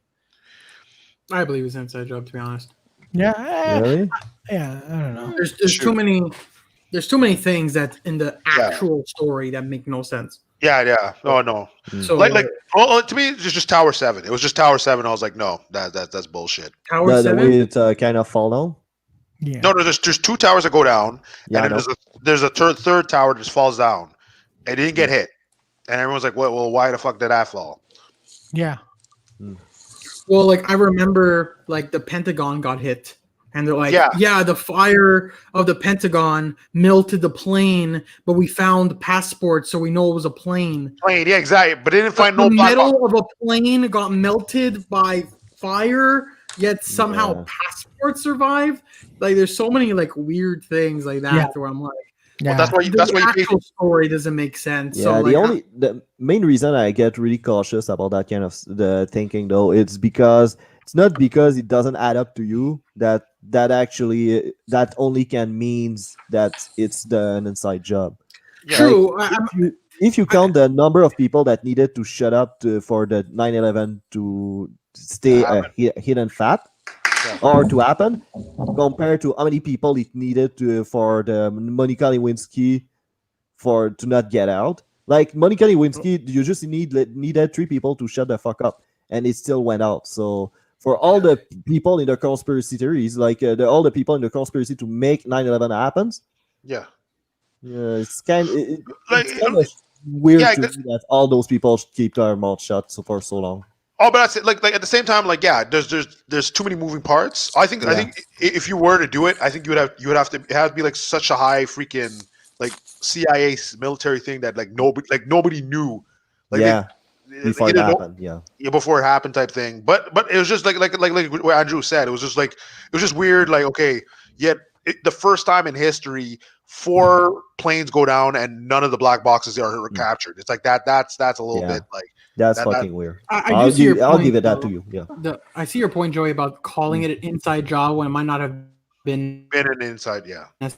I believe it's an inside job, to be honest. Yeah, really? I don't know. There's too many things that in the actual story that make no sense. Yeah. Oh no. So to me, it's just Tower 7. It was just Tower 7. I was like, no, that's bullshit. Tower 7. The way it kind of fall down. Yeah. No, there's 2 towers that go down, and then there's a third tower that just falls down. It didn't get hit, and everyone's like, well, why the fuck did that fall? Yeah. Well, like I remember, like the Pentagon got hit, and they're like, yeah, the fire of the Pentagon melted the plane, but we found passports, so we know it was a plane. Yeah, exactly. But they didn't find the no black metal box. of a plane got melted by fire, yet somehow passports survived. Like, there's so many like weird things like that where I'm like, well, that's why the actual story doesn't make sense. Yeah, so the main reason I get really cautious about that kind of the thinking though, it's because it's not because it doesn't add up to you that actually that only can means that it's an inside job. Yeah. True. Like, if you count the number of people that needed to shut up for the 9/11 to stay hidden fat or to happen, compared to how many people it needed for the Monica Lewinsky to not get out. Like Monica Lewinsky, you just needed 3 people to shut the fuck up, and it still went out. So for all the people in the conspiracy theories, like all the people in the conspiracy to make 9/11 happen, it's kind of weird to me that all those people keep their mouth shut for so long. Oh, but that's it. Like at the same time, like there's too many moving parts. I think if you were to do it, I think you would have to be like such a high freaking like CIA military thing that like nobody knew. Like before it happened, before it happened type thing. But it was just like what Andrew said. It was just weird. Like the first time in history 4 planes go down and none of the black boxes are captured. It's like that. That's a little bit like. That's fucking weird. I'll give it that to you. Yeah. I see your point, Joey, about calling it an inside job when it might not have been an inside. Yeah. I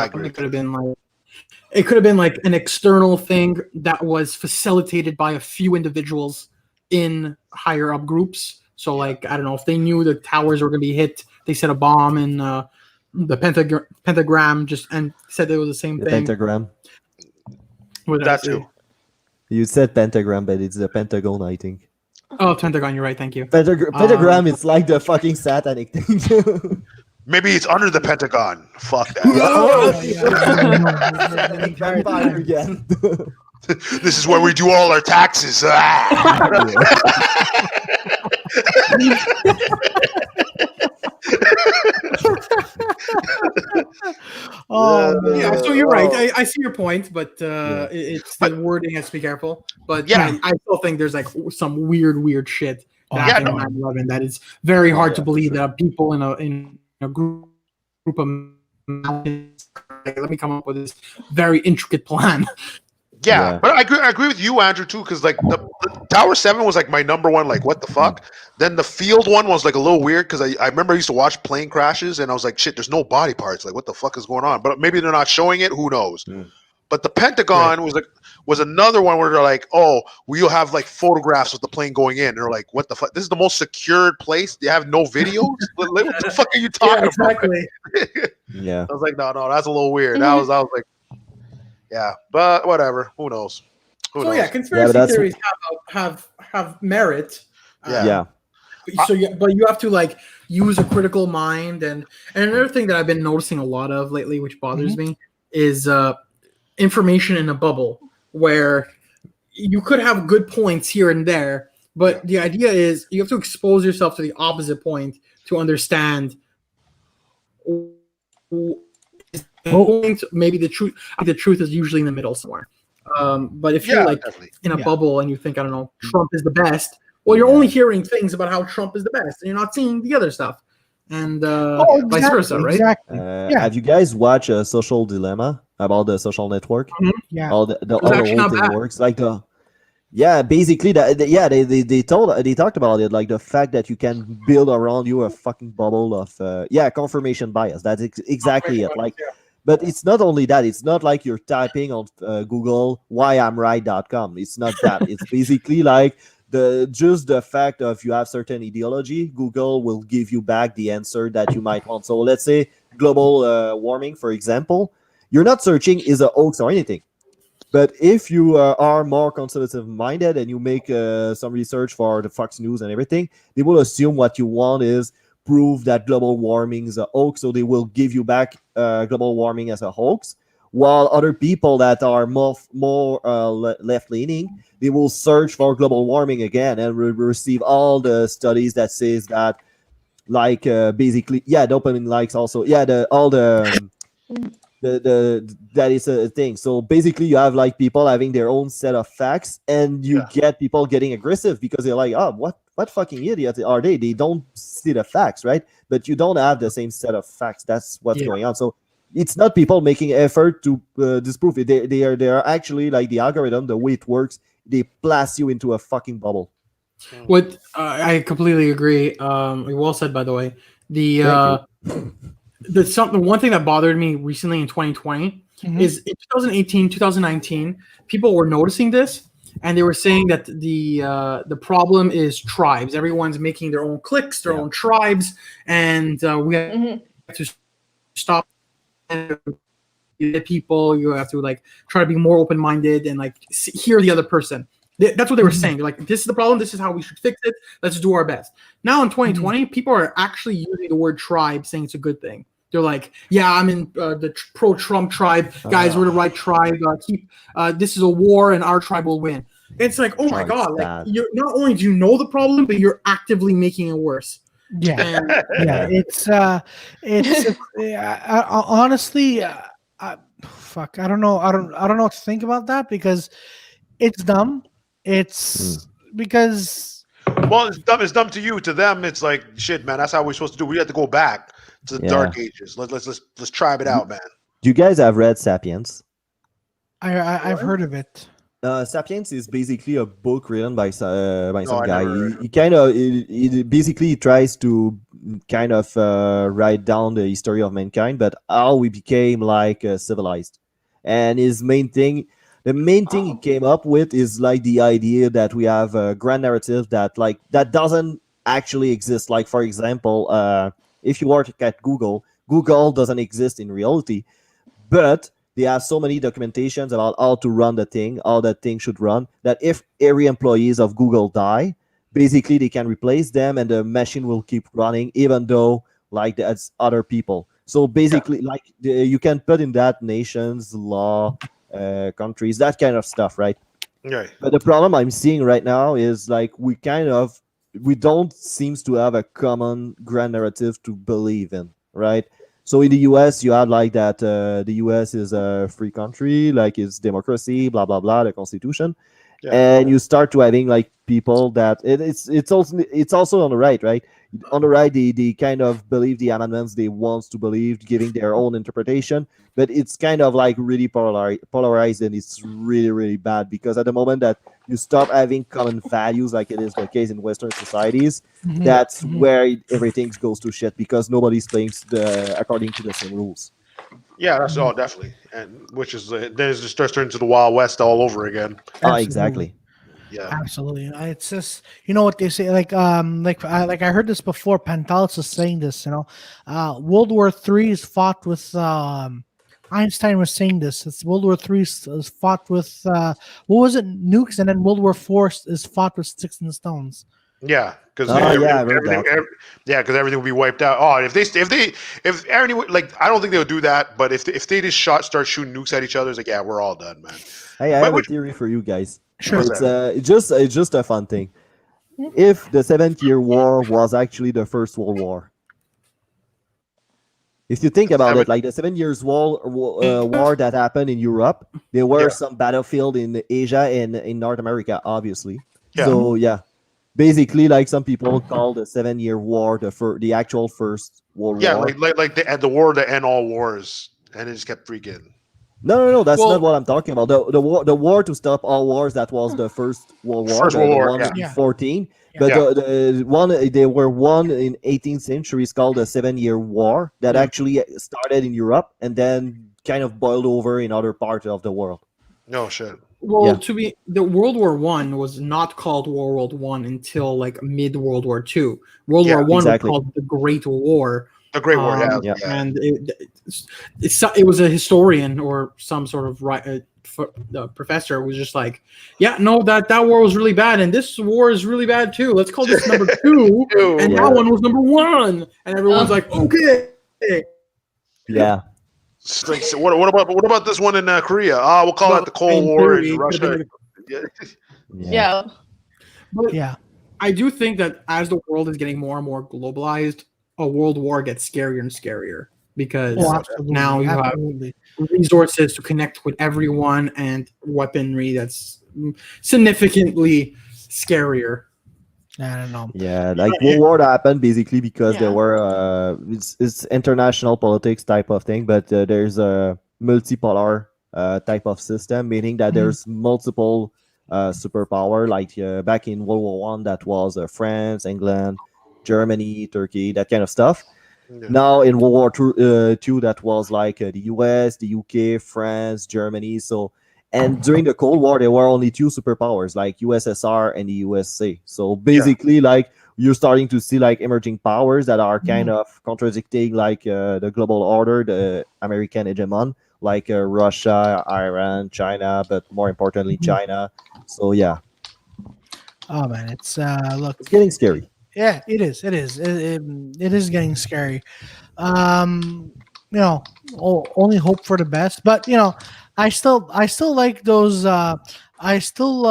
agree. It could have been like an external thing that was facilitated by a few individuals in higher up groups. So like I don't know if they knew the towers were going to be hit, they set a bomb in the pentagram and said it was the same thing. Pentagram. That too. You said pentagram, but it's the Pentagon, I think. Oh, Pentagon, you're right. Thank you. Pentagram, it's like the fucking satanic thing. Maybe it's under the Pentagon. Fuck that. Vampire again. This is where we do all our taxes. Yeah, so you're right. I see your point, but it's the wording has to be careful. But I still think there's like some weird shit that happened on 9/11 that is very hard to believe that people in a group of mountains, let me come up with this very intricate plan. Yeah, but I agree with you, Andrew, too, because like the Tower 7 was like my number one, like what the fuck. Then the field one was like a little weird because I remember I used to watch plane crashes and I was like, shit, there's no body parts. Like, what the fuck is going on? But maybe they're not showing it. Who knows? But the Pentagon was another one where they're like, oh, we'll have like photographs of the plane going in. And they're like, what the fuck? This is the most secured place. They have no videos. What the fuck are you talking about? Yeah, I was like, no, that's a little weird. I was like. Yeah, but whatever. Who knows? Who knows? Yeah, conspiracy theories have merit. Yeah. But you have to like use a critical mind, and another thing that I've been noticing a lot of lately, which bothers me, is information in a bubble where you could have good points here and there, but the idea is you have to expose yourself to the opposite point to understand. Point, maybe the truth is usually in the middle somewhere. But if you're like in a bubble and you think, I don't know, Trump is the best, well, you're only hearing things about how Trump is the best, and you're not seeing the other stuff, and vice versa, right? Exactly. Have you guys watched Social Dilemma about the social network? Yeah, all the whole thing works like the. Yeah, basically they talked about it, like the fact that you can build around you a fucking bubble of confirmation bias. That's exactly it. Like. But it's not only that. It's not like you're typing on Google whyimright.com. It's not that. It's basically like just the fact of you have certain ideology. Google will give you back the answer that you might want. So let's say global warming, for example. You're not searching is a hoax or anything. But if you are more conservative-minded and you make some research for the Fox News and everything, they will assume what you want is prove that global warming is a hoax, so they will give you back global warming as a hoax. While other people that are more left-leaning, they will search for global warming again and receive all the studies that says that, like basically, dopamine likes also, that is a thing. So basically, you have like people having their own set of facts, and you get people getting aggressive because they're like, oh, what fucking idiots are they? They don't see the facts, right? But you don't have the same set of facts. That's what's going on. So it's not people making effort to disprove it. They are actually like the algorithm, the way it works. They place you into a fucking bubble. What I completely agree. Well said, by the way. The one thing that bothered me recently in 2020 is in 2018, 2019, people were noticing this. And they were saying that the problem is tribes. Everyone's making their own cliques, their own tribes, and we have to stop people. You have to like try to be more open-minded and like hear the other person. That's what they were saying. They're like, this is the problem. This is how we should fix it. Let's do our best. Now in 2020, people are actually using the word tribe, saying it's a good thing. They're like, yeah, I'm in the pro-Trump tribe. Guys, we're the right tribe. This is a war, and our tribe will win. It's like, oh my god! Like, you're not only do you know the problem, but you're actively making it worse. Yeah, it's honestly, fuck. I don't know. I don't know what to think about that because it's dumb. It's because it's dumb to you. To them, it's like shit, man. That's how we're supposed to do. We have to go back to the dark ages. Let's try it out, man. Do you guys have read *Sapiens*? I've heard of it. *Sapiens* is basically a book written by some guy. He basically tries to kind of write down the history of mankind, but how we became like civilized. And his main thing he came up with is like the idea that we have a grand narrative that doesn't actually exist. Like, for example, if you work at Google doesn't exist in reality, but they have so many documentations about how to run the thing, how that thing should run, that if every employees of Google die, basically they can replace them and the machine will keep running, even though like that's other people. So basically, you can put in that nation's law countries, that kind of stuff, right? Right. But the problem I'm seeing right now is like we don't seems to have a common grand narrative to believe in, right? So in the US, you had like that the US is a free country, like it's democracy, blah blah blah, the Constitution, Yeah. and you start to having like people that it's also on the right, right? On the right, they kind of believe the amendments they want to believe, giving their own interpretation, but it's kind of like really polarized, and it's really really bad because at the moment that you stop having common values, like it is the case in Western societies, that's where everything goes to shit because nobody's playing according to the same rules. Yeah, that's all definitely, and which is then it just starts turning to the Wild West all over again. Exactly. Yeah. Absolutely. It's just what they say. Like I heard this before. Pantelis was saying this. World War III is fought with. Einstein was saying this. It's World War III is fought with what was it? Nukes, and then World War IV is fought with sticks and stones. Yeah, because everything will be wiped out. Oh, if anyone, like, I don't think they'll do that. But if they just start shooting nukes at each other, it's like, yeah, we're all done, man. Hey, I have a theory for you guys. Sure. It's just a fun thing. If the 7th-year war was actually the First World War, if you think about it, like the 7 Years War that happened in Europe, there were some battlefield in Asia and in North America, obviously. Yeah. So basically, like some people call the 7-Year War the actual First World War. Yeah, like the war to end all wars, and it just kept freaking. No, that's not what I'm talking about. The war to stop all wars, that was the First World War, the one in 14. But the one they were won in 18th century is called the 7-Year War that actually started in Europe and then kind of boiled over in other parts of the world. No shit. Well, the World War One was not called World War One until like mid World War Two. World War One was called the Great War. The Great War, and it was a historian or some sort of professor was just like, that war was really bad, and this war is really bad too. Let's call this number 2, and that one was number 1, and everyone's like, okay, yeah. Like, so what about this one in Korea? We'll call it the Cold War in Russia. But I do think that as the world is getting more and more globalized, a world war gets scarier and scarier because now you have resources to connect with everyone and weaponry that's significantly scarier. I don't know. Yeah, like World War happened basically because there were it's international politics type of thing, but there's a multipolar type of system, meaning that there's multiple superpower. Like back in World War One, that was France, England, Germany, Turkey, that kind of stuff. Now in World War II, that was like the US, the UK, France, Germany. So, and during the Cold War, there were only 2 superpowers, like USSR and the USA. So basically, like you're starting to see like emerging powers that are kind of contradicting like the global order, the American hegemon, like Russia, Iran, China, but more importantly, China. So yeah. Oh man, it's it's getting scary. Yeah, it is. It is getting scary. Only hope for the best. But I still like those. I still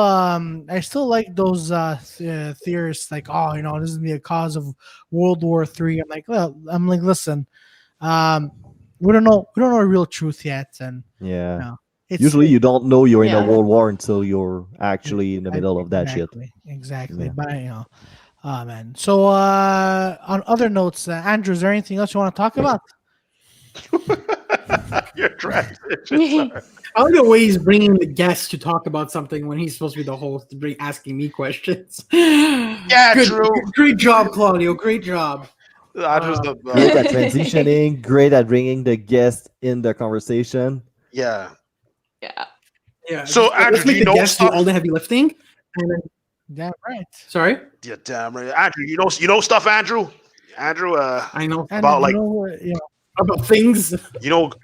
like those theorists. Like, this is be a cause of World War III. I'm like, listen, we don't know the real truth yet, and usually you don't know you're in a world war until you're actually in the middle of that shit. Exactly. But oh man. So on other notes, Andrew, is there anything else you want to talk about? You're trying. I like the way he's bringing the guest to talk about something when he's supposed to be the host, asking me questions. Yeah, true. Great job, Claudio. Great job. Great at transitioning. Great at bringing the guest in the conversation. Yeah. So Andrew, do you know guest do all the heavy lifting? And then, damn right. Sorry. Yeah, damn right. Andrew, you know stuff, Andrew. I know about about things. Like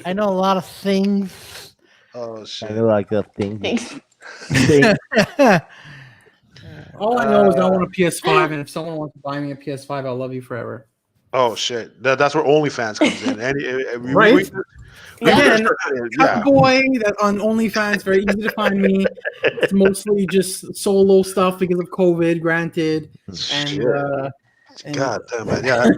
I know a lot of things. Oh shit! I know like a thing. All I know is I want a PS5, and if someone wants to buy me a PS5, I'll love you forever. Oh shit! That's where OnlyFans comes in. Right? Again, yeah. boy, that on OnlyFans, very easy to find me. It's mostly just solo stuff because of COVID, granted. And God damn it! Yeah,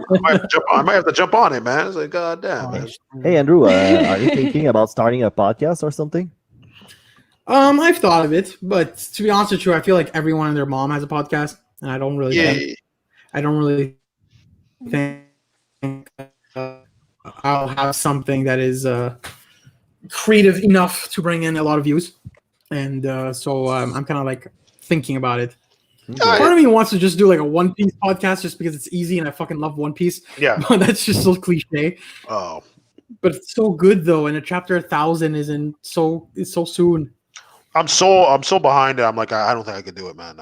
I might have to jump on it, man. It's like, God damn, man. Hey, Andrew, are you thinking about starting a podcast or something? I've thought of it, but to be honest with you, I feel like everyone and their mom has a podcast, and I don't really think I'll have something that is creative enough to bring in a lot of views, and so I'm kind of like thinking about it. Part of me wants to just do like a One Piece podcast just because it's easy and I fucking love One Piece. Yeah, but that's just so cliche. Oh, but it's so good though, and a chapter 1,000 isn't so soon. I'm so behind it. I'm like, I don't think I could do it, man.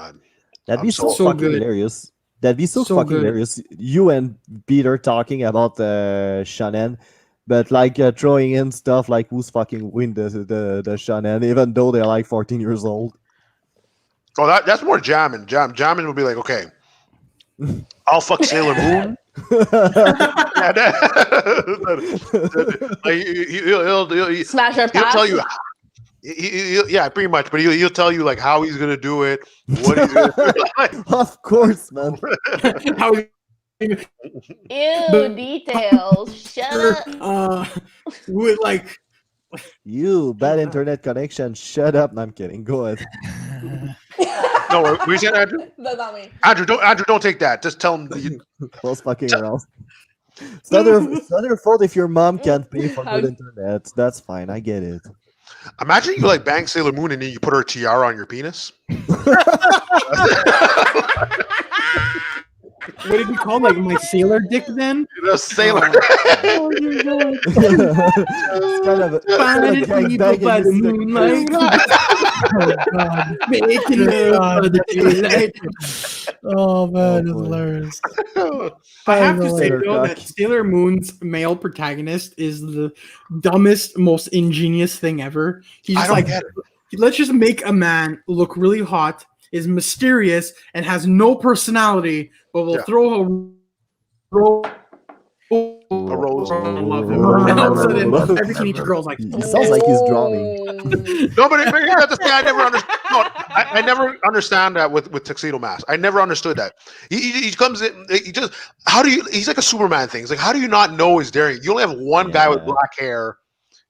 That'd be so fucking hilarious. That'd be so fucking hilarious. You and Peter talking about shonen, but like throwing in stuff like who's fucking win the shonen, even though they're like 14 years old. Oh, that's more jamming. Jamming would be like, okay, I'll fuck Sailor Moon. He'll Smash her He'll tell you. Yeah, pretty much. But he'll tell you like how he's gonna do it, what he's gonna do. Of course, man. Ew, details. Shut up. With like you bad internet connection. Shut up. No, I'm kidding. Go ahead. No, we said Andrew. That's not me. Andrew, don't take that. Just tell him. Close fucking around. It's not their fault if your mom can't pay for good internet. That's fine. I get it. Imagine you like bang Sailor Moon and then you put her tiara on your penis. What did you call like my sailor dick then? The sailor. Oh my god! It's kind of by the moonlight. Making love by the daylight. Oh man, it's hilarious. I have to say though that Sailor Moon's male protagonist is the dumbest, most ingenious thing ever. He's just like, let's just make a man look really hot, is mysterious, and has no personality, but we'll throw a rose. And all of a sudden, every teenage girl's like, it sounds like he's drowning. No, but you have to say, I never understand. No, I never understand that with Tuxedo Mask. I never understood that. He comes in. He just he's like a Superman thing. It's like, how do you not know he's daring? You only have one guy with black hair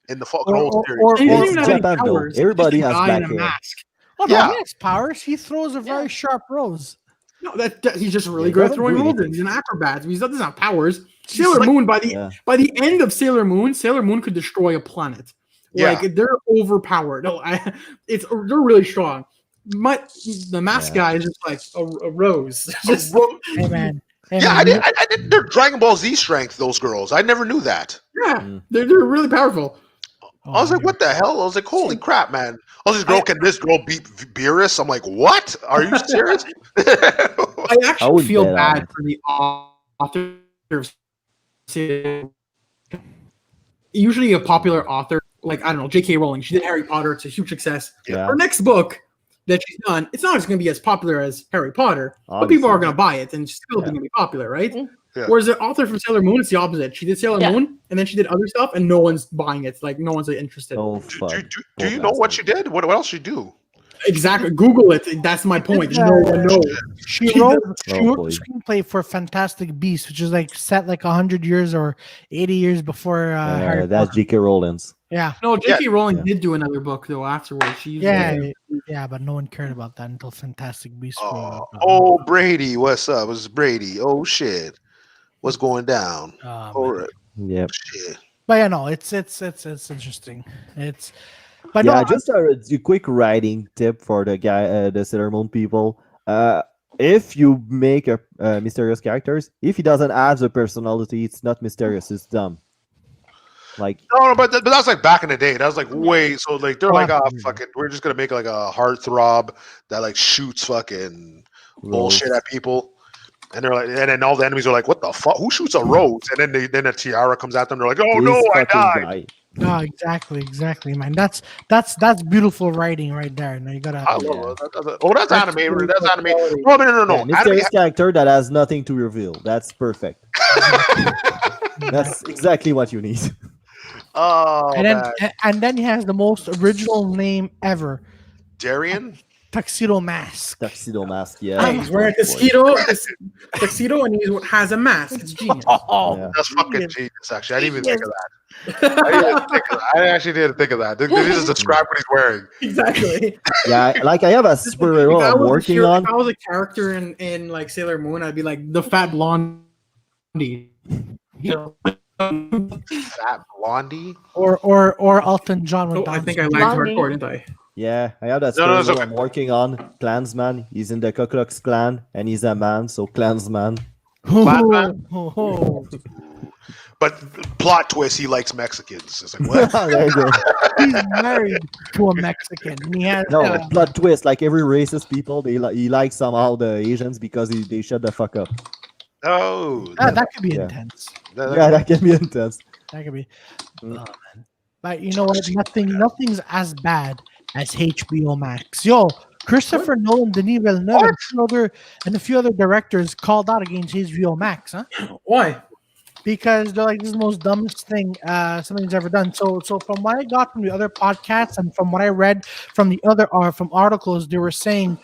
in the fucking whole series. Everybody has black hair. Mask. Oh no, he has powers. He throws a very sharp rose. No, that he's just really good at throwing roses. He's an acrobat. He doesn't have powers. Sailor Moon, by the end of Sailor Moon could destroy a planet. Like they're overpowered. No, they're really strong. The mask guy is just like a rose. Just, hey man. I did. They're Dragon Ball Z strength. Those girls. I never knew that. Yeah, they're really powerful. I was like, what the hell? I was like, holy crap, man. Oh, can this girl beat Beerus? I'm like, what? Are you serious? I actually feel bad for the authors. Usually a popular author, like, I don't know, J.K. Rowling, she did Harry Potter. It's a huge success. Yeah. Her next book that she's done, it's not just going to be as popular as Harry Potter, but people are going to buy it and it's still going to be popular, right? Yeah. Whereas the author from Sailor Moon, it's the opposite. She did Sailor Moon, and then she did other stuff, and no one's buying it. Like, no one's interested. Oh, do you know what she did? What else she do? Exactly. Google it. That's my point. No one knows. She wrote a screenplay for Fantastic Beasts, which is like set like 100 years or 80 years before Harry that's Potter. J.K. Rowling's. Yeah. No, J.K. Rowling did do another book though afterwards. But no one cared about that until Fantastic Beasts. Brady, what's up? It's Brady. Oh shit, what's going down? All right. Yep. Shit. But yeah, no, it's interesting. But yeah, just a quick writing tip for the guy, the Sailor Moon people. If you make a mysterious characters, if he doesn't have the personality, it's not mysterious. It's dumb. Like no, but that's like back in the day. That was like way so like they're like fucking. We're just gonna make like a heartthrob that like shoots fucking bullshit at people. And they're like, and then all the enemies are like, "What the fuck? Who shoots a rose?" And then a tiara comes at them. They're like, "Oh no, I died." No, exactly, man. That's beautiful writing right there. Now you gotta. I love it. Oh, that's anime. That's anime. No. mysterious character that has nothing to reveal. That's perfect. That's exactly what you need. Oh, And then man. and then he has the most original name ever, Darian? Tuxedo Mask. Tuxedo mask, yeah. Hey, he's wearing a tuxedo and he has a mask. It's genius. Oh, Yeah. That's fucking genius. genius, actually. I didn't even think of that. I actually didn't think of that. Did you just describe what he's wearing? Exactly. Yeah, like I have a superhero I'm working on. If I was a character in like Sailor Moon, I'd be like the fat blondie. You know? Fat Blondie? Or Elton John with Oh, I Down think I syndrome. lagged Blondie. hardcore, didn't I? Yeah, I have that No, superhero it's okay. I'm working on. Klansman. He's in the Ku Klux Klan and he's a man, so Klansman. Batman? Oh, But plot twist, he likes Mexicans. It's like, what? There you go. he's married to a Mexican. And he has No, plot twist. Like every racist people, he likes somehow the Asians because they shut the fuck up. Oh. that could be Yeah. intense. Yeah, that can be intense. That could be. Mm. Oh, man. But you know what? Nothing's as bad as HBO Max. Yo, Christopher Nolan, Denis Villeneuve, and a few other directors called out against HBO Max, huh? Why? Because they're like, this is the most dumbest thing somebody's ever done. So from what I got from the other podcasts and from what I read from the other from articles, they were saying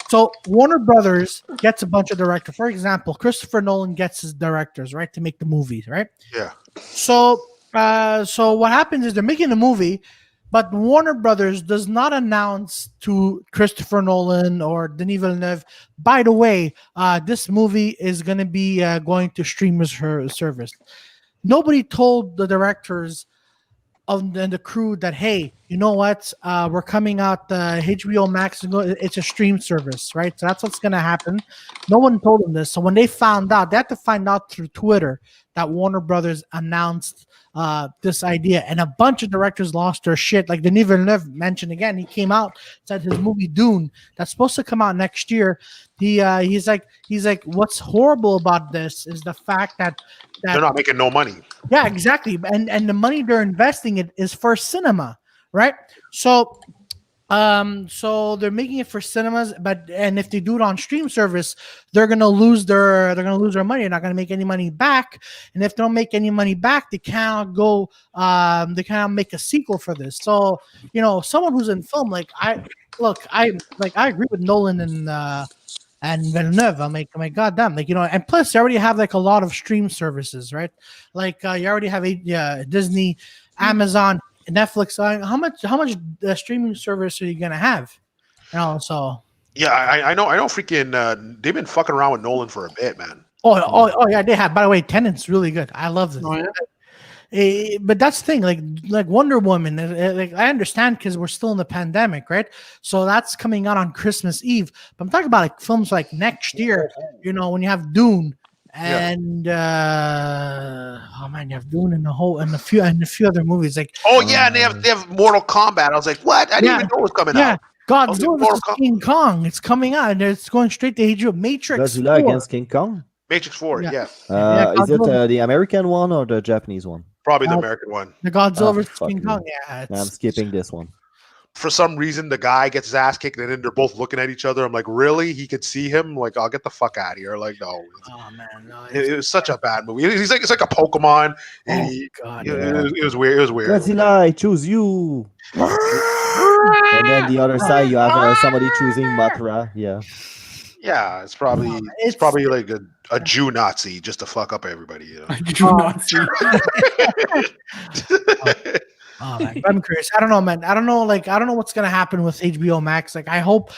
so Warner Brothers gets a bunch of directors. For example, Christopher Nolan gets his directors, right, to make the movies, right? Yeah. So what happens is they're making a movie, but Warner Brothers does not announce to Christopher Nolan or Denis Villeneuve, by the way, this movie is going to be going to streamers service. Nobody told the directors and the crew that, hey, you know what? We're coming out HBO Max. It's a stream service, right? So that's what's going to happen. No one told them this. So when they found out, they had to find out through Twitter that Warner Brothers announced this idea, and a bunch of directors lost their shit. Like Denis Villeneuve mentioned again, he came out, said his movie Dune that's supposed to come out next year. He's like, what's horrible about this is the fact that They're not making no money. yeah, exactly, and the money they're investing it is for cinema, right? So they're making it for cinemas, and if they do it on stream service, they're gonna lose their money. They're not gonna make any money back, and if they don't make any money back, they cannot make a sequel for this. So someone who's in film, I agree with Nolan and Villeneuve. I'm like, goddamn, and plus they already have a lot of stream services, right? You already have Disney, Amazon, Netflix. How much streaming service are you gonna have? So Yeah, I know. Freaking, they've been fucking around with Nolan for a bit, man. oh yeah, they have. By the way, Tenant's really good. I love this. Oh, yeah? But that's the thing, like Wonder Woman. I understand because we're still in the pandemic, right? So that's coming out on Christmas Eve. But I'm talking about films like next year. When you have Dune and oh man, you have Dune and a few other movies. And they have Mortal Kombat. I was like, what? I didn't even know it was coming out. Godzilla vs. King Kong. It's coming out and it's going straight to HBO. Matrix Godzilla 4. against King Kong. Matrix 4, yeah. Is it the American one or the Japanese one? Probably the American one. The Godzilla vs. fuck King me. Kong. Yeah, I'm skipping this one. For some reason, the guy gets his ass kicked, and then they're both looking at each other. I'm like, really? He could see him? Like, I'll get the fuck out of here. Like, no. Oh man, no. It was such a bad movie. It's like a Pokemon. And God. it was weird. It was weird. Godzilla, I choose you. And then the other side, you have somebody choosing Mothra. Yeah. Yeah, it's probably like a Jew Nazi just to fuck up everybody. Oh man, I'm curious. I don't know, man. I don't know what's gonna happen with HBO Max. I hope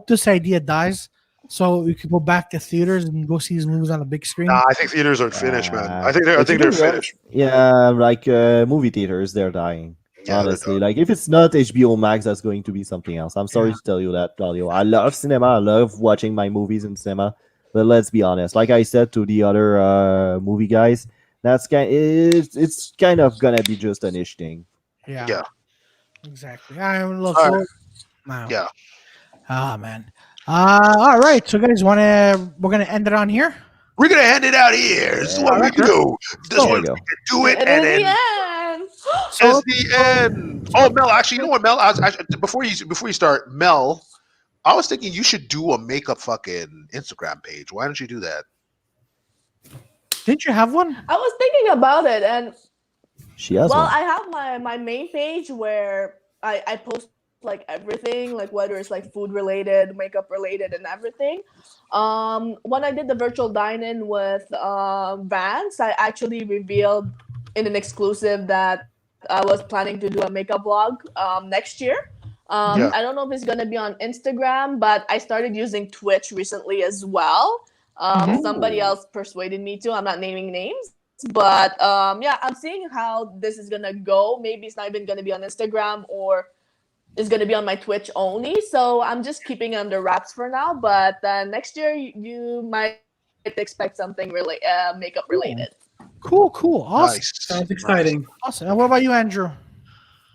this idea dies, so we can go back to theaters and go see these movies on a big screen. Nah, I think theaters are finished, man. I think they're finished. Yeah, like movie theaters, they're dying. Yeah, honestly, if it's not HBO Max, that's going to be something else. I'm sorry to tell you that, Claudio. I love cinema. I love watching my movies in cinema. But let's be honest. Like I said to the other movie guys, it's kind of gonna be just a niche thing. Yeah. Exactly. I look. Wow. Yeah. Ah man. All right. So guys, we're gonna end it on here. We're gonna end it out here. This is what we do. This one we can do it, and then it's the end. Oh, Mel. Actually, you know what, Mel? Before you start, Mel. I was thinking you should do a makeup fucking Instagram page. Why don't you do that? Didn't you have one? I was thinking about it, and She has well, one. I have my main page where I post like everything, like whether it's like food related, makeup related, and everything. When I did the virtual dine-in with Vance, I actually revealed in an exclusive that I was planning to do a makeup vlog next year. Yeah. I don't know if it's gonna be on Instagram, but I started using Twitch recently as well. Somebody else persuaded me to. I'm not naming names, but yeah, I'm seeing how this is gonna go. Maybe it's not even gonna be on Instagram, or it's gonna be on my Twitch only. So I'm just keeping it under wraps for now. But next year, you might expect something really makeup related. Cool. Awesome. Nice. Sounds exciting. Awesome. And what about you, Andrew?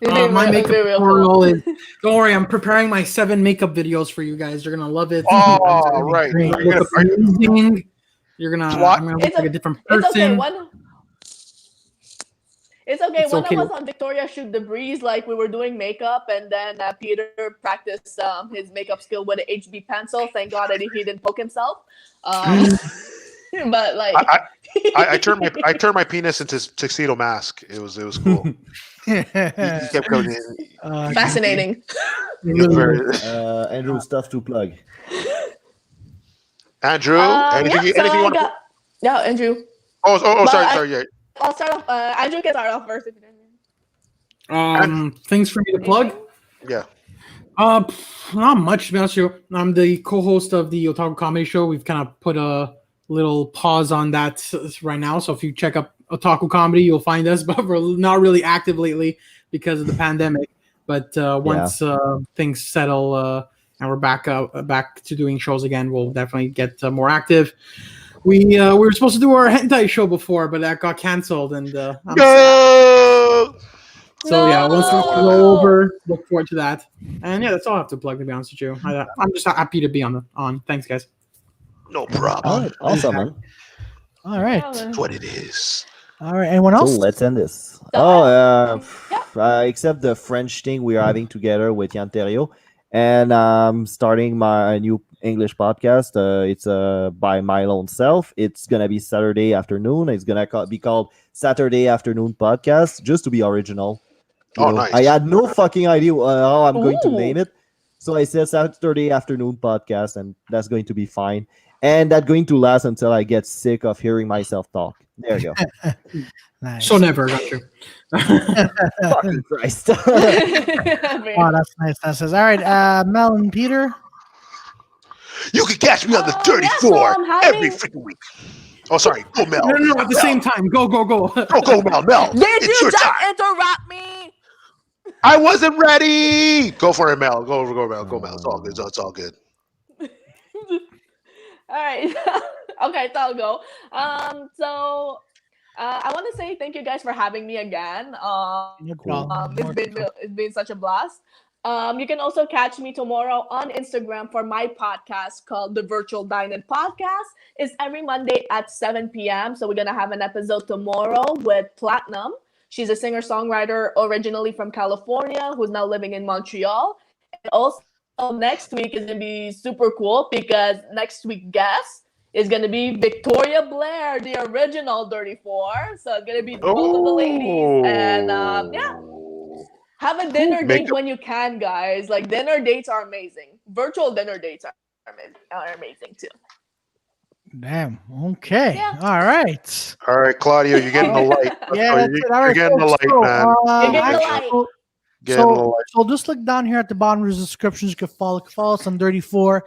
My It'll makeup be real tutorial is. Don't worry, I'm preparing my 7 makeup videos for you guys. You're gonna love it. Oh, right. Great. Are you gonna- Amazing. You're gonna. What? I'm gonna look like a different It's okay. person. It's okay. It's When okay. I was on Victoria Shoot the Breeze, like we were doing makeup, and then Peter practiced his makeup skill with an HB pencil. Thank God that he didn't poke himself. But like, I turned my penis into tuxedo mask. It was cool. He kept going in. fascinating. Andrew, stuff to plug. Andrew, anything you want? Yeah, Andrew. Oh, But sorry. Yeah. I'll start off. Andrew can start off first. If you Things for me to plug. Yeah. Not much to be honest with you. I'm the co-host of the Otakucomedy show. We've kind of put a little pause on that right now. So if you check up Otakucomedy, you'll find us, but we're not really active lately because of the pandemic. But once things settle and we're back to doing shows again, we'll definitely get more active. We were supposed to do our hentai show before, but that got canceled, and I'm sad. So yeah, once that's all over, look forward to that. And yeah, that's all I have to plug. To be honest with you, I'm just happy to be on. Thanks, guys. No All problem. right, awesome, man. All right. That's what it is. All right. Anyone So else? let's end this. Except the French thing we are having together with Yanterio, and starting my new English podcast. It's by my own self. It's gonna be Saturday afternoon. It's gonna be called Saturday Afternoon Podcast, just to be original. Nice. I had no fucking idea how I'm going to name it, so I said Saturday Afternoon Podcast, and that's going to be fine. And that's going to last until I get sick of hearing myself talk. There you go. Nice. So never got you. Fucking Christ. Oh, that's nice. That's nice. All right, Mel and Peter. You can catch me on the 34 so I'm having- every freaking week. Oh, sorry. Go, Mel. No, at the same time. Go. Go, Mel. Did It's you your just time. interrupt me? I wasn't ready. Go for it, Mel. Go, Mel. Go, Mel. It's all good. It's all good. All right. Okay, so I'll go. I want to say thank you guys for having me again. No problem. It's been such a blast. You can also catch me tomorrow on Instagram for my podcast called The Virtual Dine-In Podcast. It's every Monday at 7 p.m. So we're going to have an episode tomorrow with Platinum. She's a singer-songwriter originally from California who's now living in Montreal. And also next week is going to be super cool because next week guest is going to be Victoria Blair, the original Dirtyfour. So it's going to be both of the ladies. And yeah. Have a dinner date when you can, guys. Like, dinner dates are amazing. Virtual dinner dates are amazing, too. Damn. Okay. Yeah. All right. All right, Claudio, you're getting the light. Yeah, that's it. All You're right, getting the folks, light, so, man. You're getting the actually, light. Getting the light. So just look down here at the bottom of the descriptions. You can follow us on Dirtyfour.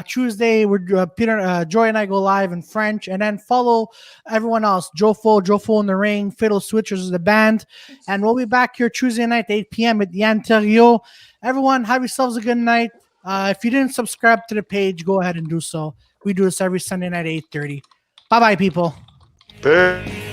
Tuesday, we're Peter, Joy, and I go live in French, and then follow everyone else. Jofo In The Ring, Fiddle Switchers is the band, and we'll be back here Tuesday night, 8 p.m. at the Ontario. Everyone, have yourselves a good night. If you didn't subscribe to the page, go ahead and do so. We do this every Sunday night at 8:30. Bye, people. Peace.